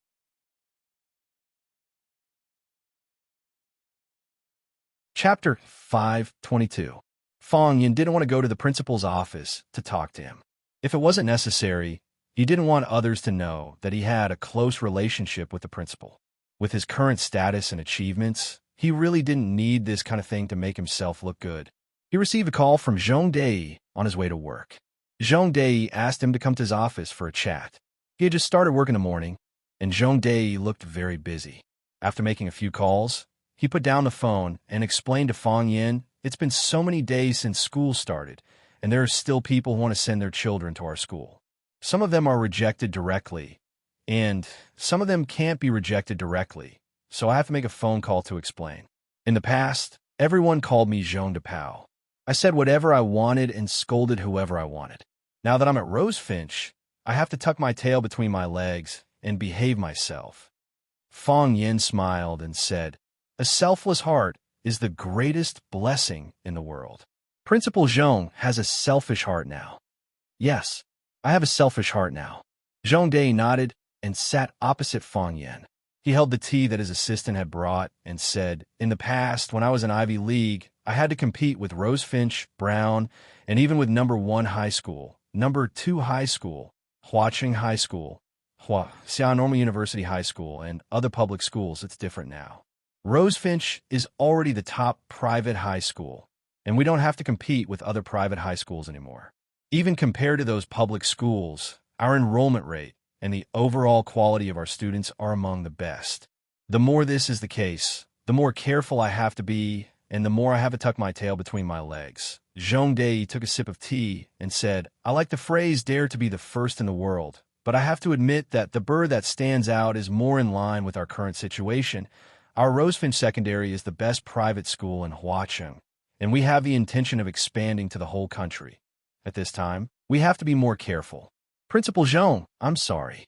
Chapter 522. Fong Yin didn't want to go to the principal's office to talk to him. If it wasn't necessary, he didn't want others to know that he had a close relationship with the principal. With his current status and achievements, he really didn't need this kind of thing to make himself look good. He received a call from Zhong Dei on his way to work. Zhong Dei asked him to come to his office for a chat. He had just started work in the morning, and Zhong Dei looked very busy. After making a few calls, he put down the phone and explained to Fong Yin It's been so many days since school started, and there are still people who want to send their children to our school. Some of them are rejected directly, and some of them can't be rejected directly, so I have to make a phone call to explain. In the past, everyone called me Jean de Pau. I said whatever I wanted and scolded whoever I wanted. Now that I'm at Rosefinch, I have to tuck my tail between my legs and behave myself. Fong Yin smiled and said, "A selfless heart is the greatest blessing in the world. Principal Zhong has a selfish heart now." "Yes, I have a selfish heart now." Zhong Dei nodded and sat opposite Fong Yin. He held the tea that his assistant had brought and said, "In the past, when I was in Ivy League, I had to compete with Rosefinch, Brown, and even with number 1 high school, number 2 high school, Huaqing High School, Xiaonormal University High School, and other public schools. It's different now. Rosefinch is already the top private high school, and we don't have to compete with other private high schools anymore. Even compared to those public schools, our enrollment rate and the overall quality of our students are among the best. The more this is the case, the more careful I have to be, and the more I have to tuck my tail between my legs." Zhong Dei took a sip of tea and said, "I like the phrase 'dare to be the first in the world,' but I have to admit that the bird that stands out is more in line with our current situation. Our Rosefinch Secondary is the best private school in Huaqing, and we have the intention of expanding to the whole country. At this time, we have to be more careful." "Principal Zhong, I'm sorry."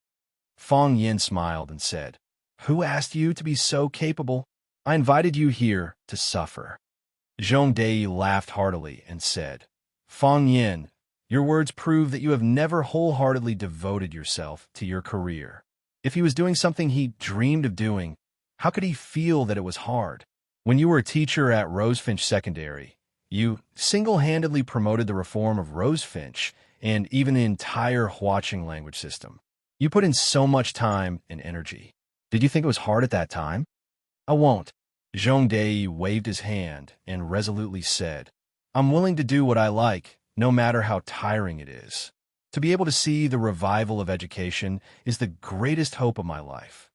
Fong Yin smiled and said, "Who asked you to be so capable? I invited you here to suffer." Zhong Dei laughed heartily and said, "Fong Yin, your words prove that you have never wholeheartedly devoted yourself to your career. If he was doing something he dreamed of doing, how could he feel that it was hard? When you were a teacher at Rosefinch Secondary, you single-handedly promoted the reform of Rosefinch and even the entire Huaqing language system. You put in so much time and energy. Did you think it was hard at that time?" "I won't." Zhong Dei waved his hand and resolutely said, "I'm willing to do what I like, no matter how tiring it is. To be able to see the revival of education is the greatest hope of my life.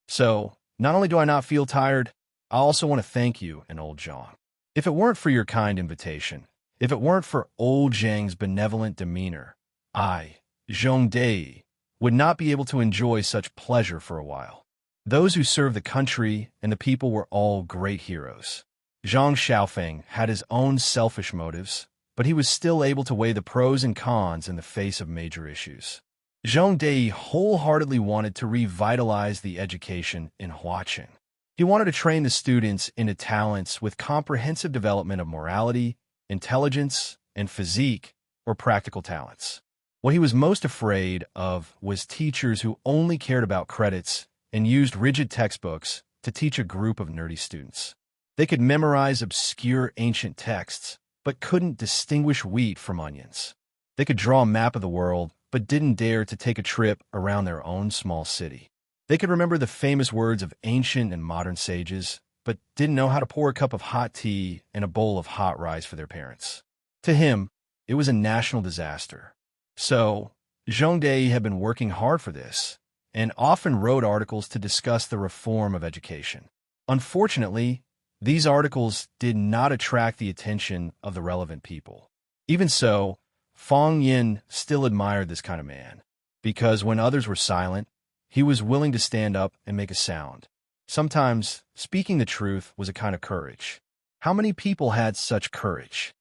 So, not only do I not feel tired, I also want to thank you and old Zhang. If it weren't for your kind invitation, if it weren't for old Zhang's benevolent demeanor, I, Zhong Dei, would not be able to enjoy such pleasure for a while. Those who served the country and the people were all great heroes. Zhang Xiaofeng had his own selfish motives, but he was still able to weigh the pros and cons in the face of major issues. Zhong Dei wholeheartedly wanted to revitalize the education in Huaqing. He wanted to train the students into talents with comprehensive development of morality, intelligence, and physique, or practical talents. What he was most afraid of was teachers who only cared about credits and used rigid textbooks to teach a group of nerdy students. They could memorize obscure ancient texts, but couldn't distinguish wheat from onions. They could draw a map of the world, but didn't dare to take a trip around their own small city. They could remember the famous words of ancient and modern sages, but didn't know how to pour a cup of hot tea and a bowl of hot rice for their parents. To him, it was a national disaster. So, Zhong Dei had been working hard for this, and often wrote articles to discuss the reform of education. Unfortunately, these articles did not attract the attention of the relevant people. Even so, Fong Yin still admired this kind of man, because when others were silent, he was willing to stand up and make a sound. Sometimes, speaking the truth was a kind of courage. How many people had such courage?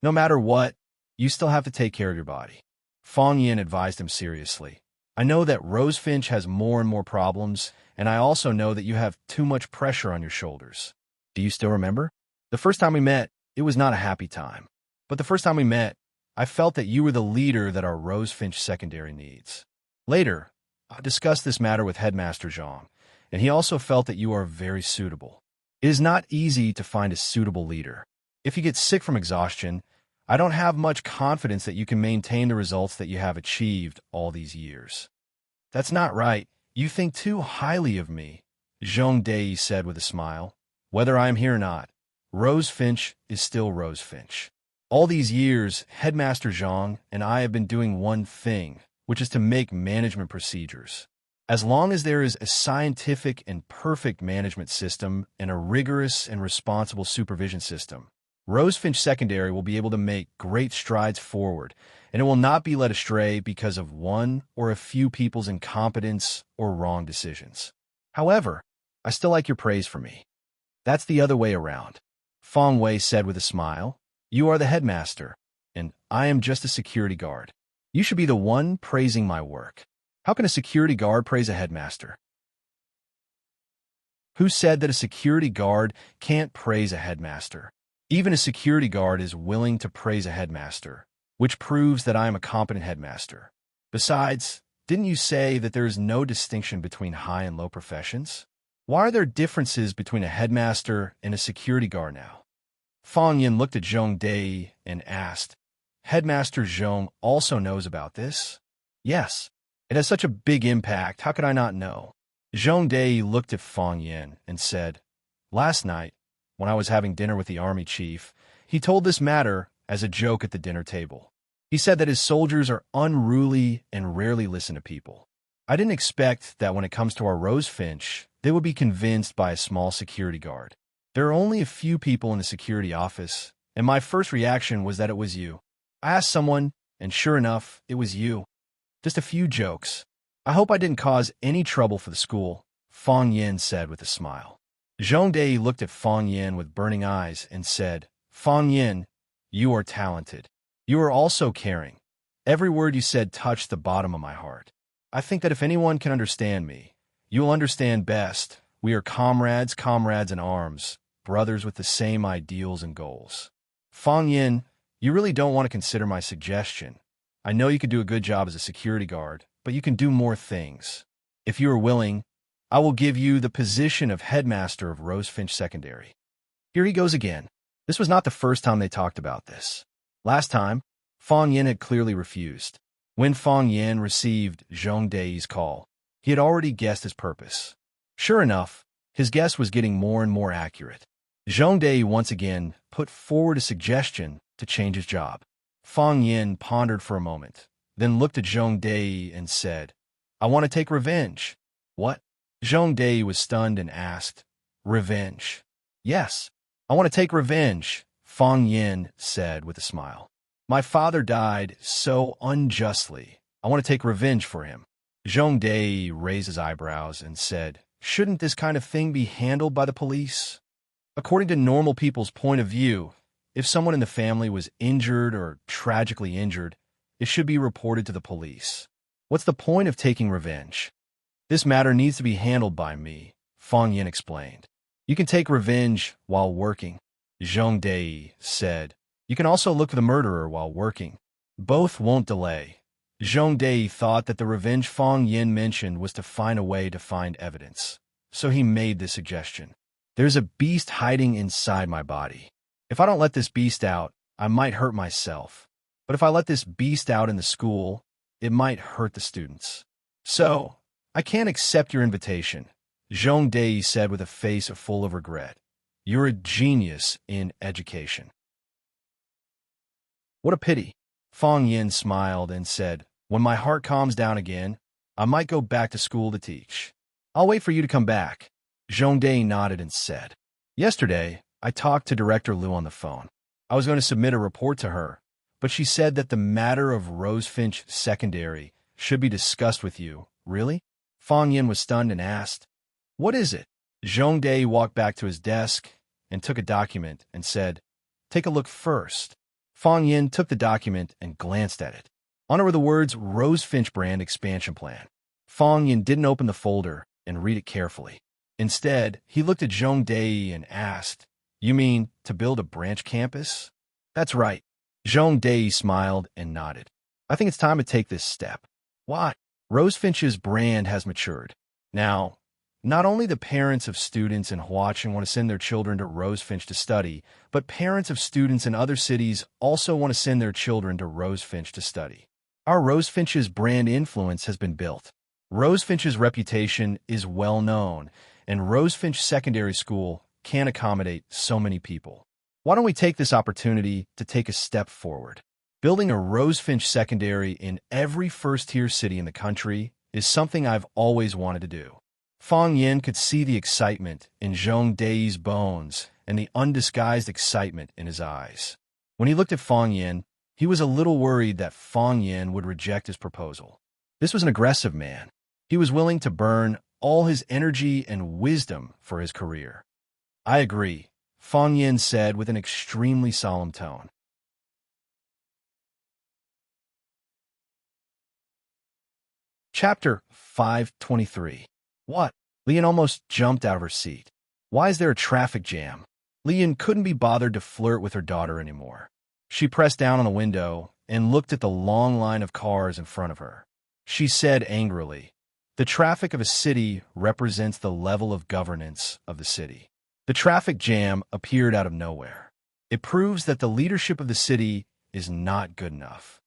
No matter what, you still have to take care of your body. Fong Yin advised him seriously. "I know that Rosefinch has more and more problems, and I also know that you have too much pressure on your shoulders. Do you still remember? The first time we met, it was not a happy time. But the first time we met, I felt that you were the leader that our Rosefinch Secondary needs. Later, I discussed this matter with Headmaster Zhang, and he also felt that you are very suitable. It is not easy to find a suitable leader. If you get sick from exhaustion, I don't have much confidence that you can maintain the results that you have achieved all these years." "That's not right. You think too highly of me," Zhong Dei said with a smile. "Whether I am here or not, Rosefinch is still Rosefinch. All these years, Headmaster Zhang and I have been doing one thing, which is to make management procedures. As long as there is a scientific and perfect management system and a rigorous and responsible supervision system, Rosefinch Secondary will be able to make great strides forward, and it will not be led astray because of one or a few people's incompetence or wrong decisions. However, I still like your praise for me. That's the other way around. Feng Wei said with a smile. You are the headmaster, and I am just a security guard. You should be the one praising my work. How can a security guard praise a headmaster? Who said that a security guard can't praise a headmaster? Even a security guard is willing to praise a headmaster, which proves that I am a competent headmaster. Besides, didn't you say that there is no distinction between high and low professions? Why are there differences between a headmaster and a security guard now? Fang Yin looked at Zhong Dei and asked, Headmaster Zhong also knows about this? Yes. It has such a big impact, how could I not know? Zhong Dei looked at Fang Yin and said, Last night, when I was having dinner with the army chief, he told this matter as a joke at the dinner table. He said that his soldiers are unruly and rarely listen to people. I didn't expect that when it comes to our Rosefinch, they would be convinced by a small security guard. There are only a few people in the security office, and my first reaction was that it was you. I asked someone, and sure enough, it was you. Just a few jokes. I hope I didn't cause any trouble for the school, Fang Yin said with a smile. Zhong Dei looked at Fang Yin with burning eyes and said, Fang Yin, you are talented. You are also caring. Every word you said touched the bottom of my heart. I think that if anyone can understand me, you will understand best. We are comrades in arms, brothers with the same ideals and goals. Fang Yin, you really don't want to consider my suggestion. I know you could do a good job as a security guard, but you can do more things. If you are willing, I will give you the position of headmaster of Rosefinch Secondary. Here he goes again. This was not the first time they talked about this. Last time, Fang Yin had clearly refused. When Fang Yin received Zhong Dei's call, he had already guessed his purpose. Sure enough, his guess was getting more and more accurate. Zhong Dei once again put forward a suggestion to change his job. Fang Yin pondered for a moment, then looked at Zhong Dei and said, I want to take revenge. What? Zhong Dei was stunned and asked, Revenge? Yes, I want to take revenge, Fang Yin said with a smile. My father died so unjustly. I want to take revenge for him. Zhong Dei raised his eyebrows and said, Shouldn't this kind of thing be handled by the police? According to normal people's point of view, if someone in the family was injured or tragically injured, it should be reported to the police. What's the point of taking revenge? This matter needs to be handled by me, Fang Yin explained. You can take revenge while working, Zhong Dei said. You can also look for the murderer while working. Both won't delay. Zhong Dei thought that the revenge Fang Yin mentioned was to find a way to find evidence. So he made this suggestion. There's a beast hiding inside my body. If I don't let this beast out, I might hurt myself. But if I let this beast out in the school, it might hurt the students. So, I can't accept your invitation, Zhong Dei said with a face full of regret. You're a genius in education. What a pity. Fang Yin smiled and said, When my heart calms down again, I might go back to school to teach. I'll wait for you to come back. Zhong Dei nodded and said, Yesterday, I talked to Director Liu on the phone. I was going to submit a report to her, but she said that the matter of Rosefinch Secondary should be discussed with you. Really? Fang Yin was stunned and asked, What is it? Zhong Dei walked back to his desk and took a document and said, Take a look first. Fang Yin took the document and glanced at it. On it were the words Rosefinch Brand Expansion Plan. Fang Yin didn't open the folder and read it carefully. Instead, he looked at Zhong Dei and asked, You mean to build a branch campus? That's right. Zhong Dei smiled and nodded. I think it's time to take this step. Why? Rosefinch's brand has matured. Now, not only the parents of students in Huachin want to send their children to Rosefinch to study, but parents of students in other cities also want to send their children to Rosefinch to study. Our Rosefinch's brand influence has been built. Rosefinch's reputation is well known, and Rosefinch Secondary School can't accommodate so many people. Why don't we take this opportunity to take a step forward? Building a Rosefinch Secondary in every first-tier city in the country is something I've always wanted to do. Fang Yin could see the excitement in Zhong Dei's bones and the undisguised excitement in his eyes. When he looked at Fang Yin, he was a little worried that Fang Yin would reject his proposal. This was an aggressive man. He was willing to burn all his energy and wisdom for his career. I agree, Fang Yin said with an extremely solemn tone. Chapter 523. What? Lian almost jumped out of her seat. Why is there a traffic jam? Lian couldn't be bothered to flirt with her daughter anymore. She pressed down on the window and looked at the long line of cars in front of her. She said angrily, "The traffic of a city represents the level of governance of the city." The traffic jam appeared out of nowhere. It proves that the leadership of the city is not good enough.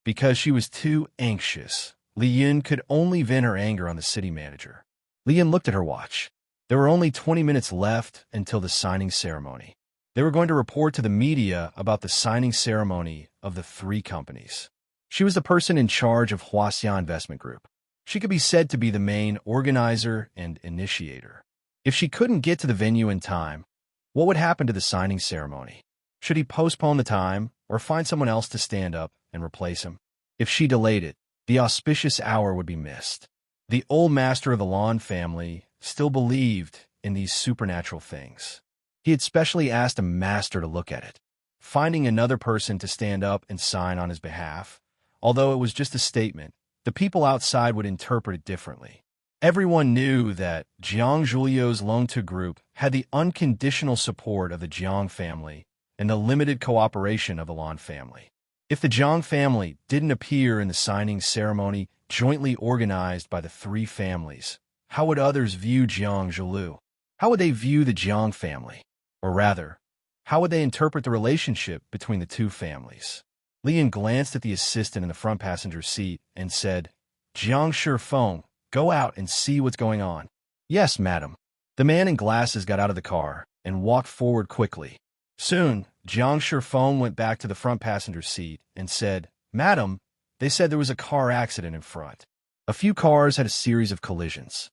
Because she was too anxious, Li Yun could only vent her anger on the city manager. Li Yun looked at her watch. There were only 20 minutes left until the signing ceremony. They were going to report to the media about the signing ceremony of the 3 companies. She was the person in charge of Huaxia Investment Group. She could be said to be the main organizer and initiator. If she couldn't get to the venue in time, what would happen to the signing ceremony? Should he postpone the time or find someone else to stand up and replace him? If she delayed it, the auspicious hour would be missed. The old master of the Lan family still believed in these supernatural things. He had specially asked a master to look at it. Finding another person to stand up and sign on his behalf, although it was just a statement, the people outside would interpret it differently. Everyone knew that Jiang Julio's Longtu Group had the unconditional support of the Jiang family and the limited cooperation of the Lan family. If the Jiang family didn't appear in the signing ceremony jointly organized by the 3 families, how would others view Jiang Zhulu? How would they view the Jiang family? Or rather, how would they interpret the relationship between the 2 families? Lian glanced at the assistant in the front passenger seat and said, "Jiang Shifeng, go out and see what's going on." "Yes, madam." The man in glasses got out of the car and walked forward quickly. Soon, Jiang Shifeng went back to the front passenger seat and said, "Madam, they said there was a car accident in front. A few cars had a series of collisions."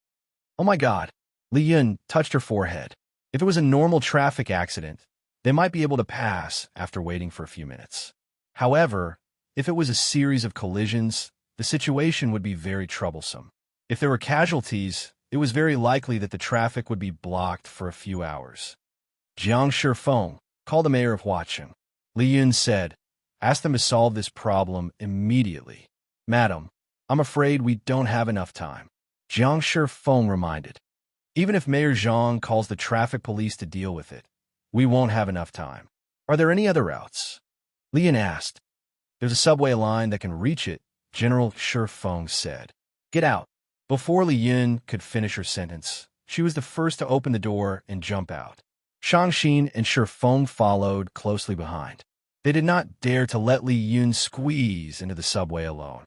"Oh my God." Li Yun touched her forehead. If it was a normal traffic accident, they might be able to pass after waiting for a few minutes. However, if it was a series of collisions, the situation would be very troublesome. If there were casualties, it was very likely that the traffic would be blocked for a few hours. "Jiang Shifeng, call the mayor of Huaqing," Li Yun said. "Ask them to solve this problem immediately." "Madam, I'm afraid we don't have enough time," Jiang Shifeng reminded. "Even if Mayor Zhang calls the traffic police to deal with it, we won't have enough time." "Are there any other routes?" Li Yun asked. "There's a subway line that can reach it," General Shifeng said. "Get out." Before Li Yun could finish her sentence, she was the first to open the door and jump out. Shangxin and Shifeng followed closely behind. They did not dare to let Li Yun squeeze into the subway alone.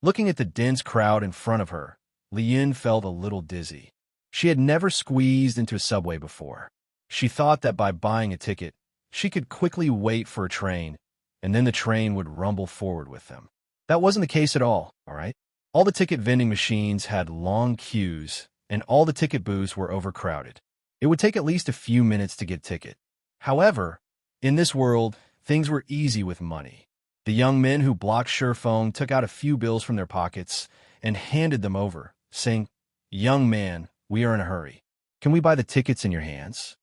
Looking at the dense crowd in front of her, Li Yun felt a little dizzy. She had never squeezed into a subway before. She thought that by buying a ticket, she could quickly wait for a train, and then the train would rumble forward with them. That wasn't the case at all right? All the ticket vending machines had long queues, and all the ticket booths were overcrowded. It would take at least a few minutes to get a ticket. However, in this world, things were easy with money. The young men who blocked Shifeng took out a few bills from their pockets and handed them over, saying, "Young man, we are in a hurry. Can we buy the tickets in your hands?"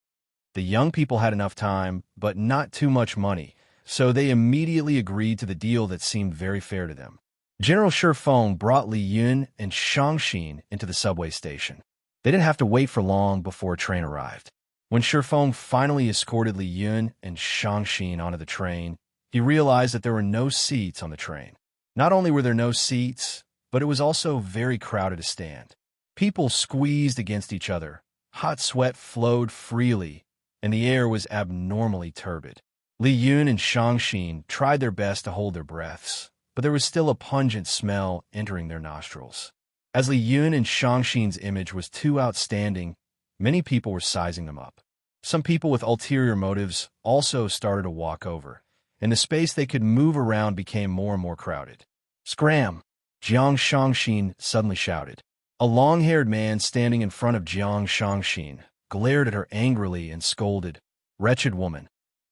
The young people had enough time, but not too much money, so they immediately agreed to the deal that seemed very fair to them. General Shifeng brought Li Yun and Shangxin into the subway station. They didn't have to wait for long before a train arrived. When Shifeng finally escorted Li Yun and Shangxin onto the train, he realized that there were no seats on the train. Not only were there no seats, but it was also very crowded to stand. People squeezed against each other, hot sweat flowed freely, and the air was abnormally turbid. Li Yun and Shangxin tried their best to hold their breaths, but there was still a pungent smell entering their nostrils. As Li Yun and Shangxin's image was too outstanding, many people were sizing them up. Some people with ulterior motives also started to walk over, and the space they could move around became more and more crowded. "Scram!" Jiang Shangxin suddenly shouted. A long-haired man standing in front of Jiang Shangxin glared at her angrily and scolded, "Wretched woman,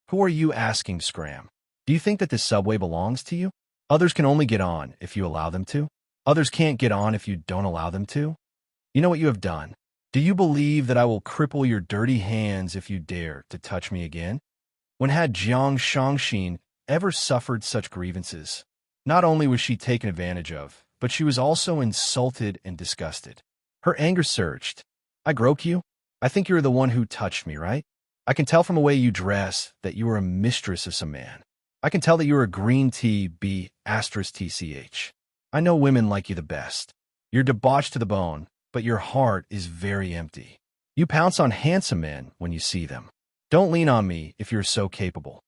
who are you asking to scram? Do you think that this subway belongs to you? Others can only get on if you allow them to. Others can't get on if you don't allow them to. You know what you have done? Do you believe that I will cripple your dirty hands if you dare to touch me again?" When had Jiang Shangxin ever suffered such grievances? Not only was she taken advantage of, but she was also insulted and disgusted. Her anger surged. "I broke you? I think you're the one who touched me, right? I can tell from the way you dress that you are a mistress of some man. I can tell that you're a green tea B*TCH. I know women like you the best. You're debauched to the bone, but your heart is very empty. You pounce on handsome men when you see them. Don't lean on me if you're so capable.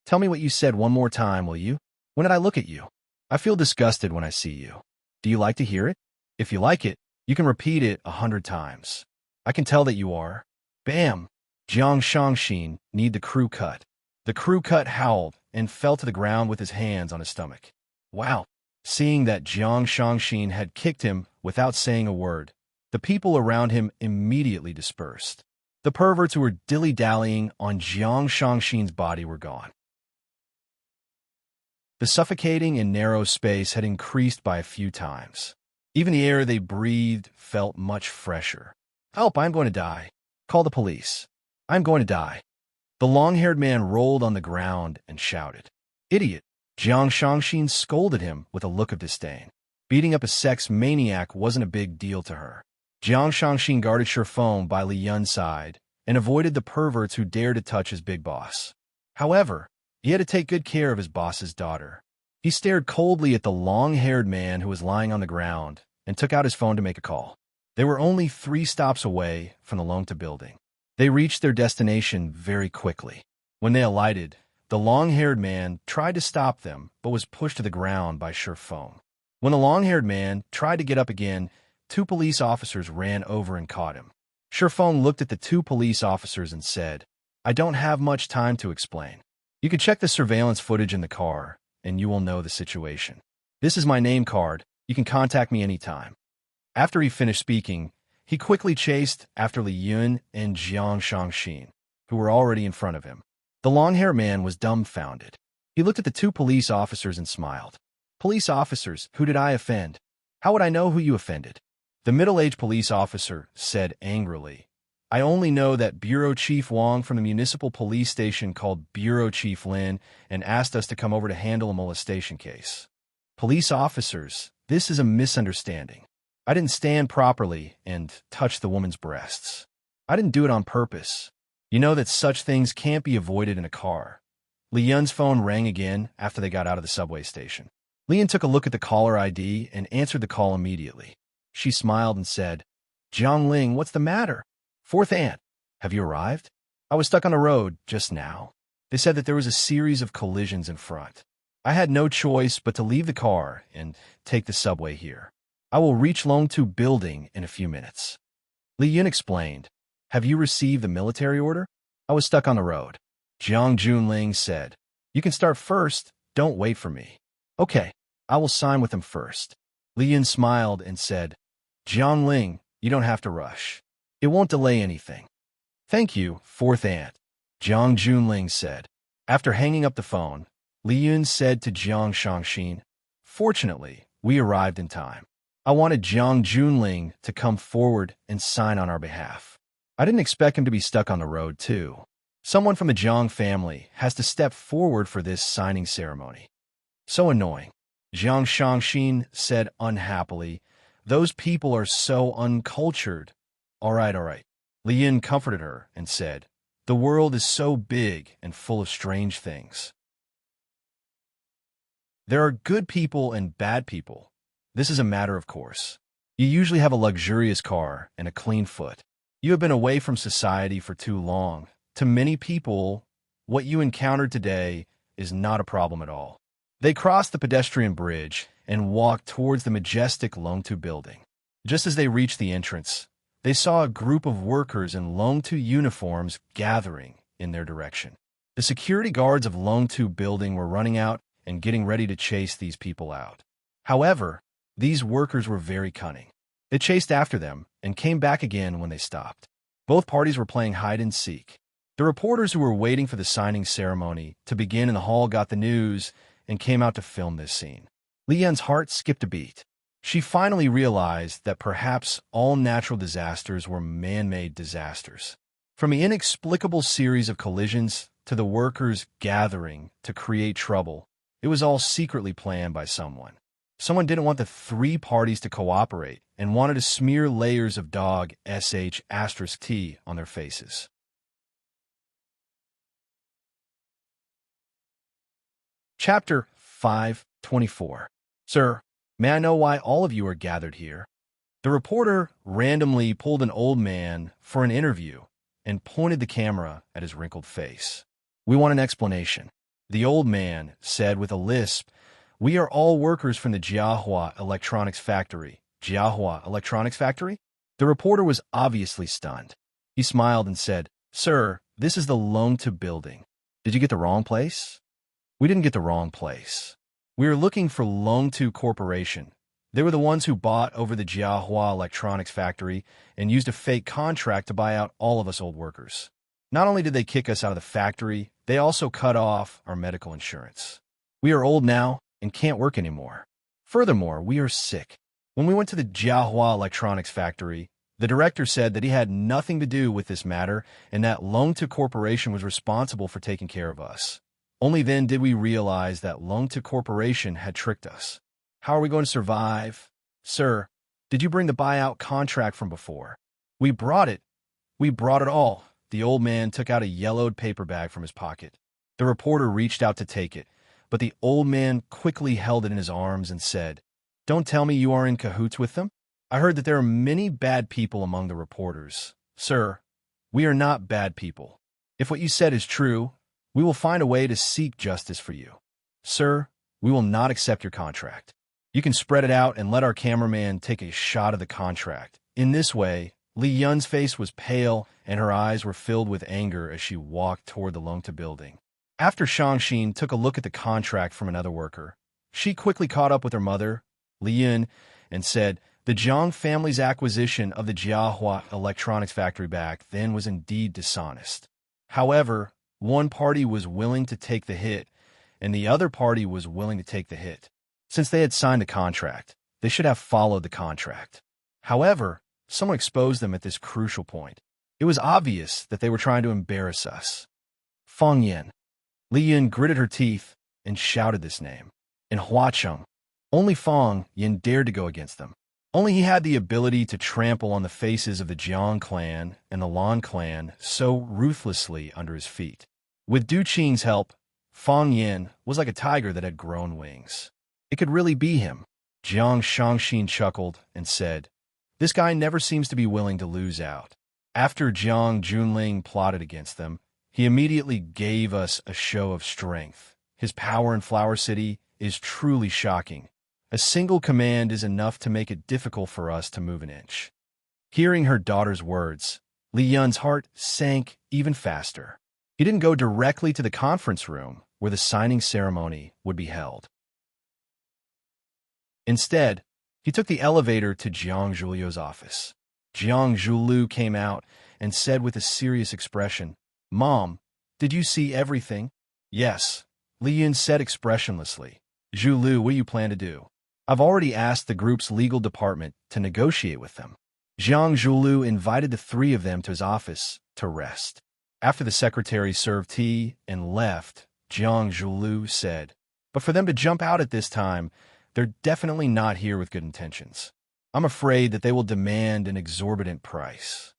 Tell me what you said one more time, will you? When did I look at you? I feel disgusted when I see you. Do you like to hear it? If you like it, you can repeat it 100 times. I can tell that you are." Bam! Jiang Shangxin kneed the crew cut. The crew cut howled and fell to the ground with his hands on his stomach. Wow! Seeing that Jiang Shangxin had kicked him without saying a word, the people around him immediately dispersed. The perverts who were dilly-dallying on Jiang Shangxin's body were gone. The suffocating and narrow space had increased by a few times. Even the air they breathed felt much fresher. "Help, I'm going to die. Call the police. I'm going to die." The long-haired man rolled on the ground and shouted. "Idiot!" Jiang Shangxin scolded him with a look of disdain. Beating up a sex maniac wasn't a big deal to her. Jiang Shangxin guarded Shifeng by Li Yun's side and avoided the perverts who dared to touch his big boss. However, he had to take good care of his boss's daughter. He stared coldly at the long-haired man who was lying on the ground and took out his phone to make a call. They were only 3 stops away from the Longtu building. They reached their destination very quickly. When they alighted, the long-haired man tried to stop them but was pushed to the ground by Shifeng. When the long-haired man tried to get up again, 2 police officers ran over and caught him. Shifeng looked at the 2 police officers and said, "I don't have much time to explain. You can check the surveillance footage in the car, and you will know the situation. This is my name card. You can contact me anytime." After he finished speaking, he quickly chased after Li Yun and Jiang Shangxin, who were already in front of him. The long-haired man was dumbfounded. He looked at the 2 police officers and smiled. "Police officers, who did I offend? How would I know who you offended?" The middle-aged police officer said angrily, "I only know that Bureau Chief Wang from the municipal police station called Bureau Chief Lin and asked us to come over to handle a molestation case." "Police officers, this is a misunderstanding. I didn't stand properly and touch the woman's breasts. I didn't do it on purpose. You know that such things can't be avoided in a car." Li Yun's phone rang again after they got out of the subway station. Li Yun took a look at the caller ID and answered the call immediately. She smiled and said, "Jiang Ling, what's the matter? Fourth aunt, have you arrived? I was stuck on the road just now. They said that there was a series of collisions in front. I had no choice but to leave the car and take the subway here. I will reach Longtu building in a few minutes." Li Yun explained, "Have you received the military order? I was stuck on the road." Jiang Junling said, "You can start first. Don't wait for me." "Okay, I will sign with them first." Li Yun smiled and said, "Jiang Ling, you don't have to rush. It won't delay anything." "Thank you, fourth aunt," Jiang Junling said. After hanging up the phone, Li Yun said to Jiang Shangxin, "Fortunately, we arrived in time. I wanted Jiang Junling to come forward and sign on our behalf. I didn't expect him to be stuck on the road, too. Someone from the Jiang family has to step forward for this signing ceremony. So annoying." Jiang Shangxin said unhappily, "Those people are so uncultured." All right. Li Yun comforted her and said, "The world is so big and full of strange things. There are good people and bad people. This is a matter of course. You usually have a luxurious car and a clean foot. You have been away from society for too long. To many people, what you encountered today is not a problem at all." They crossed the pedestrian bridge and walked towards the majestic Longtu building. Just as they reached the entrance, they saw a group of workers in Longtu uniforms gathering in their direction. The security guards of Longtu building were running out and getting ready to chase these people out. However, These workers were very cunning. They chased after them and came back again when they stopped. Both parties were playing hide-and-seek. The reporters who were waiting for the signing ceremony to begin in the hall got the news and came out to film this scene. Li Yun's heart skipped a beat. She finally realized that perhaps all natural disasters were man-made disasters. From the inexplicable series of collisions to the workers gathering to create trouble, it was all secretly planned by someone. Someone didn't want the three parties to cooperate and wanted to smear layers of dog **T on their faces. Chapter 5:24. Sir, may I know why all of you are gathered here? The reporter randomly pulled an old man for an interview and pointed the camera at his wrinkled face. We want an explanation. The old man said with a lisp, "We are all workers from the Jiahua Electronics Factory." Jiahua Electronics Factory? The reporter was obviously stunned. He smiled and said, "Sir, this is the Longtu building. Did you get the wrong place?" We didn't get the wrong place. We were looking for Longtu Corporation. They were the ones who bought over the Jiahua Electronics Factory and used a fake contract to buy out all of us old workers. Not only did they kick us out of the factory, they also cut off our medical insurance. We are old now and can't work anymore. Furthermore, we are sick. When we went to the Jiahua Electronics Factory, the director said that he had nothing to do with this matter and that Longtu Corporation was responsible for taking care of us. Only then did we realize that Longtu Corporation had tricked us. How are we going to survive? Sir, did you bring the buyout contract from before? We brought it. We brought it all. The old man took out a yellowed paper bag from his pocket. The reporter reached out to take it, but the old man quickly held it in his arms and said, "Don't tell me you are in cahoots with them. I heard that there are many bad people among the reporters. Sir, we are not bad people. If what you said is true, we will find a way to seek justice for you. Sir, we will not accept your contract. You can spread it out and let our cameraman take a shot of the contract." In this way, Li Yun's face was pale and her eyes were filled with anger as she walked toward the Longtu building. After Shangxin took a look at the contract from another worker, she quickly caught up with her mother, Li Yun, and said, "The Zhang family's acquisition of the Jiahua Electronics Factory back then was indeed dishonest. However, one party was willing to take the hit, and the other party was willing to take the hit. Since they had signed the contract, they should have followed the contract. However, someone exposed them at this crucial point. It was obvious that they were trying to embarrass us. Fang Yan." Li Yun gritted her teeth and shouted this name. In Huacheng, only Fang Yan dared to go against them. Only he had the ability to trample on the faces of the Jiang clan and the Lan clan so ruthlessly under his feet. With Du Qing's help, Fang Yan was like a tiger that had grown wings. It could really be him. Jiang Shangxin chuckled and said, "This guy never seems to be willing to lose out." After Jiang Junling plotted against them, he immediately gave us a show of strength. His power in Flower City is truly shocking. A single command is enough to make it difficult for us to move an inch. Hearing her daughter's words, Li Yun's heart sank even faster. He didn't go directly to the conference room where the signing ceremony would be held. Instead, he took the elevator to Jiang Zhulio's office. Jiang Zhulu came out and said with a serious expression, "Mom, did you see everything?" "Yes," Li Yun said expressionlessly. "Zhulu, what do you plan to do?" "I've already asked the group's legal department to negotiate with them." Jiang Zhulu invited the three of them to his office to rest. After the secretary served tea and left, Jiang Zhulu said, "But for them to jump out at this time, they're definitely not here with good intentions. I'm afraid that they will demand an exorbitant price.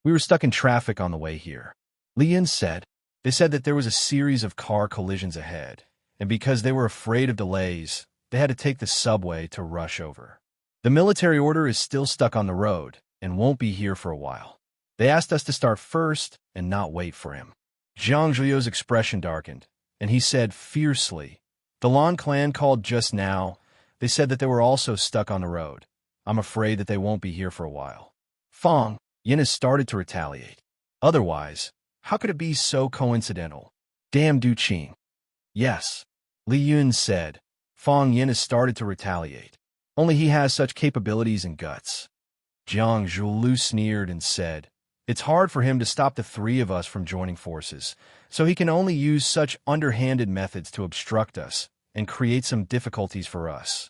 We were stuck in traffic on the way here." Li Yun said. They said that there was a series of car collisions ahead, and because they were afraid of delays, they had to take the subway to rush over. The military order is still stuck on the road and won't be here for a while. They asked us to start first and not wait for him. Zhang Zhuyo's expression darkened, and he said fiercely, "The Lan clan called just now. They said that they were also stuck on the road. I'm afraid that they won't be here for a while." Fang Yin has started to retaliate. Otherwise, how could it be so coincidental? Damn Du Qing. Yes, Li Yun said. Fang Yin has started to retaliate. Only he has such capabilities and guts. Jiang Zhulu sneered and said, "It's hard for him to stop the three of us from joining forces, so he can only use such underhanded methods to obstruct us and create some difficulties for us.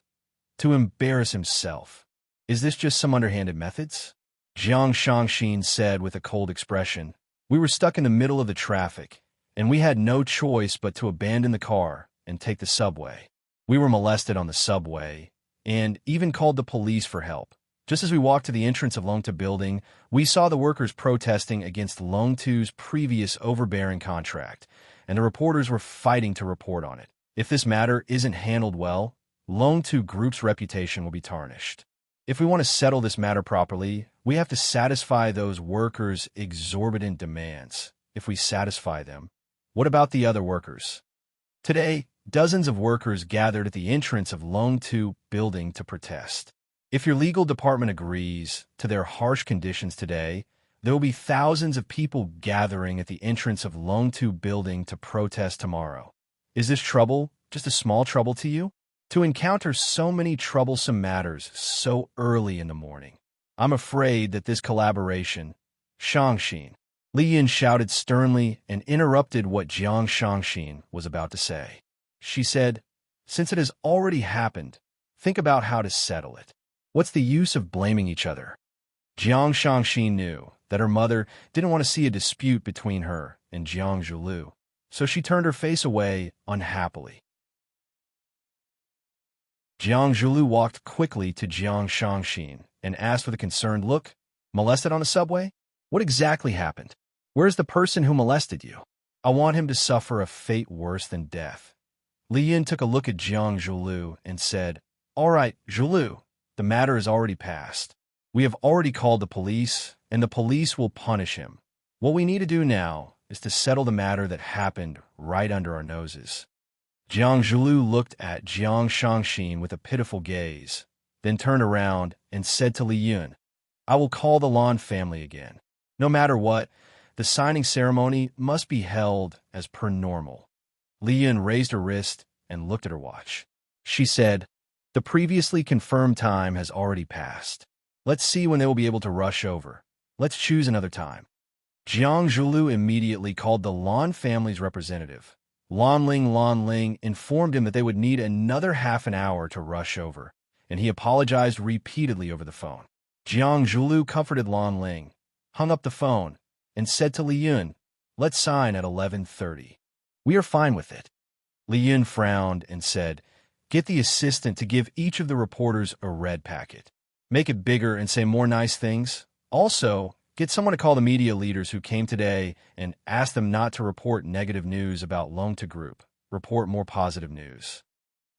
To embarrass himself. Is this just some underhanded methods?" Jiang Shangxin said with a cold expression. "We were stuck in the middle of the traffic, and we had no choice but to abandon the car and take the subway. We were molested on the subway, and even called the police for help. Just as we walked to the entrance of Long Tu building, we saw the workers protesting against Long Tu's previous overbearing contract, and the reporters were fighting to report on it. If this matter isn't handled well, Long Tu Group's reputation will be tarnished. If we want to settle this matter properly, we have to satisfy those workers' exorbitant demands. If we satisfy them, what about the other workers?" Today, dozens of workers gathered at the entrance of Long Tu building to protest. If your legal department agrees to their harsh conditions today, there will be thousands of people gathering at the entrance of Long Tu building to protest tomorrow. Is this trouble just a small trouble to you? To encounter so many troublesome matters so early in the morning. I'm afraid that this collaboration, Shangxin, Li Yin shouted sternly and interrupted what Jiang Shangxin was about to say. She said, "Since it has already happened, think about how to settle it. What's the use of blaming each other?" Jiang Shangxin knew that her mother didn't want to see a dispute between her and Jiang Zhulu, so she turned her face away unhappily. Jiang Zhulu walked quickly to Jiang Shangxin and asked with a concerned look, "Molested on the subway? What exactly happened? Where's the person who molested you? I want him to suffer a fate worse than death." Li Yin took a look at Jiang Zhulu and said, "All right, Zhulu, the matter is already passed. We have already called the police, and the police will punish him. What we need to do now is to settle the matter that happened right under our noses." Jiang Zhulu looked at Jiang Shangxin with a pitiful gaze, then turned around and said to Li Yun, "I will call the Lan family again. No matter what, the signing ceremony must be held as per normal." Li Yun raised her wrist and looked at her watch. She said, "The previously confirmed time has already passed. Let's see when they will be able to rush over. Let's choose another time." Jiang Zhulu immediately called the Lan family's representative. Lan Ling informed him that they would need another half an hour to rush over, and he apologized repeatedly over the phone. Jiang Zhulu comforted Lan Ling, hung up the phone, and said to Li Yun, "Let's sign at 11:30. We are fine with it." Li Yun frowned and said, "Get the assistant to give each of the reporters a red packet. Make it bigger and say more nice things. Also, get someone to call the media leaders who came today and ask them not to report negative news about Long Tu Group. Report more positive news."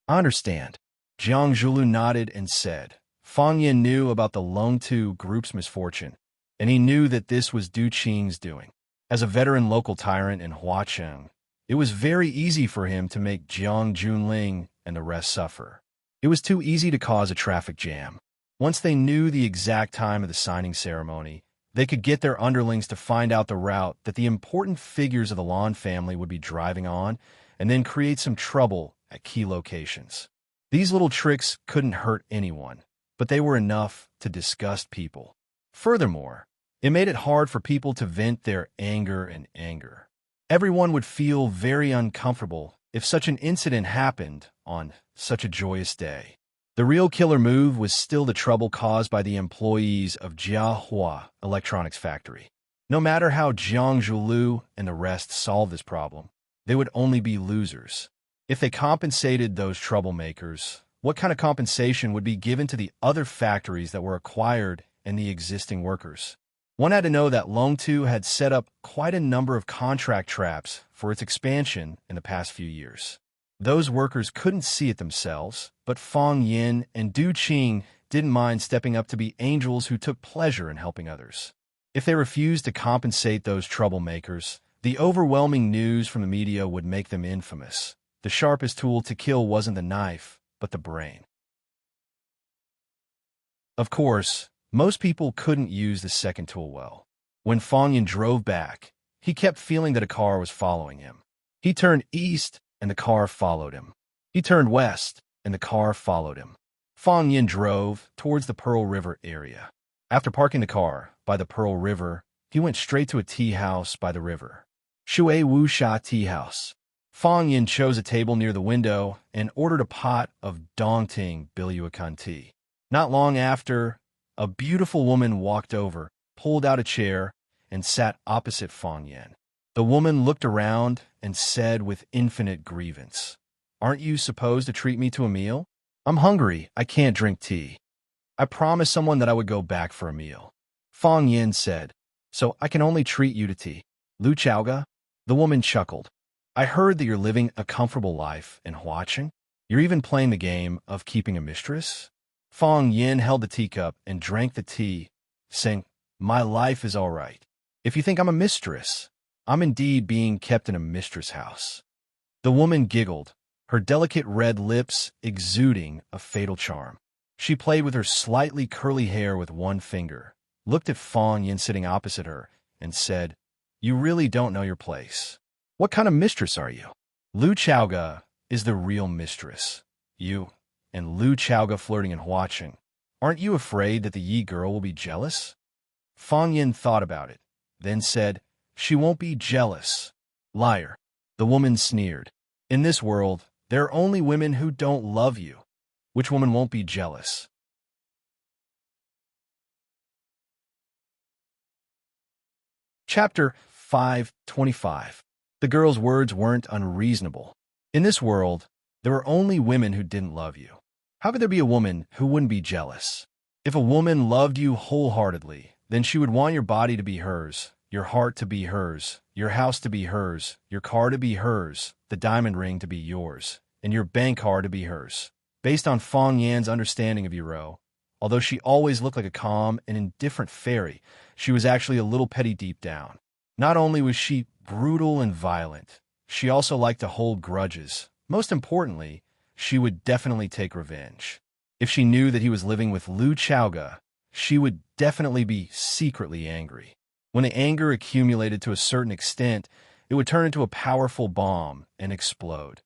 "I understand." Jiang Zhulu nodded and said, Fang Yin knew about the Long Tu Group's misfortune, and he knew that this was Du Qing's doing. As a veteran local tyrant in Huacheng, it was very easy for him to make Jiang Junling and the rest suffer. It was too easy to cause a traffic jam. Once they knew the exact time of the signing ceremony, they could get their underlings to find out the route that the important figures of the Lan family would be driving on, and then create some trouble at key locations. These little tricks couldn't hurt anyone, but they were enough to disgust people. Furthermore, it made it hard for people to vent their anger and anger. Everyone would feel very uncomfortable if such an incident happened on such a joyous day. The real killer move was still the trouble caused by the employees of Jiahua Electronics Factory. No matter how Jiang Zhulu and the rest solved this problem, they would only be losers. If they compensated those troublemakers, what kind of compensation would be given to the other factories that were acquired and the existing workers? One had to know that Long Tu had set up quite a number of contract traps for its expansion in the past few years. Those workers couldn't see it themselves, but Fang Yin and Du Qing didn't mind stepping up to be angels who took pleasure in helping others. If they refused to compensate those troublemakers, the overwhelming news from the media would make them infamous. The sharpest tool to kill wasn't the knife, but the brain. Of course, most people couldn't use the second tool well. When Fang Yin drove back, he kept feeling that a car was following him. He turned east, and the car followed him. He turned west, and the car followed him. Fong Yin drove towards the Pearl River area. After parking the car by the Pearl River, he went straight to a tea house by the river. Shui Wu Sha Tea House. Fong Yin chose a table near the window and ordered a pot of Dongting Biluakan tea. Not long after, a beautiful woman walked over, pulled out a chair, and sat opposite Fong Yin. The woman looked around and said with infinite grievance, "Aren't you supposed to treat me to a meal? I'm hungry, I can't drink tea. I promised someone that I would go back for a meal." Fong Yin said, "So I can only treat you to tea. Lu Chaoga?" The woman chuckled. "I heard that you're living a comfortable life in Huaqing. You're even playing the game of keeping a mistress?" Fong Yin held the teacup and drank the tea, saying, "My life is all right. If you think I'm a mistress, I'm indeed being kept in a mistress house." The woman giggled, her delicate red lips exuding a fatal charm. She played with her slightly curly hair with one finger, looked at Fong Yin sitting opposite her, and said, "You really don't know your place. What kind of mistress are you? Lu Chaoga is the real mistress. You and Lu Chaoga flirting and watching. Aren't you afraid that the Yi girl will be jealous?" Fong Yin thought about it, then said, "She won't be jealous. Liar." The woman sneered. "In this world, there are only women who don't love you. Which woman won't be jealous?" Chapter 525. The girl's words weren't unreasonable. In this world, there are only women who didn't love you. How could there be a woman who wouldn't be jealous? If a woman loved you wholeheartedly, then she would want your body to be hers, your heart to be hers, your house to be hers, your car to be hers, the diamond ring to be yours, and your bank card to be hers. Based on Fong Yan's understanding of Yuro, although she always looked like a calm and indifferent fairy, she was actually a little petty deep down. Not only was she brutal and violent, she also liked to hold grudges. Most importantly, she would definitely take revenge. If she knew that he was living with Lu Chaoga, she would definitely be secretly angry. When the anger accumulated to a certain extent, it would turn into a powerful bomb and explode.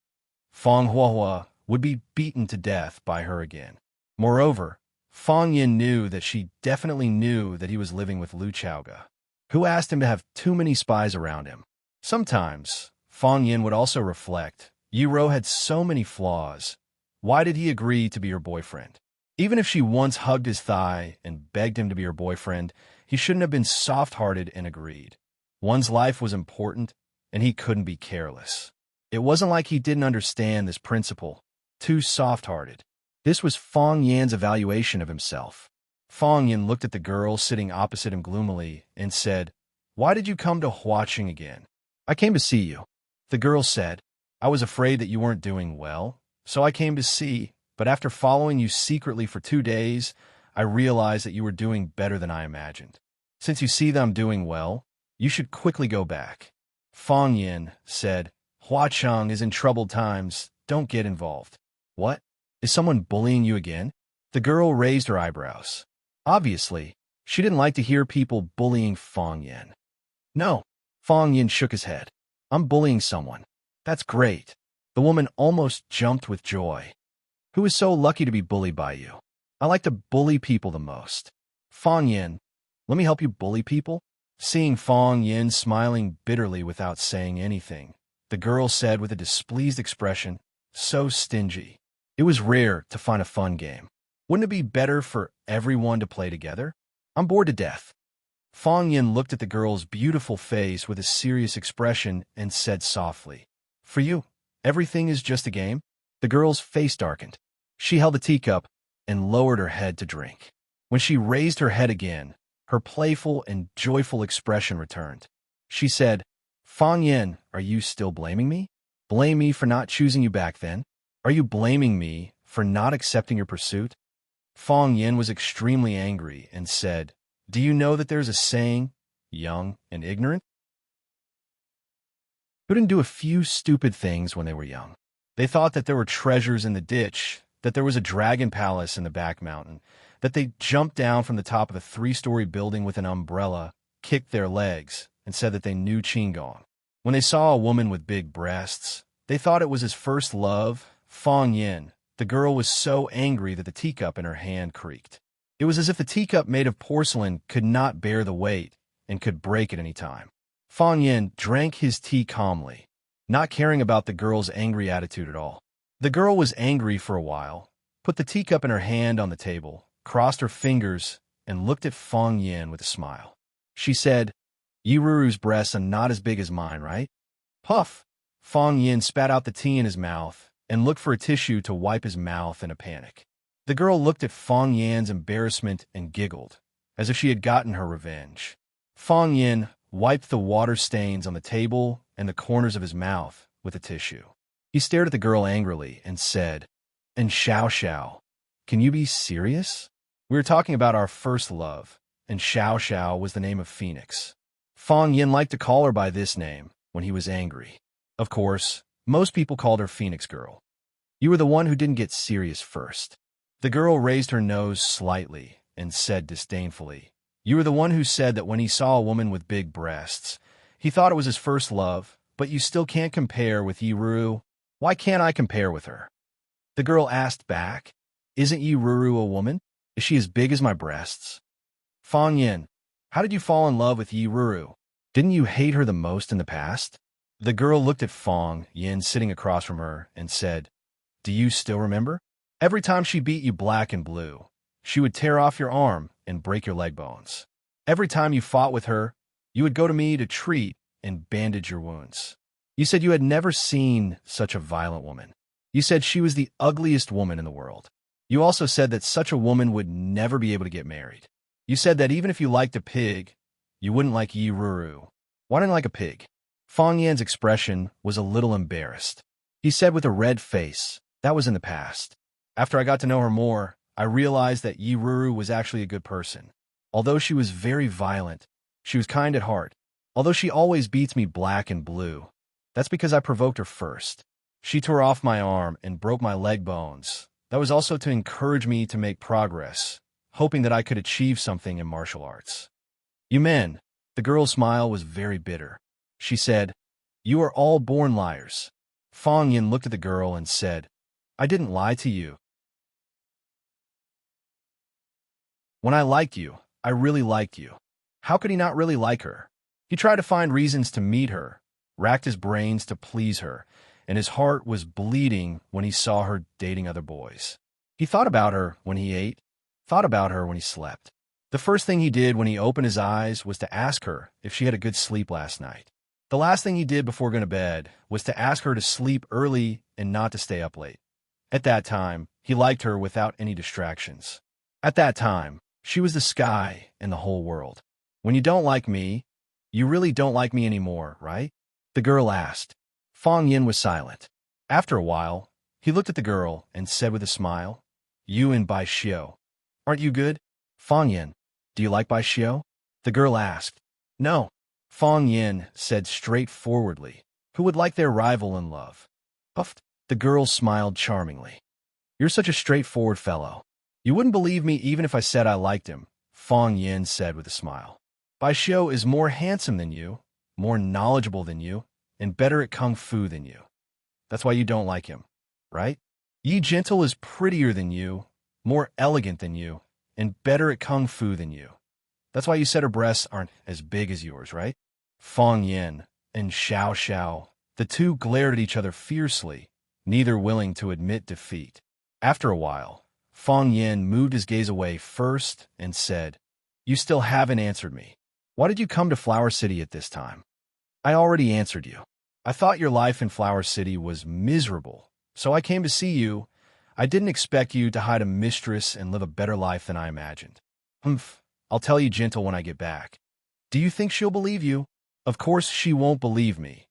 Fong Huahua would be beaten to death by her again. Moreover, Fong Yin knew that she definitely knew that he was living with Lu Chaoga, who asked him to have too many spies around him. Sometimes, Fong Yin would also reflect, Yuro had so many flaws. Why did he agree to be her boyfriend? Even if she once hugged his thigh and begged him to be her boyfriend, he shouldn't have been soft-hearted and agreed. One's life was important, and he couldn't be careless. It wasn't like he didn't understand this principle. Too soft-hearted. This was Fong Yan's evaluation of himself. Fong Yan looked at the girl sitting opposite him gloomily and said, "Why did you come to Huaqing again?" "I came to see you." The girl said, "I was afraid that you weren't doing well, so I came to see, but after following you secretly for 2 days, I realized that you were doing better than I imagined. Since you see that I'm doing well, you should quickly go back." Fong Yan said, "Huaqing is in troubled times. Don't get involved." "What? Is someone bullying you again?" The girl raised her eyebrows. Obviously, she didn't like to hear people bullying Fong Yan. "No." Fong Yan shook his head. "I'm bullying someone." "That's great." The woman almost jumped with joy. "Who is so lucky to be bullied by you?" "I like to bully people the most." "Fong Yan, let me help you bully people?" Seeing Fong Yan smiling bitterly without saying anything, the girl said with a displeased expression, "So stingy. It was rare to find a fun game. Wouldn't it be better for everyone to play together? I'm bored to death." Fong Yan looked at the girl's beautiful face with a serious expression and said softly, "For you, everything is just a game?" The girl's face darkened. She held the teacup and lowered her head to drink. When she raised her head again, her playful and joyful expression returned. She said, "Fong Yan, are you still blaming me? Blame me for not choosing you back then? Are you blaming me for not accepting your pursuit?" Fong Yan was extremely angry and said, "Do you know that there's a saying, young and ignorant? Who didn't do a few stupid things when they were young? They thought that there were treasures in the ditch, that there was a dragon palace in the back mountain, that they jumped down from the top of a 3-story building with an umbrella, kicked their legs, and said that they knew Qigong. When they saw a woman with big breasts, they thought it was his first love, Fong Yin, The girl was so angry that the teacup in her hand creaked. It was as if the teacup made of porcelain could not bear the weight and could break at any time. Fang Yin drank his tea calmly, not caring about the girl's angry attitude at all. The girl was angry for a while, put the teacup in her hand on the table, crossed her fingers, and looked at Fang Yin with a smile. She said, "Yiruru's breasts are not as big as mine, right?" Puff! Fang Yin spat out the tea in his mouth and looked for a tissue to wipe his mouth in a panic. The girl looked at Fang Yin's embarrassment and giggled, as if she had gotten her revenge. Fang Yin wiped the water stains on the table and the corners of his mouth with a tissue. He stared at the girl angrily and said, "And Xiao Xiao, can you be serious? We were talking about our first love, and Xiao Xiao was the name of Phoenix." Fang Yin liked to call her by this name when he was angry. Of course, most people called her Phoenix Girl. "You were the one who didn't get serious first." The girl raised her nose slightly and said disdainfully, "You were the one who said that when he saw a woman with big breasts, he thought it was his first love, but you still can't compare with Yiruru. Why can't I compare with her?" The girl asked back, "Isn't Yiruru a woman? Is she as big as my breasts?" "Fang Yin, how did you fall in love with Yiruru? Didn't you hate her the most in the past?" The girl looked at Fang Yin sitting across from her and said, "Do you still remember? Every time she beat you black and blue, she would tear off your arm and break your leg bones. Every time you fought with her, you would go to me to treat and bandage your wounds. You said you had never seen such a violent woman. You said she was the ugliest woman in the world. You also said that such a woman would never be able to get married. You said that even if you liked a pig, you wouldn't like Yiruru. Why didn't you like a pig?" Fang Yan's expression was a little embarrassed. He said with a red face, "That was in the past. After I got to know her more, I realized that Yiruru was actually a good person. Although she was very violent, she was kind at heart. Although she always beats me black and blue, that's because I provoked her first. She tore off my arm and broke my leg bones. That was also to encourage me to make progress, hoping that I could achieve something in martial arts." "You men," the girl's smile was very bitter. She said, "You are all born liars." Fang Yin looked at the girl and said, "I didn't lie to you. When I liked you, I really liked you." How could he not really like her? He tried to find reasons to meet her, racked his brains to please her, and his heart was bleeding when he saw her dating other boys. He thought about her when he ate, thought about her when he slept. The first thing he did when he opened his eyes was to ask her if she had a good sleep last night. The last thing he did before going to bed was to ask her to sleep early and not to stay up late. At that time, he liked her without any distractions. At that time, she was the sky and the whole world. "When you don't like me, you really don't like me anymore, right?" the girl asked. Fang Yin was silent. After a while, he looked at the girl and said with a smile, "You and Bai Xiu, aren't you good?" "Fang Yin, do you like Bai Xiu?" the girl asked. "No," Fang Yin said straightforwardly. Who would like their rival in love? Puffed. The girl smiled charmingly. "You're such a straightforward fellow. You wouldn't believe me even if I said I liked him," Fang Yin said with a smile. "Bai Xiu is more handsome than you, more knowledgeable than you, and better at kung fu than you. That's why you don't like him, right? Yi Gentle is prettier than you, more elegant than you, and better at kung fu than you. That's why you said her breasts aren't as big as yours, right?" Fang Yin and Xiao Xiao, the two glared at each other fiercely, neither willing to admit defeat. After a while, Fang Yin moved his gaze away first and said, "You still haven't answered me. Why did you come to Flower City at this time?" "I already answered you. I thought your life in Flower City was miserable, so I came to see you. I didn't expect you to hide a mistress and live a better life than I imagined." "Humph. I'll tell you Gentle when I get back." "Do you think she'll believe you?" "Of course she won't believe me,"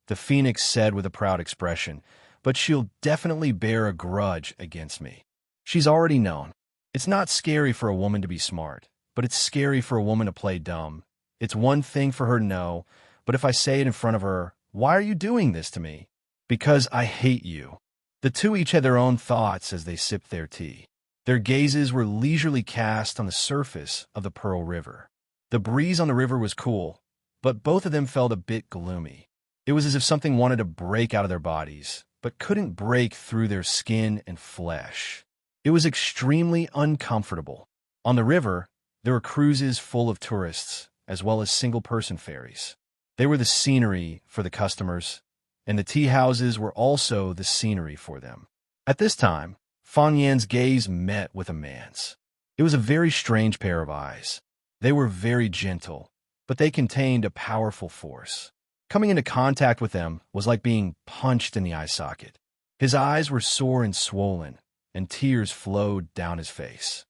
the Phoenix said with a proud expression, "but she'll definitely bear a grudge against me. She's already known. It's not scary for a woman to be smart, but it's scary for a woman to play dumb. It's one thing for her to know, but if I say it in front of her, 'Why are you doing this to me?' 'Because I hate you." The two each had their own thoughts as they sipped their tea. Their gazes were leisurely cast on the surface of the Pearl River. The breeze on the river was cool, but both of them felt a bit gloomy. It was as if something wanted to break out of their bodies, but couldn't break through their skin and flesh. It was extremely uncomfortable. On the river, there were cruises full of tourists, as well as single-person ferries. They were the scenery for the customers, and the tea houses were also the scenery for them. At this time, Fang Yan's gaze met with a man's. It was a very strange pair of eyes. They were very gentle, but they contained a powerful force. Coming into contact with them was like being punched in the eye socket. His eyes were sore and swollen, and tears flowed down his face.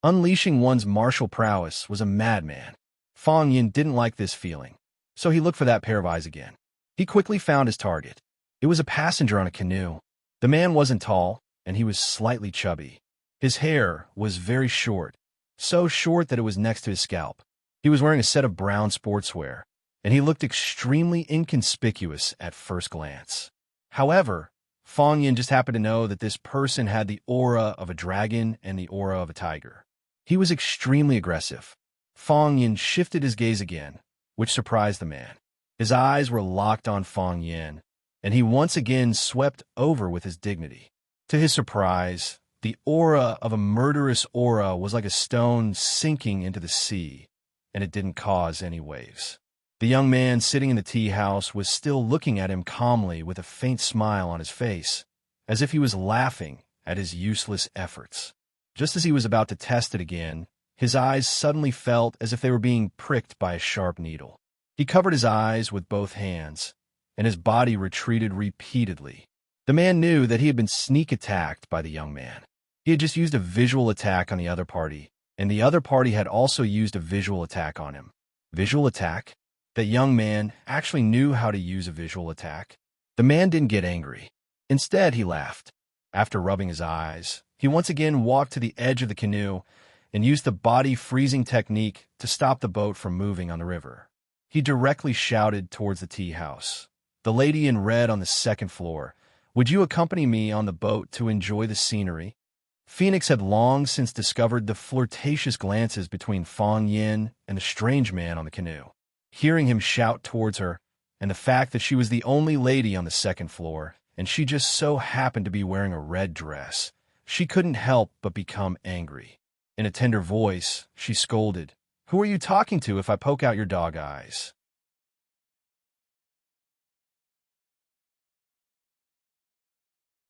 Unleashing one's martial prowess was a madman. Fang Yan didn't like this feeling, so he looked for that pair of eyes again. He quickly found his target. It was a passenger on a canoe. The man wasn't tall, and he was slightly chubby. His hair was very short, so short that it was next to his scalp. He was wearing a set of brown sportswear, and he looked extremely inconspicuous at first glance. However, Fang Yan just happened to know that this person had the aura of a dragon and the aura of a tiger. He was extremely aggressive. Fang Yan shifted his gaze again, which surprised the man. His eyes were locked on Fang Yan, and he once again swept over with his dignity. To his surprise, the aura of a murderous aura was like a stone sinking into the sea, and it didn't cause any waves. The young man sitting in the tea house was still looking at him calmly with a faint smile on his face, as if he was laughing at his useless efforts. Just as he was about to test it again, his eyes suddenly felt as if they were being pricked by a sharp needle. He covered his eyes with both hands, and his body retreated repeatedly. The man knew that he had been sneak attacked by the young man. He had just used a visual attack on the other party, and the other party had also used a visual attack on him. Visual attack? That young man actually knew how to use a visual attack. The man didn't get angry. Instead, he laughed. After rubbing his eyes, he once again walked to the edge of the canoe and used the body freezing technique to stop the boat from moving on the river. He directly shouted towards the tea house. "The lady in red on the second floor, would you accompany me on the boat to enjoy the scenery?" Phoenix had long since discovered the flirtatious glances between Fang Yan and the strange man on the canoe. Hearing him shout towards her, and the fact that she was the only lady on the second floor, and she just so happened to be wearing a red dress, she couldn't help but become angry. In a tender voice, she scolded, "Who are you talking to if I poke out your dog eyes?"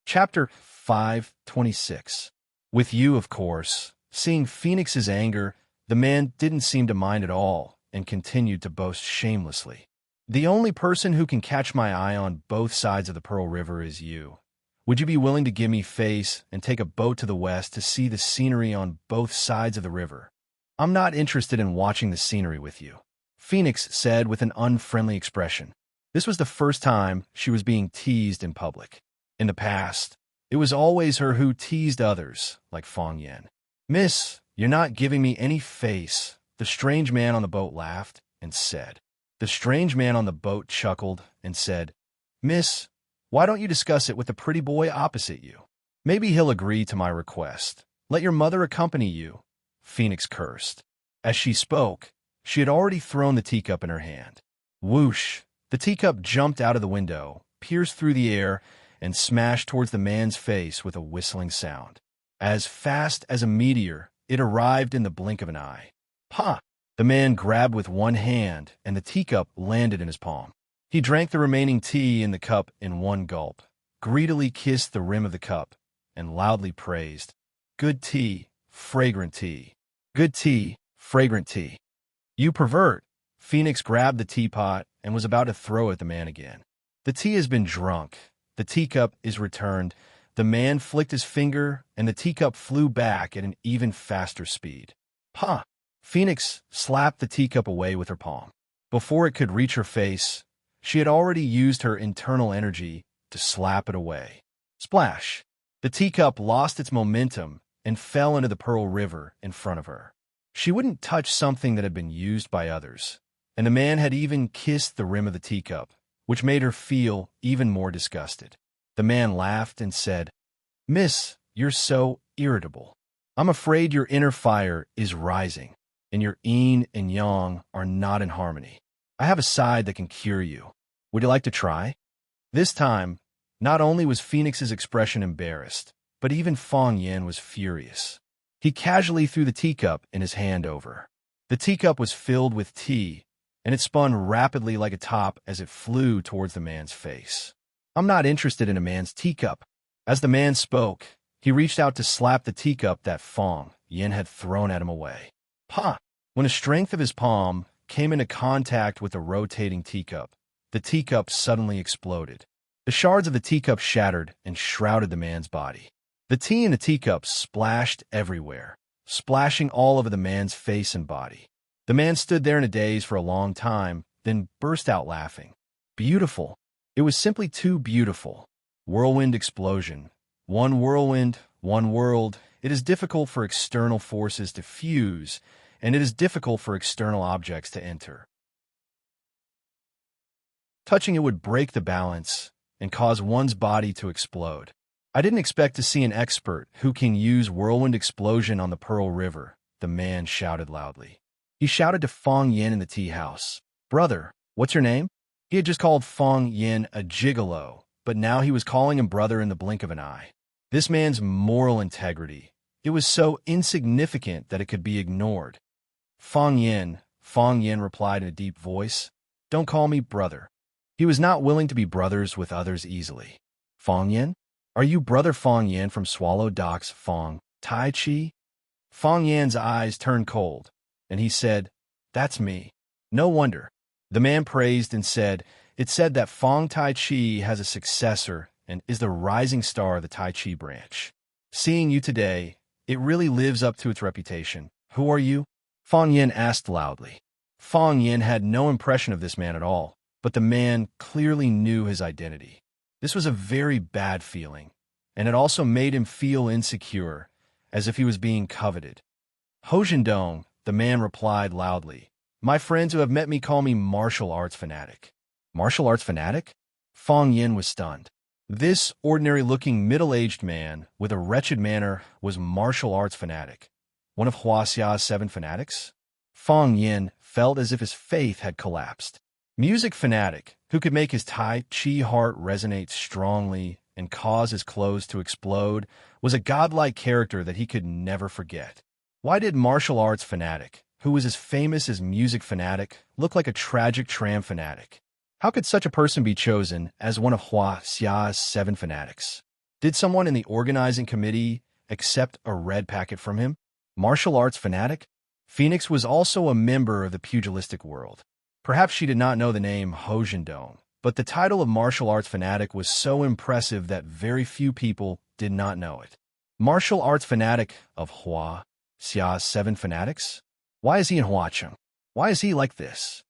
Chapter 526. With you, of course. Seeing Phoenix's anger, the man didn't seem to mind at all and continued to boast shamelessly. "The only person who can catch my eye on both sides of the Pearl River is you. Would you be willing to give me face and take a boat to the west to see the scenery on both sides of the river?" "I'm not interested in watching the scenery with you," Phoenix said with an unfriendly expression. This was the first time she was being teased in public. In the past, it was always her who teased others, like Fang Yan. "Miss, you're not giving me any face," the strange man on the boat laughed and said. The strange man on the boat chuckled and said, "Miss, why don't you discuss it with the pretty boy opposite you? Maybe he'll agree to my request. Let your mother accompany you," Phoenix cursed. As she spoke, she had already thrown the teacup in her hand. Whoosh! The teacup jumped out of the window, pierced through the air, and smashed towards the man's face with a whistling sound. As fast as a meteor, it arrived in the blink of an eye. "Ha!" The man grabbed with one hand, and the teacup landed in his palm. He drank the remaining tea in the cup in one gulp, greedily kissed the rim of the cup, and loudly praised, "Good tea, fragrant tea. Good tea, fragrant tea." "You pervert!" Phoenix grabbed the teapot and was about to throw it at the man again. "The tea has been drunk. The teacup is returned." The man flicked his finger, and the teacup flew back at an even faster speed. "Ha!" Phoenix slapped the teacup away with her palm. Before it could reach her face, she had already used her internal energy to slap it away. Splash! The teacup lost its momentum and fell into the Pearl River in front of her. She wouldn't touch something that had been used by others, and the man had even kissed the rim of the teacup, which made her feel even more disgusted. The man laughed and said, "Miss, you're so irritable. I'm afraid your inner fire is rising, and your yin and yang are not in harmony. I have a side that can cure you. Would you like to try?" This time, not only was Phoenix's expression embarrassed, but even Fong Yin was furious. He casually threw the teacup in his hand over. The teacup was filled with tea, and it spun rapidly like a top as it flew towards the man's face. I'm not interested in a man's teacup. As the man spoke, he reached out to slap the teacup that Fong Yin had thrown at him away. Pa! When the strength of his palm came into contact with the rotating teacup, the teacup suddenly exploded. The shards of the teacup shattered and shrouded the man's body. The tea in the teacup splashed everywhere, splashing all over the man's face and body. The man stood there in a daze for a long time, then burst out laughing. Beautiful. It was simply too beautiful. Whirlwind explosion. One whirlwind, one world. It is difficult for external forces to fuse, and it is difficult for external objects to enter. Touching it would break the balance and cause one's body to explode. I didn't expect to see an expert who can use whirlwind explosion on the Pearl River, the man shouted loudly. He shouted to Fong Yin in the tea house. Brother, what's your name? He had just called Fong Yin a gigolo, but now he was calling him brother in the blink of an eye. This man's moral integrity, it was so insignificant that it could be ignored. Fong Yin replied in a deep voice, don't call me brother. He was not willing to be brothers with others easily. Fong Yin? Are you brother Fong Yin from Swallow Docks Fong Tai Chi? Fong Yan's eyes turned cold, and he said, that's me. No wonder. The man praised and said, it's said that Fong Tai Chi has a successor and is the rising star of the Tai Chi branch. Seeing you today, it really lives up to its reputation. Who are you? Fong Yin asked loudly. Fong Yin had no impression of this man at all, but the man clearly knew his identity. This was a very bad feeling, and it also made him feel insecure, as if he was being coveted. Ho Jindong, the man replied loudly, my friends who have met me call me martial arts fanatic. Martial arts fanatic? Fong Yin was stunned. This ordinary-looking middle-aged man with a wretched manner was martial arts fanatic, one of Huaxia's 7 fanatics? Fong Yin felt as if his faith had collapsed. Music fanatic, who could make his Tai Chi heart resonate strongly and cause his clothes to explode, was a godlike character that he could never forget. Why did martial arts fanatic, who was as famous as music fanatic, look like a tragic tram fanatic? How could such a person be chosen as one of Huaxia's 7 fanatics? Did someone in the organizing committee accept a red packet from him? Martial arts fanatic? Phoenix was also a member of the pugilistic world. Perhaps she did not know the name Ho Jindong, but the title of martial arts fanatic was so impressive that very few people did not know it. Martial arts fanatic of Huaxia's 7 fanatics? Why is he in Huacheng? Why is he like this?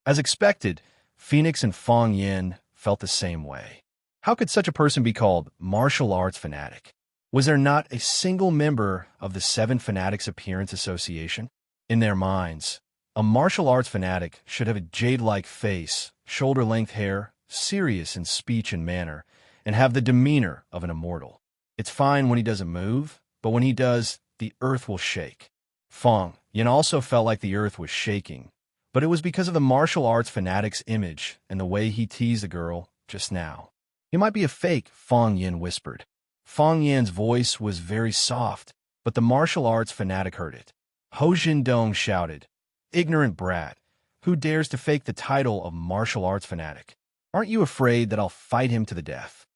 As expected, Phoenix and Fong Yin felt the same way. How could such a person be called martial arts fanatic? Was there not a single member of the 7 Fanatics Appearance Association? In their minds, a martial arts fanatic should have a jade-like face, shoulder-length hair, serious in speech and manner, and have the demeanor of an immortal. It's fine when he doesn't move, but when he does, the earth will shake. Fong Yin also felt like the earth was shaking, but it was because of the martial arts fanatic's image and the way he teased the girl just now. He might be a fake, Fong Yin whispered. Fong Yin's voice was very soft, but the martial arts fanatic heard it. Ho Jindong shouted, ignorant brat, who dares to fake the title of martial arts fanatic? Aren't you afraid that I'll fight him to the death?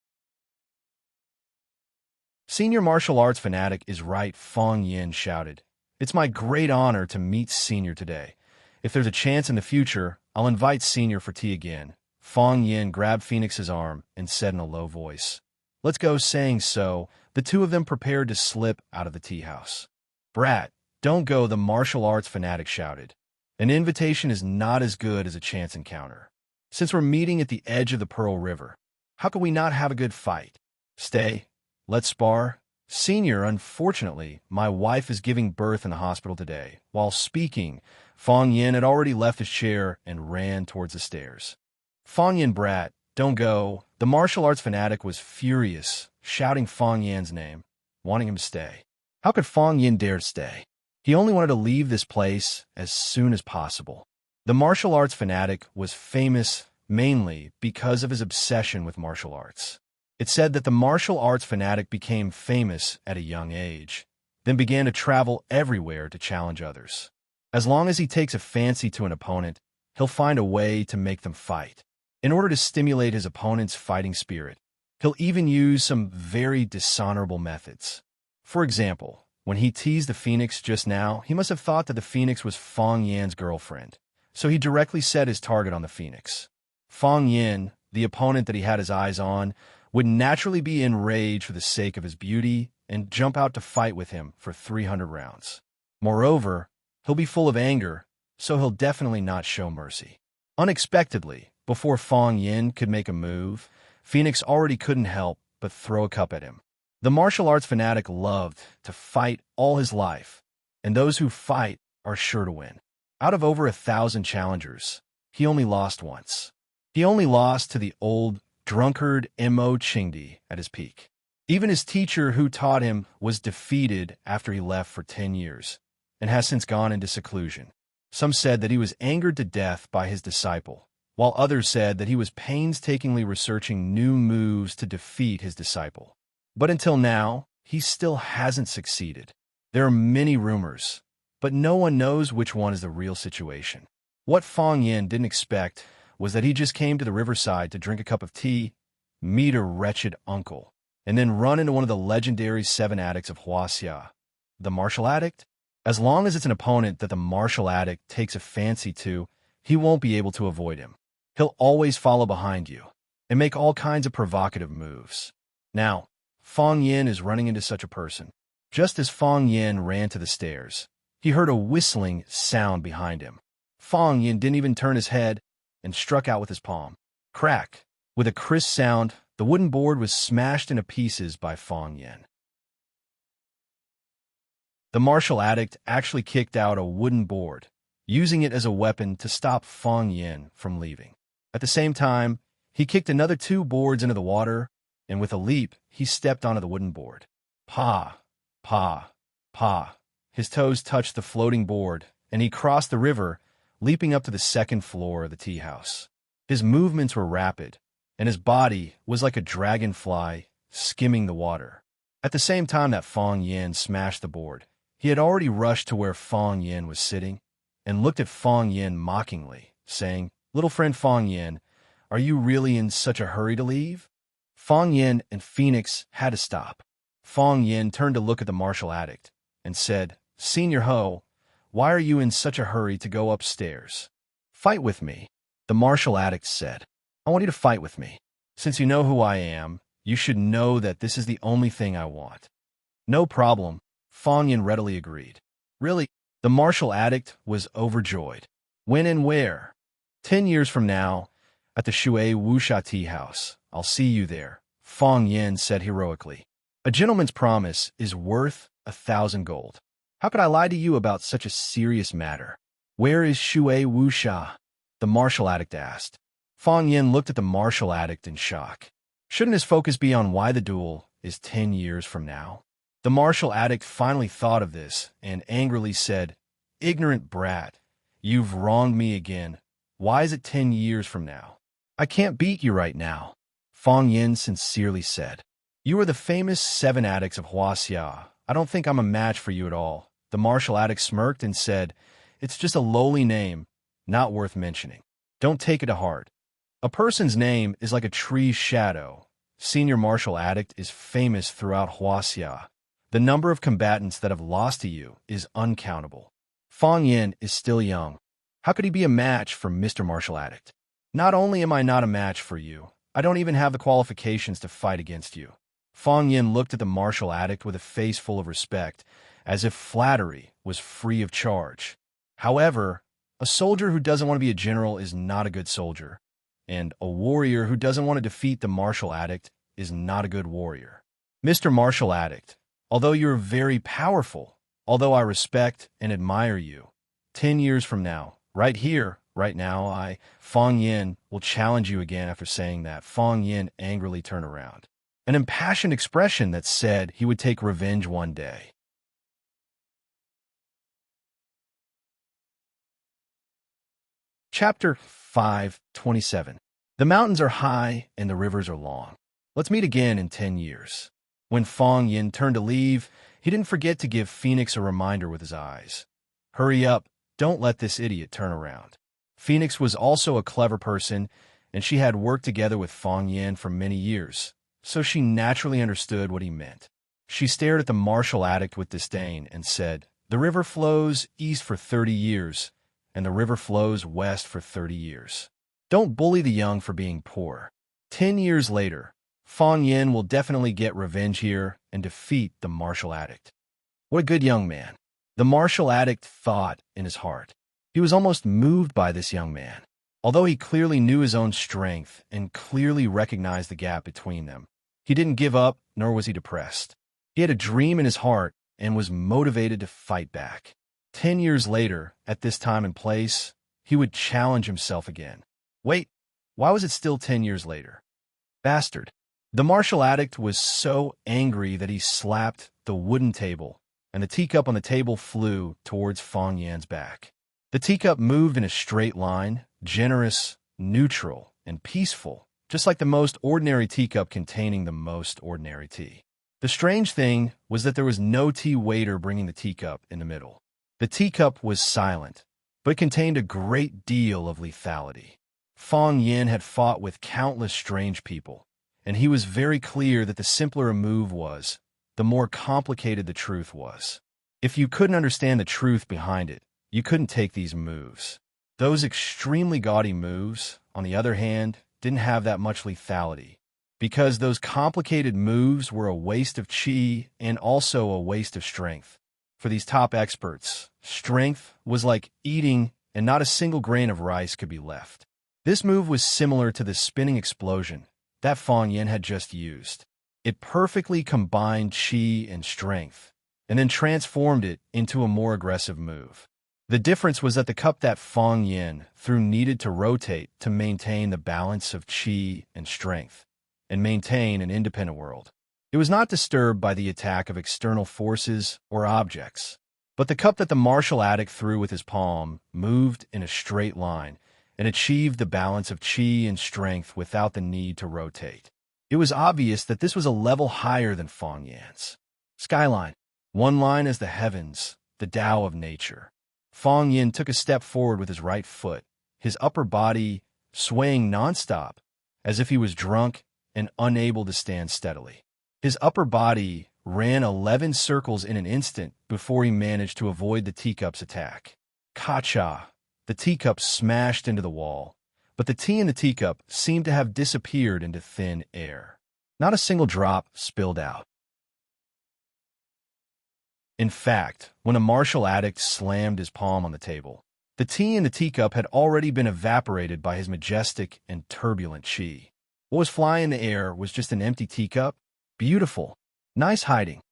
Senior martial arts fanatic is right, Fong Yin shouted. It's my great honor to meet Senior today. If there's a chance in the future, I'll invite Senior for tea again. Fong Yin grabbed Phoenix's arm and said in a low voice, let's go. Saying so, the two of them prepared to slip out of the tea house. Brat, don't go, the martial arts fanatic shouted. An invitation is not as good as a chance encounter. Since we're meeting at the edge of the Pearl River, how could we not have a good fight? Stay. Let's spar. Senior, unfortunately, my wife is giving birth in the hospital today. While speaking, Fong Yin had already left his chair and ran towards the stairs. Fong Yin, brat, don't go. The martial arts fanatic was furious, shouting Fong Yin's name, wanting him to stay. How could Fong Yin dare stay? He only wanted to leave this place as soon as possible. The martial arts fanatic was famous mainly because of his obsession with martial arts. It's said that the martial arts fanatic became famous at a young age, then began to travel everywhere to challenge others. As long as he takes a fancy to an opponent, he'll find a way to make them fight. In order to stimulate his opponent's fighting spirit, he'll even use some very dishonorable methods. For example, when he teased the Phoenix just now, he must have thought that the Phoenix was Fong Yan's girlfriend, so he directly set his target on the Phoenix. Fong Yan, the opponent that he had his eyes on, would naturally be enraged for the sake of his beauty and jump out to fight with him for 300 rounds. Moreover, he'll be full of anger, so he'll definitely not show mercy. Unexpectedly, before Fong Yan could make a move, Phoenix already couldn't help but throw a cup at him. The martial arts fanatic loved to fight all his life, and those who fight are sure to win. Out of over 1,000 challengers, he only lost once. He only lost to the old drunkard Mo Chingdi at his peak. Even his teacher who taught him was defeated after he left for 10 years and has since gone into seclusion. Some said that he was angered to death by his disciple, while others said that he was painstakingly researching new moves to defeat his disciple. But until now, he still hasn't succeeded. There are many rumors, but no one knows which one is the real situation. What Fong Yan didn't expect was that he just came to the riverside to drink a cup of tea, meet a wretched uncle, and then run into one of the legendary 7 addicts of Huaxia, the martial addict. As long as it's an opponent that the martial addict takes a fancy to, he won't be able to avoid him. He'll always follow behind you and make all kinds of provocative moves. Now, Fong Yan is running into such a person. Just as Fong Yan ran to the stairs, he heard a whistling sound behind him. Fong Yan didn't even turn his head and struck out with his palm. Crack! With a crisp sound, the wooden board was smashed into pieces by Fong Yan. The martial addict actually kicked out a wooden board, using it as a weapon to stop Fong Yan from leaving. At the same time, he kicked another 2 boards into the water, and with a leap, he stepped onto the wooden board. Pa, pa, pa. His toes touched the floating board, and he crossed the river, leaping up to the 2nd floor of the tea house. His movements were rapid, and his body was like a dragonfly skimming the water. At the same time that Fong Yan smashed the board, he had already rushed to where Fong Yan was sitting and looked at Fong Yan mockingly, saying, "Little friend Fong Yan, are you really in such a hurry to leave?" Fong Yan and Phoenix had to stop. Fong Yan turned to look at the martial addict and said, "Senior Ho, why are you in such a hurry to go upstairs?" "Fight with me," the martial addict said. "I want you to fight with me. Since you know who I am, you should know that this is the only thing I want." "No problem," Fong Yan readily agreed. "Really?" The martial addict was overjoyed. "When and where?" 10 years from now, at the Shui Wuxia Tea House. I'll see you there," Fong Yan said heroically. "A gentleman's promise is worth 1,000 gold. How could I lie to you about such a serious matter?" "Where is Shui Wuxia?" the martial addict asked. Fong Yan looked at the martial addict in shock. Shouldn't his focus be on why the duel is 10 years from now? The martial addict finally thought of this and angrily said, "Ignorant brat, you've wronged me again. Why is it 10 years from now?" "I can't beat you right now," Fong Yan sincerely said. "You are the famous 7 addicts of Huaxia. I don't think I'm a match for you at all." The martial addict smirked and said, "It's just a lowly name, not worth mentioning. Don't take it to heart. A person's name is like a tree's shadow. Senior martial addict is famous throughout Huaxia. The number of combatants that have lost to you is uncountable. Fong Yan is still young. How could he be a match for Mr. Martial Addict? Not only am I not a match for you, I don't even have the qualifications to fight against you." Fong Yan looked at the martial addict with a face full of respect, as if flattery was free of charge. However, a soldier who doesn't want to be a general is not a good soldier, and a warrior who doesn't want to defeat the martial addict is not a good warrior. "Mr. Martial Addict, although you're very powerful, although I respect and admire you, 10 years from now, right here, right now, Fong Yan, will challenge you again." After saying that, Fong Yan angrily turned around, an impassioned expression that said he would take revenge one day. Chapter 5:27. The mountains are high and the rivers are long. Let's meet again in 10 years. When Fong Yin turned to leave, he didn't forget to give Phoenix a reminder with his eyes. Hurry up, don't let this idiot turn around. Phoenix was also a clever person, and she had worked together with Fong Yin for many years, so she naturally understood what he meant. She stared at the martial addict with disdain and said, "The river flows east for 30 years, and the river flows west for 30 years. Don't bully the young for being poor." 10 years later, Fong Yin will definitely get revenge here and defeat the martial addict. What a good young man. The martial addict thought in his heart. He was almost moved by this young man. Although he clearly knew his own strength and clearly recognized the gap between them, he didn't give up, nor was he depressed. He had a dream in his heart and was motivated to fight back. 10 years later, at this time and place, he would challenge himself again. Wait, why was it still 10 years later? Bastard. The martial addict was so angry that he slapped the wooden table, and the teacup on the table flew towards Fong Yan's back. The teacup moved in a straight line, generous, neutral, and peaceful, just like the most ordinary teacup containing the most ordinary tea. The strange thing was that there was no tea waiter bringing the teacup in the middle. The teacup was silent, but it contained a great deal of lethality. Fong Yin had fought with countless strange people, and he was very clear that the simpler a move was, the more complicated the truth was. If you couldn't understand the truth behind it, you couldn't take these moves. Those extremely gaudy moves, on the other hand, didn't have that much lethality, because those complicated moves were a waste of chi and also a waste of strength. For these top experts, strength was like eating and not a single grain of rice could be left. This move was similar to the spinning explosion that Fong Yin had just used. It perfectly combined chi and strength, and then transformed it into a more aggressive move. The difference was that the cup that Fong Yin threw needed to rotate to maintain the balance of chi and strength, and maintain an independent world. It was not disturbed by the attack of external forces or objects, but the cup that the martial addict threw with his palm moved in a straight line and achieved the balance of chi and strength without the need to rotate. It was obvious that this was a level higher than Fong Yan's. Skyline. One line as the heavens, the Tao of nature. Fong Yin took a step forward with his right foot, his upper body swaying nonstop, as if he was drunk and unable to stand steadily. His upper body ran 11 circles in an instant before he managed to avoid the teacup's attack. Ka-cha! The teacup smashed into the wall, but the tea in the teacup seemed to have disappeared into thin air. Not a single drop spilled out. In fact, when a martial addict slammed his palm on the table, the tea in the teacup had already been evaporated by his majestic and turbulent chi. What was flying in the air was just an empty teacup. Beautiful. Nice hiding.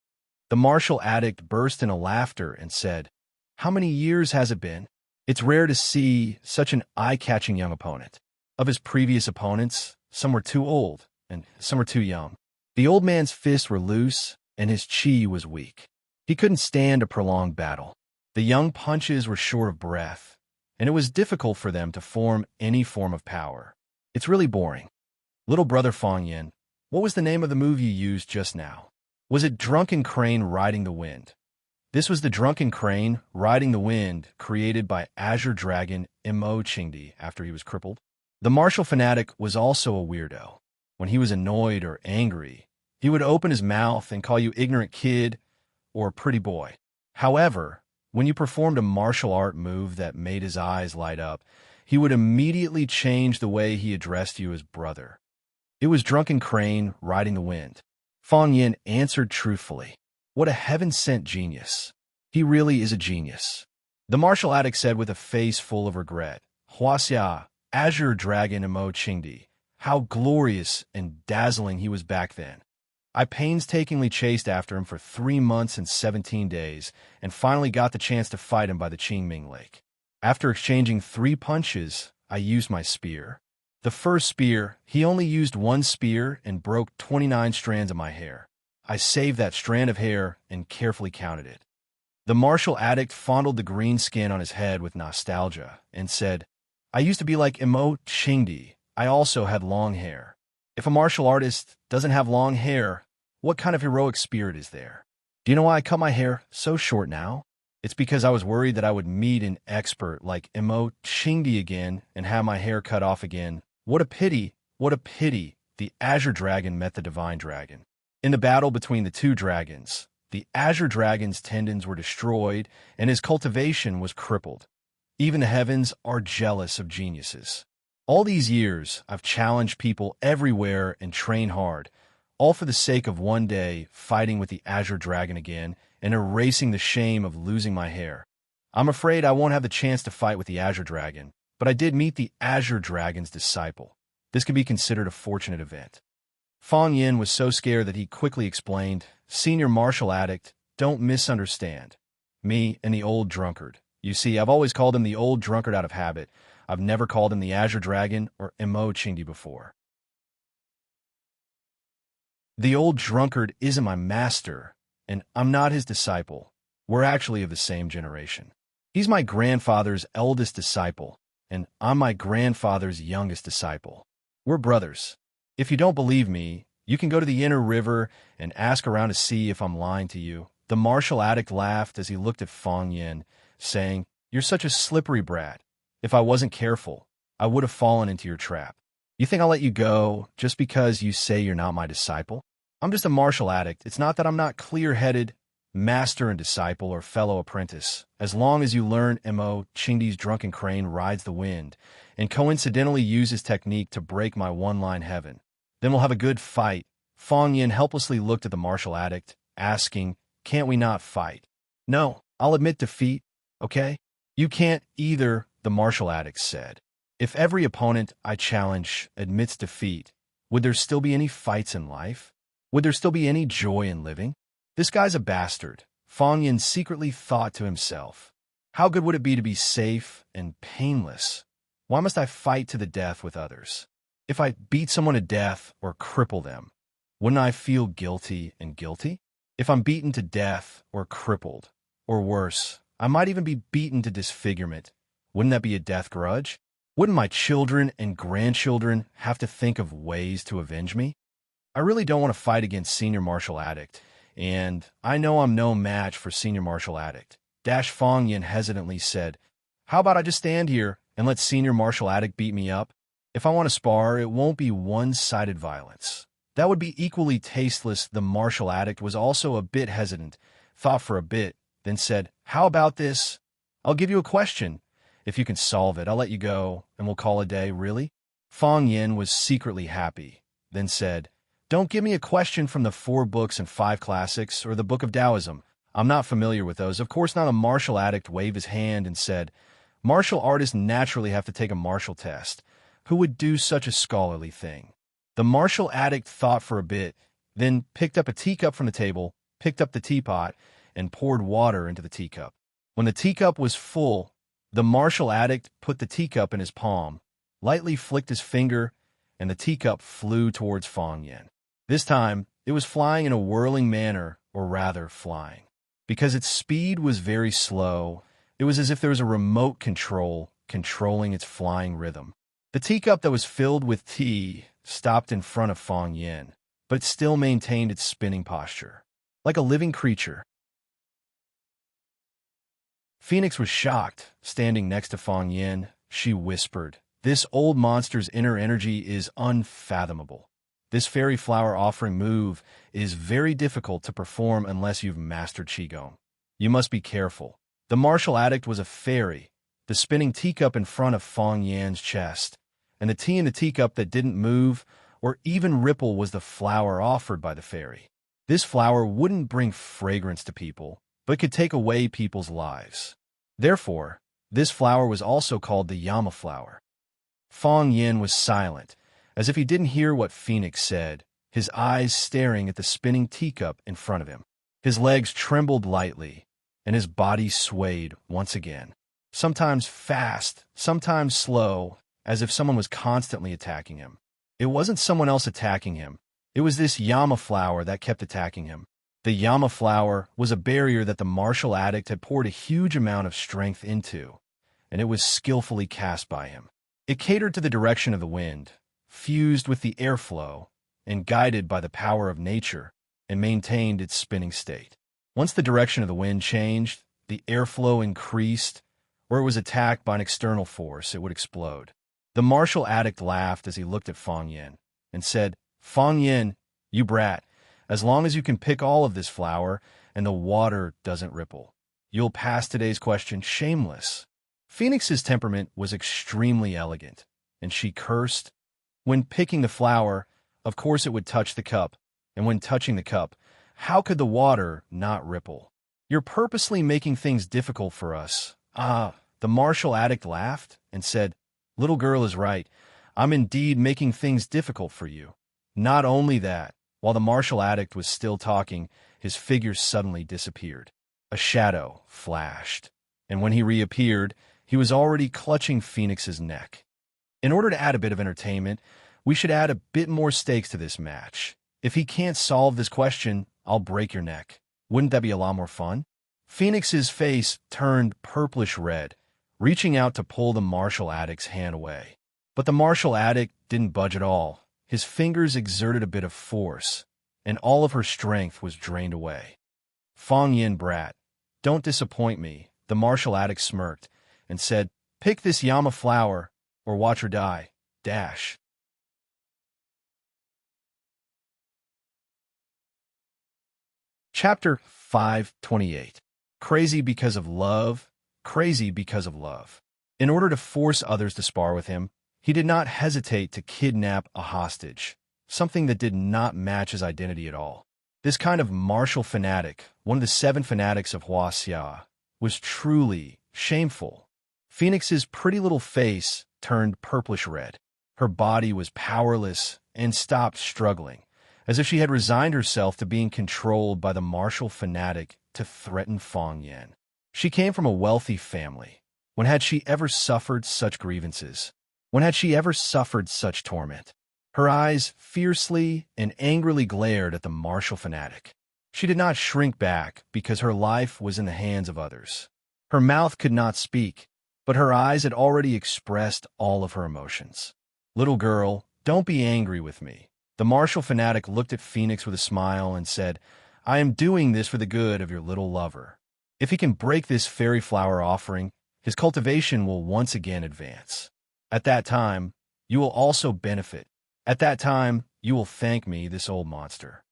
The martial addict burst into laughter and said, "How many years has it been? It's rare to see such an eye-catching young opponent." Of his previous opponents, some were too old, and some were too young. The old man's fists were loose, and his chi was weak. He couldn't stand a prolonged battle. The young punches were short of breath, and it was difficult for them to form any form of power. It's really boring. Little brother Fong Yin, what was the name of the move you used just now? Was it Drunken Crane Riding the Wind? This was the Drunken Crane Riding the Wind created by Azure Dragon Chingdi after he was crippled. The martial fanatic was also a weirdo. When he was annoyed or angry, he would open his mouth and call you ignorant kid or pretty boy. However, when you performed a martial art move that made his eyes light up, he would immediately change the way he addressed you as brother. It was Drunken Crane Riding the Wind. Fong Yin answered truthfully. What a heaven-sent genius. He really is a genius. The martial addict said with a face full of regret, "Huaxia, Azure Dragon Chingdi, how glorious and dazzling he was back then. I painstakingly chased after him for 3 months and 17 days, and finally got the chance to fight him by the Qingming Lake. After exchanging 3 punches, I used my spear. The first spear, he only used 1 spear and broke 29 strands of my hair. I saved that strand of hair and carefully counted it." The martial addict fondled the green skin on his head with nostalgia and said, "I used to be like Qingdi, I also had long hair. If a martial artist doesn't have long hair, what kind of heroic spirit is there? Do you know why I cut my hair so short now? It's because I was worried that I would meet an expert like enchanting again and have my hair cut off again. What a pity, what a pity. The Azure Dragon met the Divine Dragon. In the battle between the two dragons, the Azure Dragon's tendons were destroyed and his cultivation was crippled. Even the heavens are jealous of geniuses. All these years, I've challenged people everywhere and trained hard, all for the sake of one day fighting with the Azure Dragon again and erasing the shame of losing my hair. I'm afraid I won't have the chance to fight with the Azure Dragon, but I did meet the Azure Dragon's disciple. This could be considered a fortunate event. Fong Yin was so scared that he quickly explained, "Senior martial addict, don't misunderstand. Me and the old drunkard. You see, I've always called him the old drunkard out of habit. I've never called him the Azure Dragon or enchanting before. The old drunkard isn't my master, and I'm not his disciple. We're actually of the same generation. He's my grandfather's eldest disciple, and I'm my grandfather's youngest disciple. We're brothers. If you don't believe me, you can go to the inner river and ask around to see if I'm lying to you." The martial addict laughed as he looked at Fong Yin, saying, "You're such a slippery brat. If I wasn't careful, I would have fallen into your trap. You think I'll let you go just because you say you're not my disciple? I'm just a martial addict. It's not that I'm not clear-headed, master and disciple or fellow apprentice. As long as you learn Chingdi's drunken crane rides the wind and coincidentally uses technique to break my one-line heaven, then we'll have a good fight." Fong Yin helplessly looked at the martial addict, asking, "Can't we not fight?" "No, I'll admit defeat, okay?" "You can't either," the martial addict said. "If every opponent I challenge admits defeat, would there still be any fights in life? Would there still be any joy in living? This guy's a bastard," Fong Yin secretly thought to himself. "How good would it be to be safe and painless? Why must I fight to the death with others? If I beat someone to death or cripple them, wouldn't I feel guilty and guilty? If I'm beaten to death or crippled, or worse, I might even be beaten to disfigurement, wouldn't that be a death grudge? Wouldn't my children and grandchildren have to think of ways to avenge me? I really don't want to fight against Senior Martial Addict, and I know I'm no match for Senior Martial Addict." Fong Yin hesitantly said, "How about I just stand here and let Senior Martial Addict beat me up? If I want to spar, it won't be one-sided violence. That would be equally tasteless." The martial addict was also a bit hesitant, thought for a bit, then said, "How about this? I'll give you a question. If you can solve it, I'll let you go, and we'll call a day, really?" Fong Yin was secretly happy, then said, "Don't give me a question from the 4 books and 5 classics or the Book of Taoism. I'm not familiar with those." Of course not. A martial addict waved his hand and said, "Martial artists naturally have to take a martial test. Who would do such a scholarly thing?" The martial addict thought for a bit, then picked up a teacup from the table, picked up the teapot, and poured water into the teacup. When the teacup was full, the martial addict put the teacup in his palm, lightly flicked his finger, and the teacup flew towards Fong Yin. This time, it was flying in a whirling manner, or rather, flying. Because its speed was very slow, it was as if there was a remote control controlling its flying rhythm. The teacup that was filled with tea stopped in front of Fong Yin, but it still maintained its spinning posture, like a living creature. Phoenix was shocked, standing next to Fong Yin. She whispered, "This old monster's inner energy is unfathomable. This fairy flower offering move is very difficult to perform unless you've mastered Qigong. You must be careful." The martial addict was a fairy, the spinning teacup in front of Fong Yin's chest, and the tea in the teacup that didn't move or even ripple was the flower offered by the fairy. This flower wouldn't bring fragrance to people, but could take away people's lives. Therefore, this flower was also called the Yama flower. Fong Yin was silent, as if he didn't hear what Phoenix said, his eyes staring at the spinning teacup in front of him. His legs trembled lightly, and his body swayed once again, sometimes fast, sometimes slow, as if someone was constantly attacking him. It wasn't someone else attacking him. It was this Yama flower that kept attacking him. The Yama flower was a barrier that the martial addict had poured a huge amount of strength into, and it was skillfully cast by him. It catered to the direction of the wind, fused with the airflow and guided by the power of nature and maintained its spinning state. Once the direction of the wind changed, the airflow increased, or it was attacked by an external force, it would explode. The martial addict laughed as he looked at Fang Yin and said, "Fang Yin, you brat, as long as you can pick all of this flour and the water doesn't ripple, you'll pass today's question shameless." Phoenix's temperament was extremely elegant, and she cursed. When picking the flour, of course it would touch the cup, and when touching the cup, how could the water not ripple? "You're purposely making things difficult for us." The martial addict laughed and said, "Little girl is right. I'm indeed making things difficult for you." Not only that, while the martial addict was still talking, his figure suddenly disappeared. A shadow flashed, and when he reappeared, he was already clutching Phoenix's neck. In order to add a bit of entertainment, we should add a bit more stakes to this match. If he can't solve this question, I'll break your neck. Wouldn't that be a lot more fun? Phoenix's face turned purplish red, reaching out to pull the martial addict's hand away. But the martial addict didn't budge at all. His fingers exerted a bit of force, and all of her strength was drained away. "Fang Yin, brat, don't disappoint me," the martial addict smirked and said, "Pick this yama flower or watch her die. Dash." Chapter 528. Crazy because of love, crazy because of love. In order to force others to spar with him, he did not hesitate to kidnap a hostage, something that did not match his identity at all. This kind of martial fanatic, one of the 7 fanatics of Huaxia, was truly shameful. Phoenix's pretty little face turned purplish red. Her body was powerless and stopped struggling, as if she had resigned herself to being controlled by the martial fanatic to threaten Fang Yin. She came from a wealthy family. When had she ever suffered such grievances? When had she ever suffered such torment? Her eyes fiercely and angrily glared at the martial fanatic. She did not shrink back because her life was in the hands of others. Her mouth could not speak, but her eyes had already expressed all of her emotions. "Little girl, don't be angry with me." The martial fanatic looked at Phoenix with a smile and said, "I am doing this for the good of your little lover. If he can break this fairy flower offering, his cultivation will once again advance. At that time, you will also benefit. At that time, you will thank me, this old monster."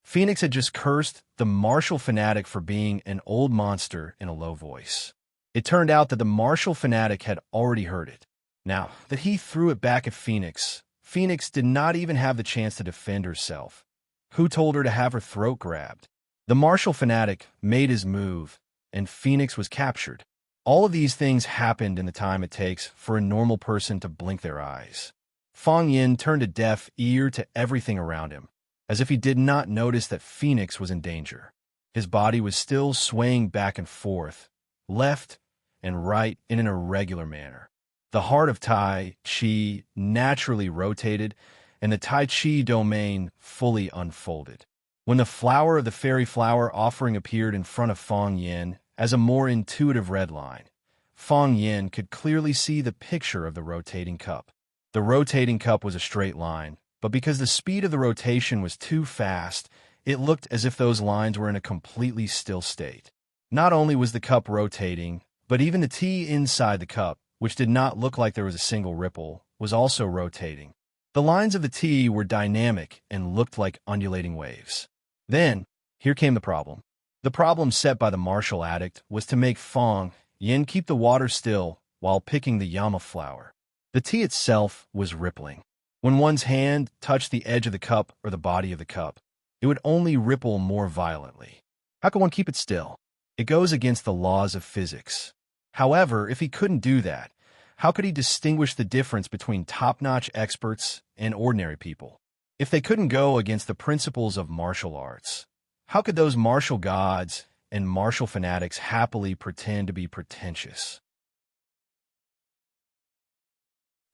Phoenix had just cursed the martial fanatic for being an old monster in a low voice. It turned out that the martial fanatic had already heard it. Now that he threw it back at Phoenix, Phoenix did not even have the chance to defend herself. Who told her to have her throat grabbed? The martial fanatic made his move, and Phoenix was captured. All of these things happened in the time it takes for a normal person to blink their eyes. Fang Yin turned a deaf ear to everything around him, as if he did not notice that Phoenix was in danger. His body was still swaying back and forth, left and right in an irregular manner. The heart of Tai Chi naturally rotated, and the Tai Chi domain fully unfolded. When the flower of the fairy flower offering appeared in front of Fang Yin as a more intuitive red line, Fang Yin could clearly see the picture of the rotating cup. The rotating cup was a straight line, but because the speed of the rotation was too fast, it looked as if those lines were in a completely still state. Not only was the cup rotating, but even the tea inside the cup, which did not look like there was a single ripple, was also rotating. The lines of the tea were dynamic and looked like undulating waves. Then, here came the problem. The problem set by the martial addict was to make Fang Yin keep the water still while picking the yama flower. The tea itself was rippling. When one's hand touched the edge of the cup or the body of the cup, it would only ripple more violently. How can one keep it still? It goes against the laws of physics. However, if he couldn't do that, how could he distinguish the difference between top-notch experts and ordinary people? If they couldn't go against the principles of martial arts, how could those martial gods and martial fanatics happily pretend to be pretentious?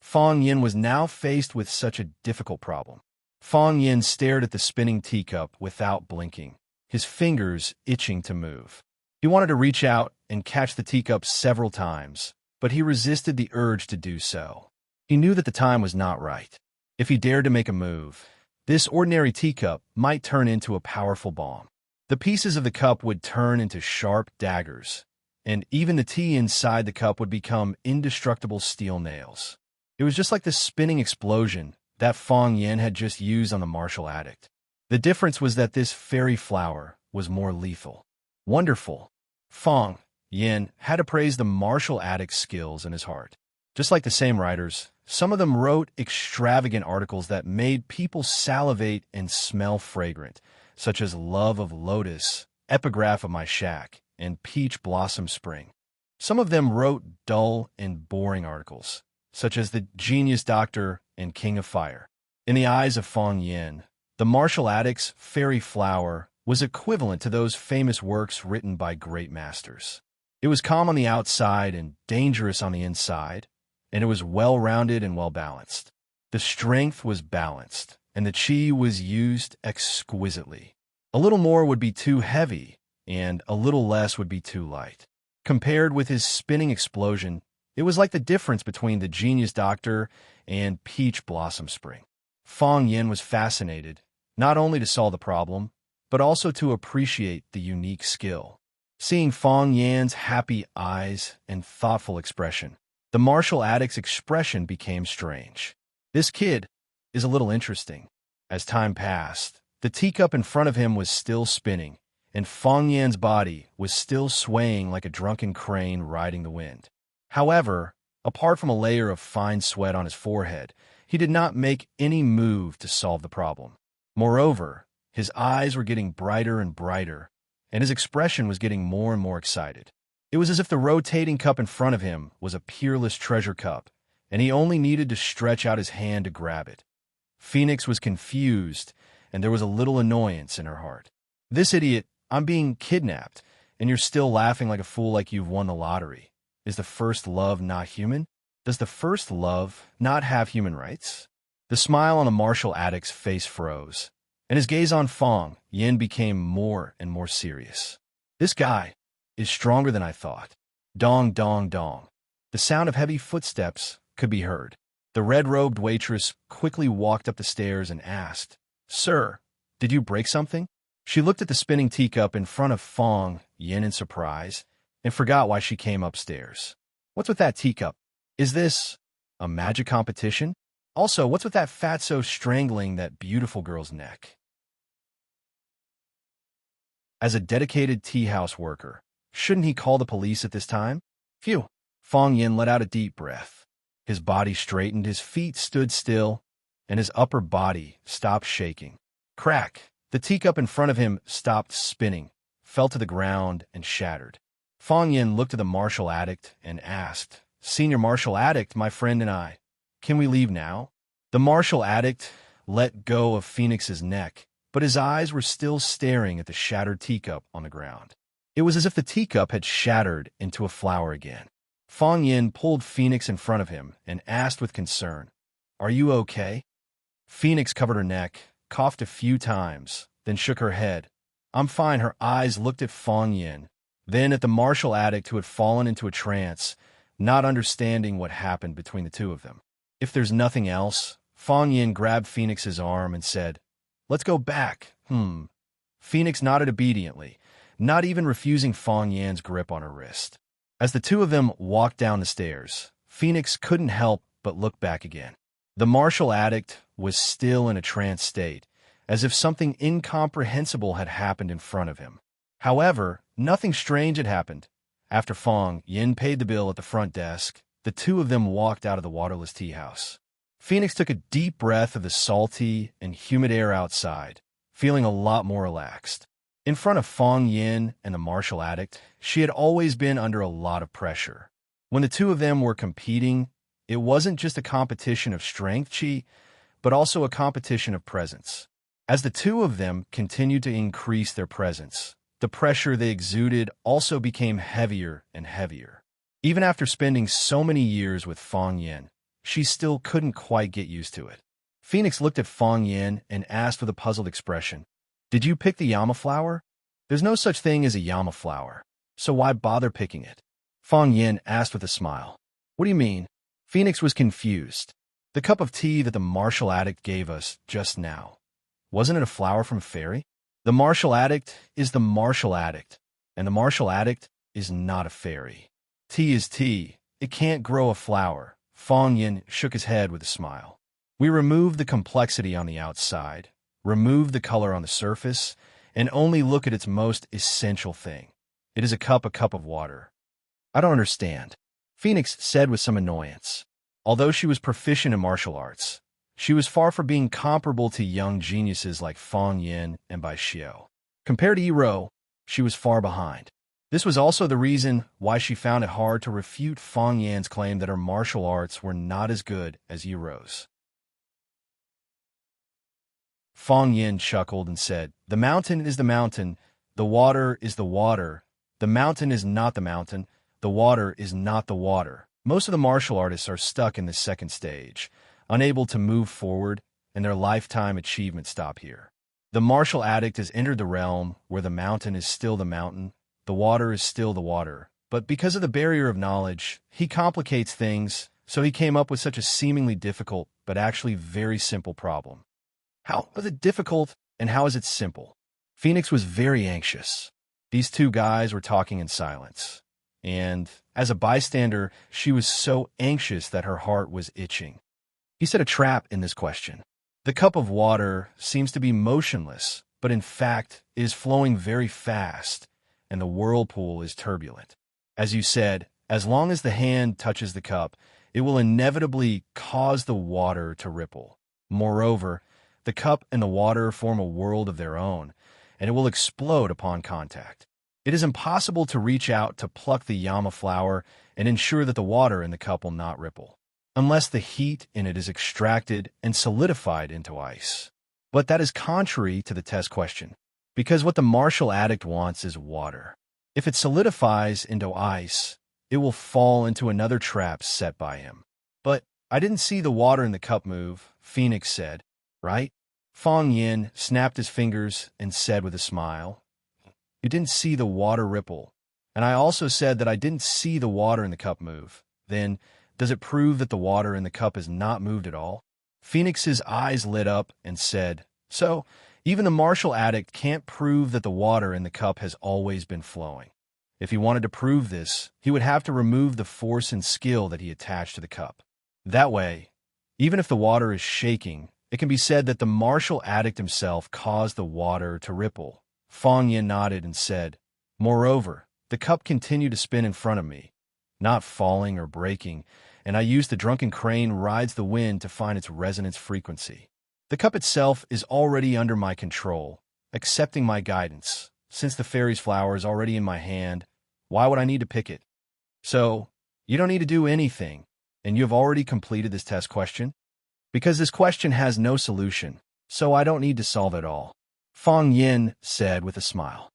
Fang Yin was now faced with such a difficult problem. Fang Yin stared at the spinning teacup without blinking, his fingers itching to move. He wanted to reach out and catch the teacup several times, but he resisted the urge to do so. He knew that the time was not right. If he dared to make a move, this ordinary teacup might turn into a powerful bomb. The pieces of the cup would turn into sharp daggers, and even the tea inside the cup would become indestructible steel nails. It was just like the spinning explosion that Fong Yin had just used on the martial addict. The difference was that this fairy flower was more lethal. Wonderful. Fong Yin had to praise the martial addict's skills in his heart. Just like the same writers, some of them wrote extravagant articles that made people salivate and smell fragrant, such as Love of Lotus, Epigraph of My Shack, and Peach Blossom Spring. Some of them wrote dull and boring articles, such as The Genius Doctor and King of Fire. In the eyes of Fong Yin, the martial addict's fairy flower was equivalent to those famous works written by great masters. It was calm on the outside and dangerous on the inside, and it was well-rounded and well-balanced. The strength was balanced, and the qi was used exquisitely. A little more would be too heavy, and a little less would be too light. Compared with his spinning explosion, it was like the difference between the Genius Doctor and Peach Blossom Spring. Fong Yin was fascinated, not only to solve the problem, but also to appreciate the unique skill. Seeing Fong Yan's happy eyes and thoughtful expression, the martial addict's expression became strange. This kid is a little interesting. As time passed, the teacup in front of him was still spinning, and Fong Yan's body was still swaying like a drunken crane riding the wind. However, apart from a layer of fine sweat on his forehead, he did not make any move to solve the problem. Moreover, his eyes were getting brighter and brighter, and his expression was getting more and more excited. It was as if the rotating cup in front of him was a peerless treasure cup, and he only needed to stretch out his hand to grab it. Phoenix was confused, and there was a little annoyance in her heart. "This idiot, I'm being kidnapped, and you're still laughing like a fool like you've won the lottery. Is the first love not human? Does the first love not have human rights?" The smile on the martial addict's face froze, and his gaze on Fong Yin became more and more serious. "This guy is stronger than I thought." Dong, dong, dong. The sound of heavy footsteps could be heard. The red-robed waitress quickly walked up the stairs and asked, "Sir, did you break something?" She looked at the spinning teacup in front of Fong Yin in surprise and forgot why she came upstairs. "What's with that teacup? Is this a magic competition? Also, what's with that fatso strangling that beautiful girl's neck?" As a dedicated tea house worker, shouldn't he call the police at this time? Phew! Fong Yin let out a deep breath. His body straightened, his feet stood still, and his upper body stopped shaking. Crack! The teacup in front of him stopped spinning, fell to the ground, and shattered. Fong Yin looked at the martial addict and asked, "Senior martial addict, my friend and I, can we leave now?" The martial addict let go of Phoenix's neck, but his eyes were still staring at the shattered teacup on the ground. It was as if the teacup had shattered into a flower again. Fong Yin pulled Phoenix in front of him and asked with concern, "Are you okay?" Phoenix covered her neck, coughed a few times, then shook her head. "I'm fine." Her eyes looked at Fong Yin, then at the martial addict who had fallen into a trance, not understanding what happened between the two of them. "If there's nothing else," Fong Yin grabbed Phoenix's arm and said, "Let's go back." Phoenix nodded obediently, not even refusing Fong Yan's grip on her wrist. As the two of them walked down the stairs, Phoenix couldn't help but look back again. The martial addict was still in a trance state, as if something incomprehensible had happened in front of him. However, nothing strange had happened. After Fong Yin paid the bill at the front desk, the two of them walked out of the waterless tea house. Phoenix took a deep breath of the salty and humid air outside, feeling a lot more relaxed. In front of Fong Yin and the martial addict, she had always been under a lot of pressure. When the two of them were competing, it wasn't just a competition of strength, but also a competition of presence. As the two of them continued to increase their presence, the pressure they exuded also became heavier and heavier. Even after spending so many years with Fong Yin, she still couldn't quite get used to it. Phoenix looked at Fong Yin and asked with a puzzled expression, "Did you pick the Yama flower?" "There's no such thing as a Yama flower, so why bother picking it?" Fong Yin asked with a smile. "What do you mean?" Phoenix was confused. The cup of tea that the martial addict gave us just now. Wasn't it a flower from a fairy? The martial addict is the martial addict, and the martial addict is not a fairy. Tea is tea. It can't grow a flower. Fong Yin shook his head with a smile. We removed the complexity on the outside, removed the color on the surface, and only look at its most essential thing. It is a cup of water. I don't understand, Phoenix said with some annoyance. Although she was proficient in martial arts, she was far from being comparable to young geniuses like Fong Yin and Bai Xiao. Compared to Yi, she was far behind. This was also the reason why she found it hard to refute Fong Yan's claim that her martial arts were not as good as Yi's. Fong Yin chuckled and said, "The mountain is the mountain, the water is the water. The mountain is not the mountain, the water is not the water." Most of the martial artists are stuck in the second stage, unable to move forward, and their lifetime achievements stop here. The martial addict has entered the realm where the mountain is still the mountain, the water is still the water. But because of the barrier of knowledge, he complicates things, so he came up with such a seemingly difficult, but actually very simple problem. How is it difficult, and how is it simple? Phoenix was very anxious. These two guys were talking in silence, and as a bystander, she was so anxious that her heart was itching. He set a trap in this question. The cup of water seems to be motionless, but in fact it is flowing very fast, and the whirlpool is turbulent. As you said, as long as the hand touches the cup, it will inevitably cause the water to ripple. Moreover, the cup and the water form a world of their own, and it will explode upon contact. It is impossible to reach out to pluck the Yama flower and ensure that the water in the cup will not ripple, unless the heat in it is extracted and solidified into ice. But that is contrary to the test question, because what the martial addict wants is water. If it solidifies into ice, it will fall into another trap set by him. But I didn't see the water in the cup move, Phoenix said, right? Fong Yin snapped his fingers and said with a smile, "You didn't see the water ripple, and I also said that I didn't see the water in the cup move. Then, does it prove that the water in the cup has not moved at all?" Phoenix's eyes lit up and said, "So, even the martial addict can't prove that the water in the cup has always been flowing. If he wanted to prove this, he would have to remove the force and skill that he attached to the cup. That way, even if the water is shaking, it can be said that the martial addict himself caused the water to ripple." Fong Yin nodded and said, "Moreover, the cup continued to spin in front of me, not falling or breaking, and I used the drunken crane rides the wind to find its resonance frequency. The cup itself is already under my control, accepting my guidance. Since the fairy's flower is already in my hand, why would I need to pick it? So, you don't need to do anything, and you have already completed this test question? Because this question has no solution, so I don't need to solve it all," Fong Yin said with a smile.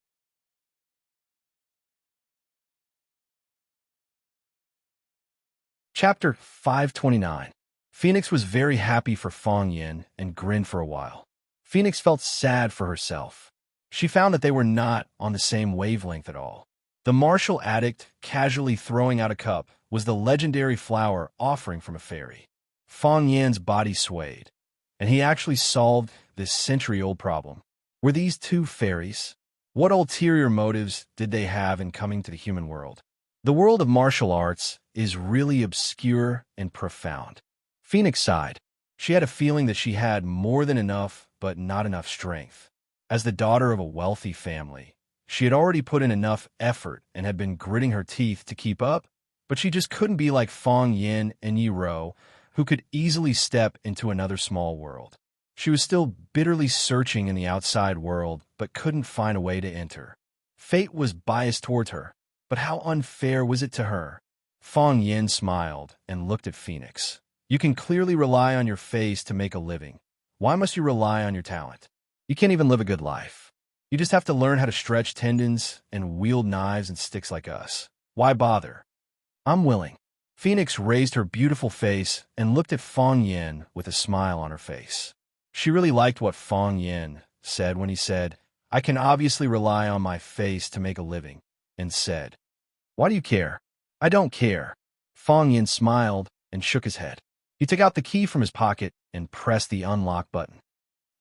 Chapter 529. Phoenix was very happy for Fong Yin and grinned for a while. Phoenix felt sad for herself. She found that they were not on the same wavelength at all. The martial addict casually throwing out a cup was the legendary flower offering from a fairy. Fong Yin's body swayed, and he actually solved this century-old problem. Were these two fairies? What ulterior motives did they have in coming to the human world? The world of martial arts is really obscure and profound. Phoenix sighed. She had a feeling that she had more than enough, but not enough strength. As the daughter of a wealthy family, she had already put in enough effort and had been gritting her teeth to keep up, but she just couldn't be like Fong Yin and Yi, who could easily step into another small world. She was still bitterly searching in the outside world, but couldn't find a way to enter. Fate was biased towards her, but how unfair was it to her? Fong Yin smiled and looked at Phoenix. "You can clearly rely on your face to make a living. Why must you rely on your talent? You can't even live a good life. You just have to learn how to stretch tendons and wield knives and sticks like us. Why bother?" "I'm willing." Phoenix raised her beautiful face and looked at Fong Yin with a smile on her face. She really liked what Fong Yin said when he said, "I can obviously rely on my face to make a living," and said, "Why do you care?" "I don't care." Fong Yin smiled and shook his head. He took out the key from his pocket and pressed the unlock button.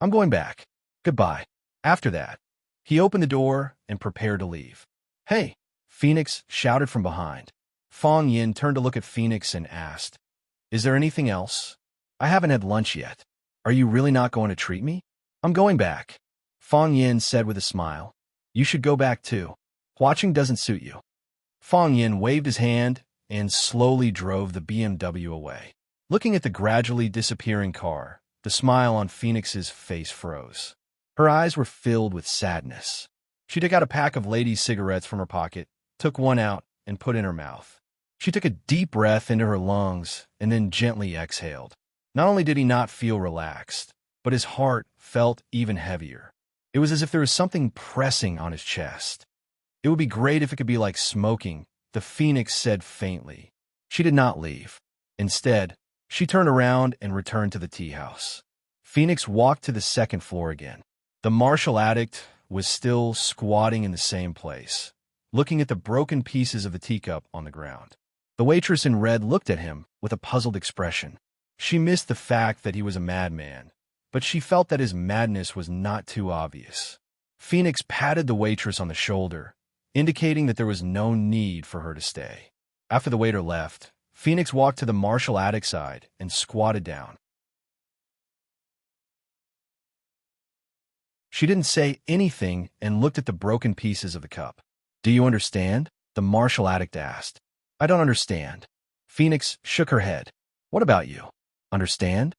I'm going back. Goodbye. After that, he opened the door and prepared to leave. Hey, Phoenix shouted from behind. Fong Yin turned to look at Phoenix and asked, Is there anything else? I haven't had lunch yet. Are you really not going to treat me? I'm going back. Fong Yin said with a smile. You should go back too. Watching doesn't suit you. Fong Yin waved his hand and slowly drove the BMW away. Looking at the gradually disappearing car, the smile on Phoenix's face froze. Her eyes were filled with sadness. She took out a pack of ladies' cigarettes from her pocket, took one out, and put in her mouth. She took a deep breath into her lungs and then gently exhaled. Not only did he not feel relaxed, but his heart felt even heavier. It was as if there was something pressing on his chest. It would be great if it could be like smoking, the Phoenix said faintly. She did not leave. Instead, she turned around and returned to the tea house. Phoenix walked to the second floor again. The martial addict was still squatting in the same place, looking at the broken pieces of the teacup on the ground. The waitress in red looked at him with a puzzled expression. She missed the fact that he was a madman, but she felt that his madness was not too obvious. Phoenix patted the waitress on the shoulder, indicating that there was no need for her to stay. After the waiter left, Phoenix walked to the martial addict's side and squatted down. She didn't say anything and looked at the broken pieces of the cup. Do you understand? The martial addict asked. I don't understand. Phoenix shook her head. What about you? Understand?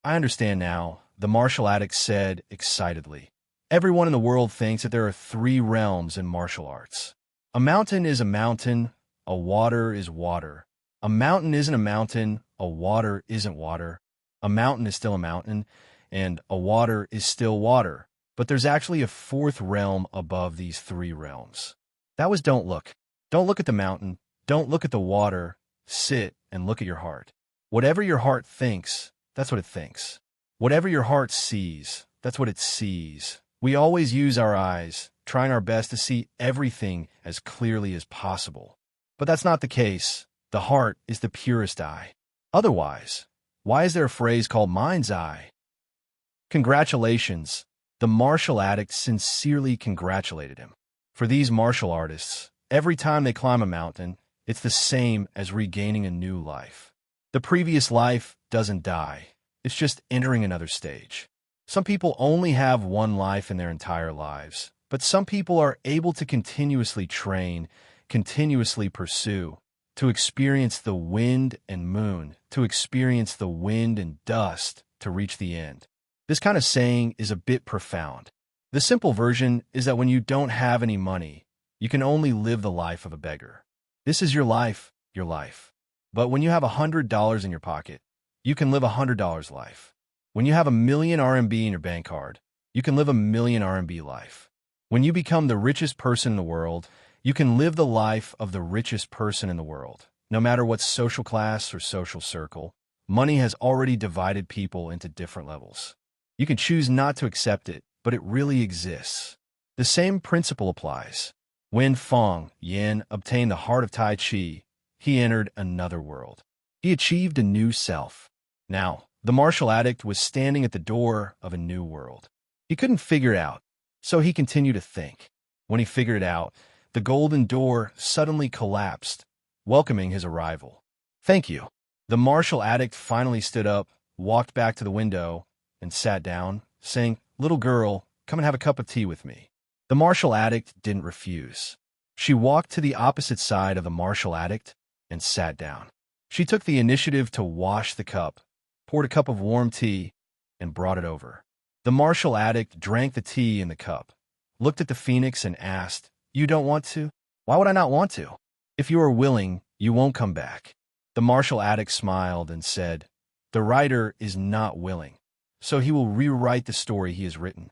I understand now, the martial addict said excitedly. Everyone in the world thinks that there are 3 realms in martial arts. A mountain is a mountain, a water is water. A mountain isn't a mountain, a water isn't water. A mountain is still a mountain, and a water is still water. But there's actually a 4th realm above these 3 realms. That was don't look. Don't look at the mountain. Don't look at the water. Sit and look at your heart. Whatever your heart thinks, that's what it thinks. Whatever your heart sees, that's what it sees. We always use our eyes, trying our best to see everything as clearly as possible. But that's not the case. The heart is the purest eye. Otherwise, why is there a phrase called mind's eye? Congratulations. The martial addict sincerely congratulated him. For these martial artists, every time they climb a mountain, it's the same as regaining a new life. The previous life doesn't die. It's just entering another stage. Some people only have one life in their entire lives, but some people are able to continuously train, continuously pursue, to experience the wind and moon, to experience the wind and dust, to reach the end. This kind of saying is a bit profound. The simple version is that when you don't have any money, you can only live the life of a beggar. This is your life, your life. But when you have $100 in your pocket, you can live $100 life. When you have $1,000,000 RMB in your bank card, you can live $1,000,000 RMB life. When you become the richest person in the world, you can live the life of the richest person in the world. No matter what social class or social circle, money has already divided people into different levels. You can choose not to accept it, but it really exists. The same principle applies. When Fong Yin obtained the heart of Tai Chi, he entered another world. He achieved a new self. Now, the martial addict was standing at the door of a new world. He couldn't figure it out, so he continued to think. When he figured it out, the golden door suddenly collapsed, welcoming his arrival. Thank you. The martial addict finally stood up, walked back to the window, and sat down, saying, Little girl, come and have a cup of tea with me. The martial addict didn't refuse. She walked to the opposite side of the martial addict and sat down. She took the initiative to wash the cup, poured a cup of warm tea, and brought it over. The martial addict drank the tea in the cup, looked at the Phoenix and asked, You don't want to? Why would I not want to? If you are willing, you won't come back. The martial addict smiled and said, The writer is not willing, so he will rewrite the story he has written.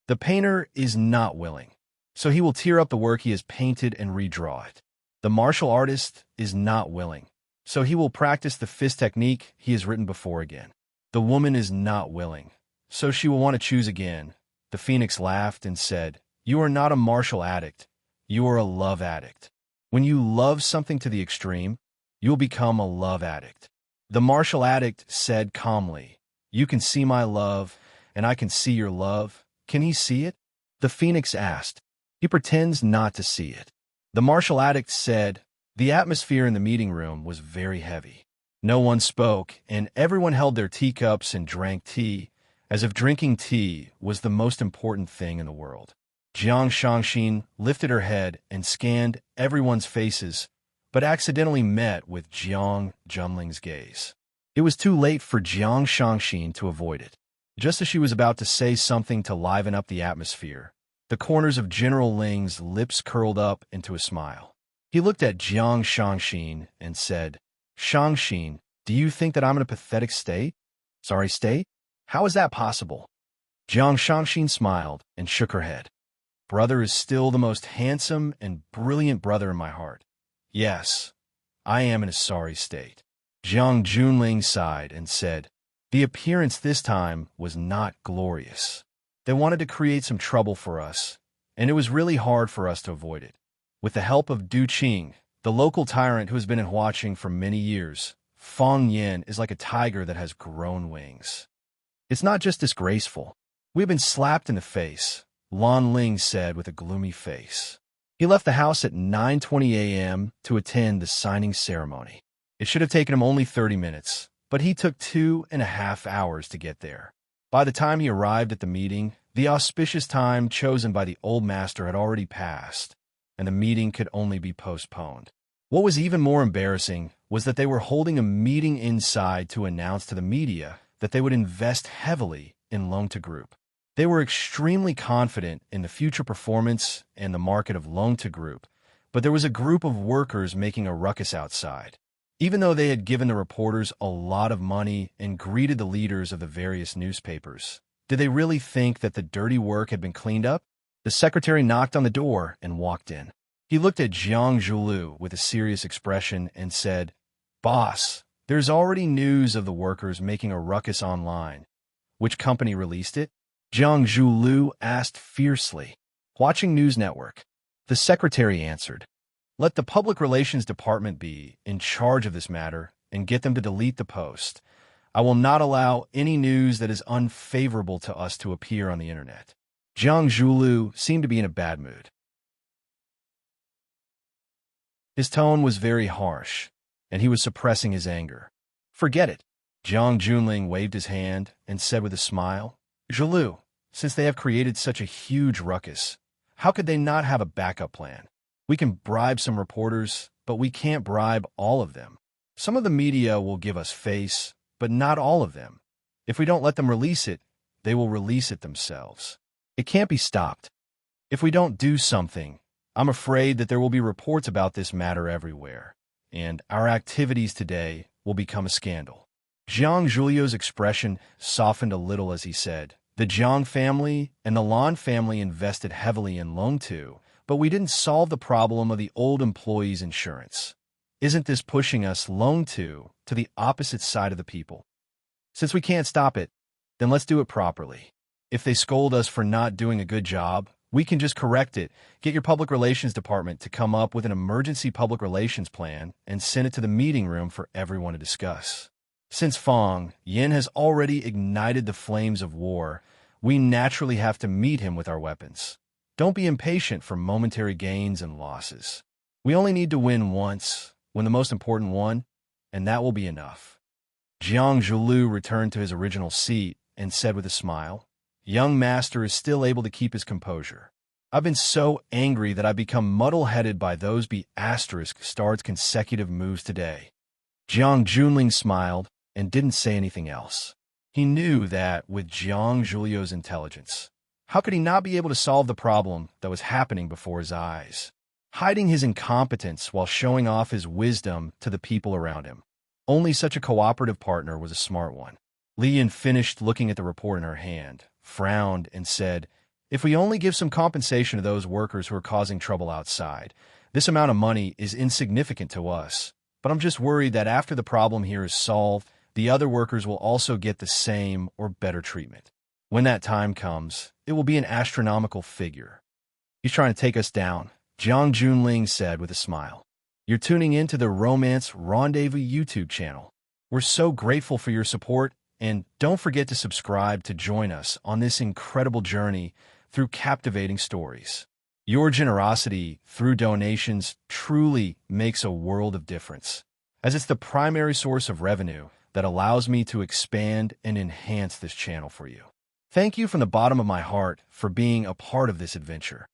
The painter is not willing, so he will tear up the work he has painted and redraw it. The martial artist is not willing, so he will practice the fist technique he has written before again. The woman is not willing, so she will want to choose again. The Phoenix laughed and said, You are not a martial addict, you are a love addict. When you love something to the extreme, You will become a love addict. The martial addict said calmly, "You can see my love, and I can see your love. Can he see it?" The phoenix asked. "He pretends not to see it." The martial addict said. The atmosphere in the meeting room was very heavy. No one spoke, and everyone held their teacups and drank tea, as if drinking tea was the most important thing in the world. Jiang Shangxin lifted her head and scanned everyone's faces, but accidentally met with Jiang Junling's gaze. It was too late for Jiang Shangxin to avoid it. Just as she was about to say something to liven up the atmosphere, the corners of General Ling's lips curled up into a smile. He looked at Jiang Shangxin and said, "Shangxin, do you think that I'm in a pathetic state? State? How is that possible?" Jiang Shangxin smiled and shook her head. "Brother is still the most handsome and brilliant brother in my heart. Yes, I am in a sorry state." Jiang Junling sighed and said, "The appearance this time was not glorious. They wanted to create some trouble for us, and it was really hard for us to avoid it. With the help of Du Qing, the local tyrant who has been in watching for many years, Fang Yin is like a tiger that has grown wings. It's not just disgraceful. We've been slapped in the face," Lan Ling said with a gloomy face. He left the house at 9:20 a.m. to attend the signing ceremony. It should have taken him only 30 minutes, but he took 2.5 hours to get there. By the time he arrived at the meeting, the auspicious time chosen by the old master had already passed, and the meeting could only be postponed. What was even more embarrassing was that they were holding a meeting inside to announce to the media that they would invest heavily in Longta Group. They were extremely confident in the future performance and the market of Longta Group, but there was a group of workers making a ruckus outside. Even though they had given the reporters a lot of money and greeted the leaders of the various newspapers, did they really think that the dirty work had been cleaned up? The secretary knocked on the door and walked in. He looked at Jiang Zhulu with a serious expression and said, "Boss, there's already news of the workers making a ruckus online. Which company released it?" Jiang Zhulu asked fiercely. "Watching News Network." The secretary answered. "Let the public relations department be in charge of this matter and get them to delete the post. I will not allow any news that is unfavorable to us to appear on the internet." Jiang Zhulu seemed to be in a bad mood. His tone was very harsh, and he was suppressing his anger. "Forget it." Jiang Junling waved his hand and said with a smile, "Zhulu, since they have created such a huge ruckus, how could they not have a backup plan? We can bribe some reporters, but we can't bribe all of them. Some of the media will give us face, but not all of them. If we don't let them release it, they will release it themselves. It can't be stopped. If we don't do something, I'm afraid that there will be reports about this matter everywhere, and our activities today will become a scandal." Jiang Zhulio's expression softened a little as he said, "The Jiang family and the Lan family invested heavily in Longtu, but we didn't solve the problem of the old employees' insurance. Isn't this pushing us, Longtu, to the opposite side of the people? Since we can't stop it, then let's do it properly. If they scold us for not doing a good job, we can just correct it, get your public relations department to come up with an emergency public relations plan and send it to the meeting room for everyone to discuss. Since Fang Yin has already ignited the flames of war, we naturally have to meet him with our weapons. Don't be impatient for momentary gains and losses. We only need to win once, win the most important one, and that will be enough." Jiang Zhulu returned to his original seat and said with a smile, "Young master is still able to keep his composure. I've been so angry that I've become muddle-headed by those B*********************************************************************************************************************ux Jiang Junling smiled and didn't say anything else. He knew that with Jiang Zhulio's intelligence, how could he not be able to solve the problem that was happening before his eyes? Hiding his incompetence while showing off his wisdom to the people around him. Only such a cooperative partner was a smart one. Li Yin finished looking at the report in her hand, frowned, and said, "If we only give some compensation to those workers who are causing trouble outside, this amount of money is insignificant to us. But I'm just worried that after the problem here is solved, the other workers will also get the same or better treatment. When that time comes, it will be an astronomical figure." "He's trying to take us down," Jiang Junling said with a smile. You're tuning in to the Romance Rendezvous YouTube channel. We're so grateful for your support, and don't forget to subscribe to join us on this incredible journey through captivating stories. Your generosity through donations truly makes a world of difference, as it's the primary source of revenue that allows me to expand and enhance this channel for you. Thank you from the bottom of my heart for being a part of this adventure.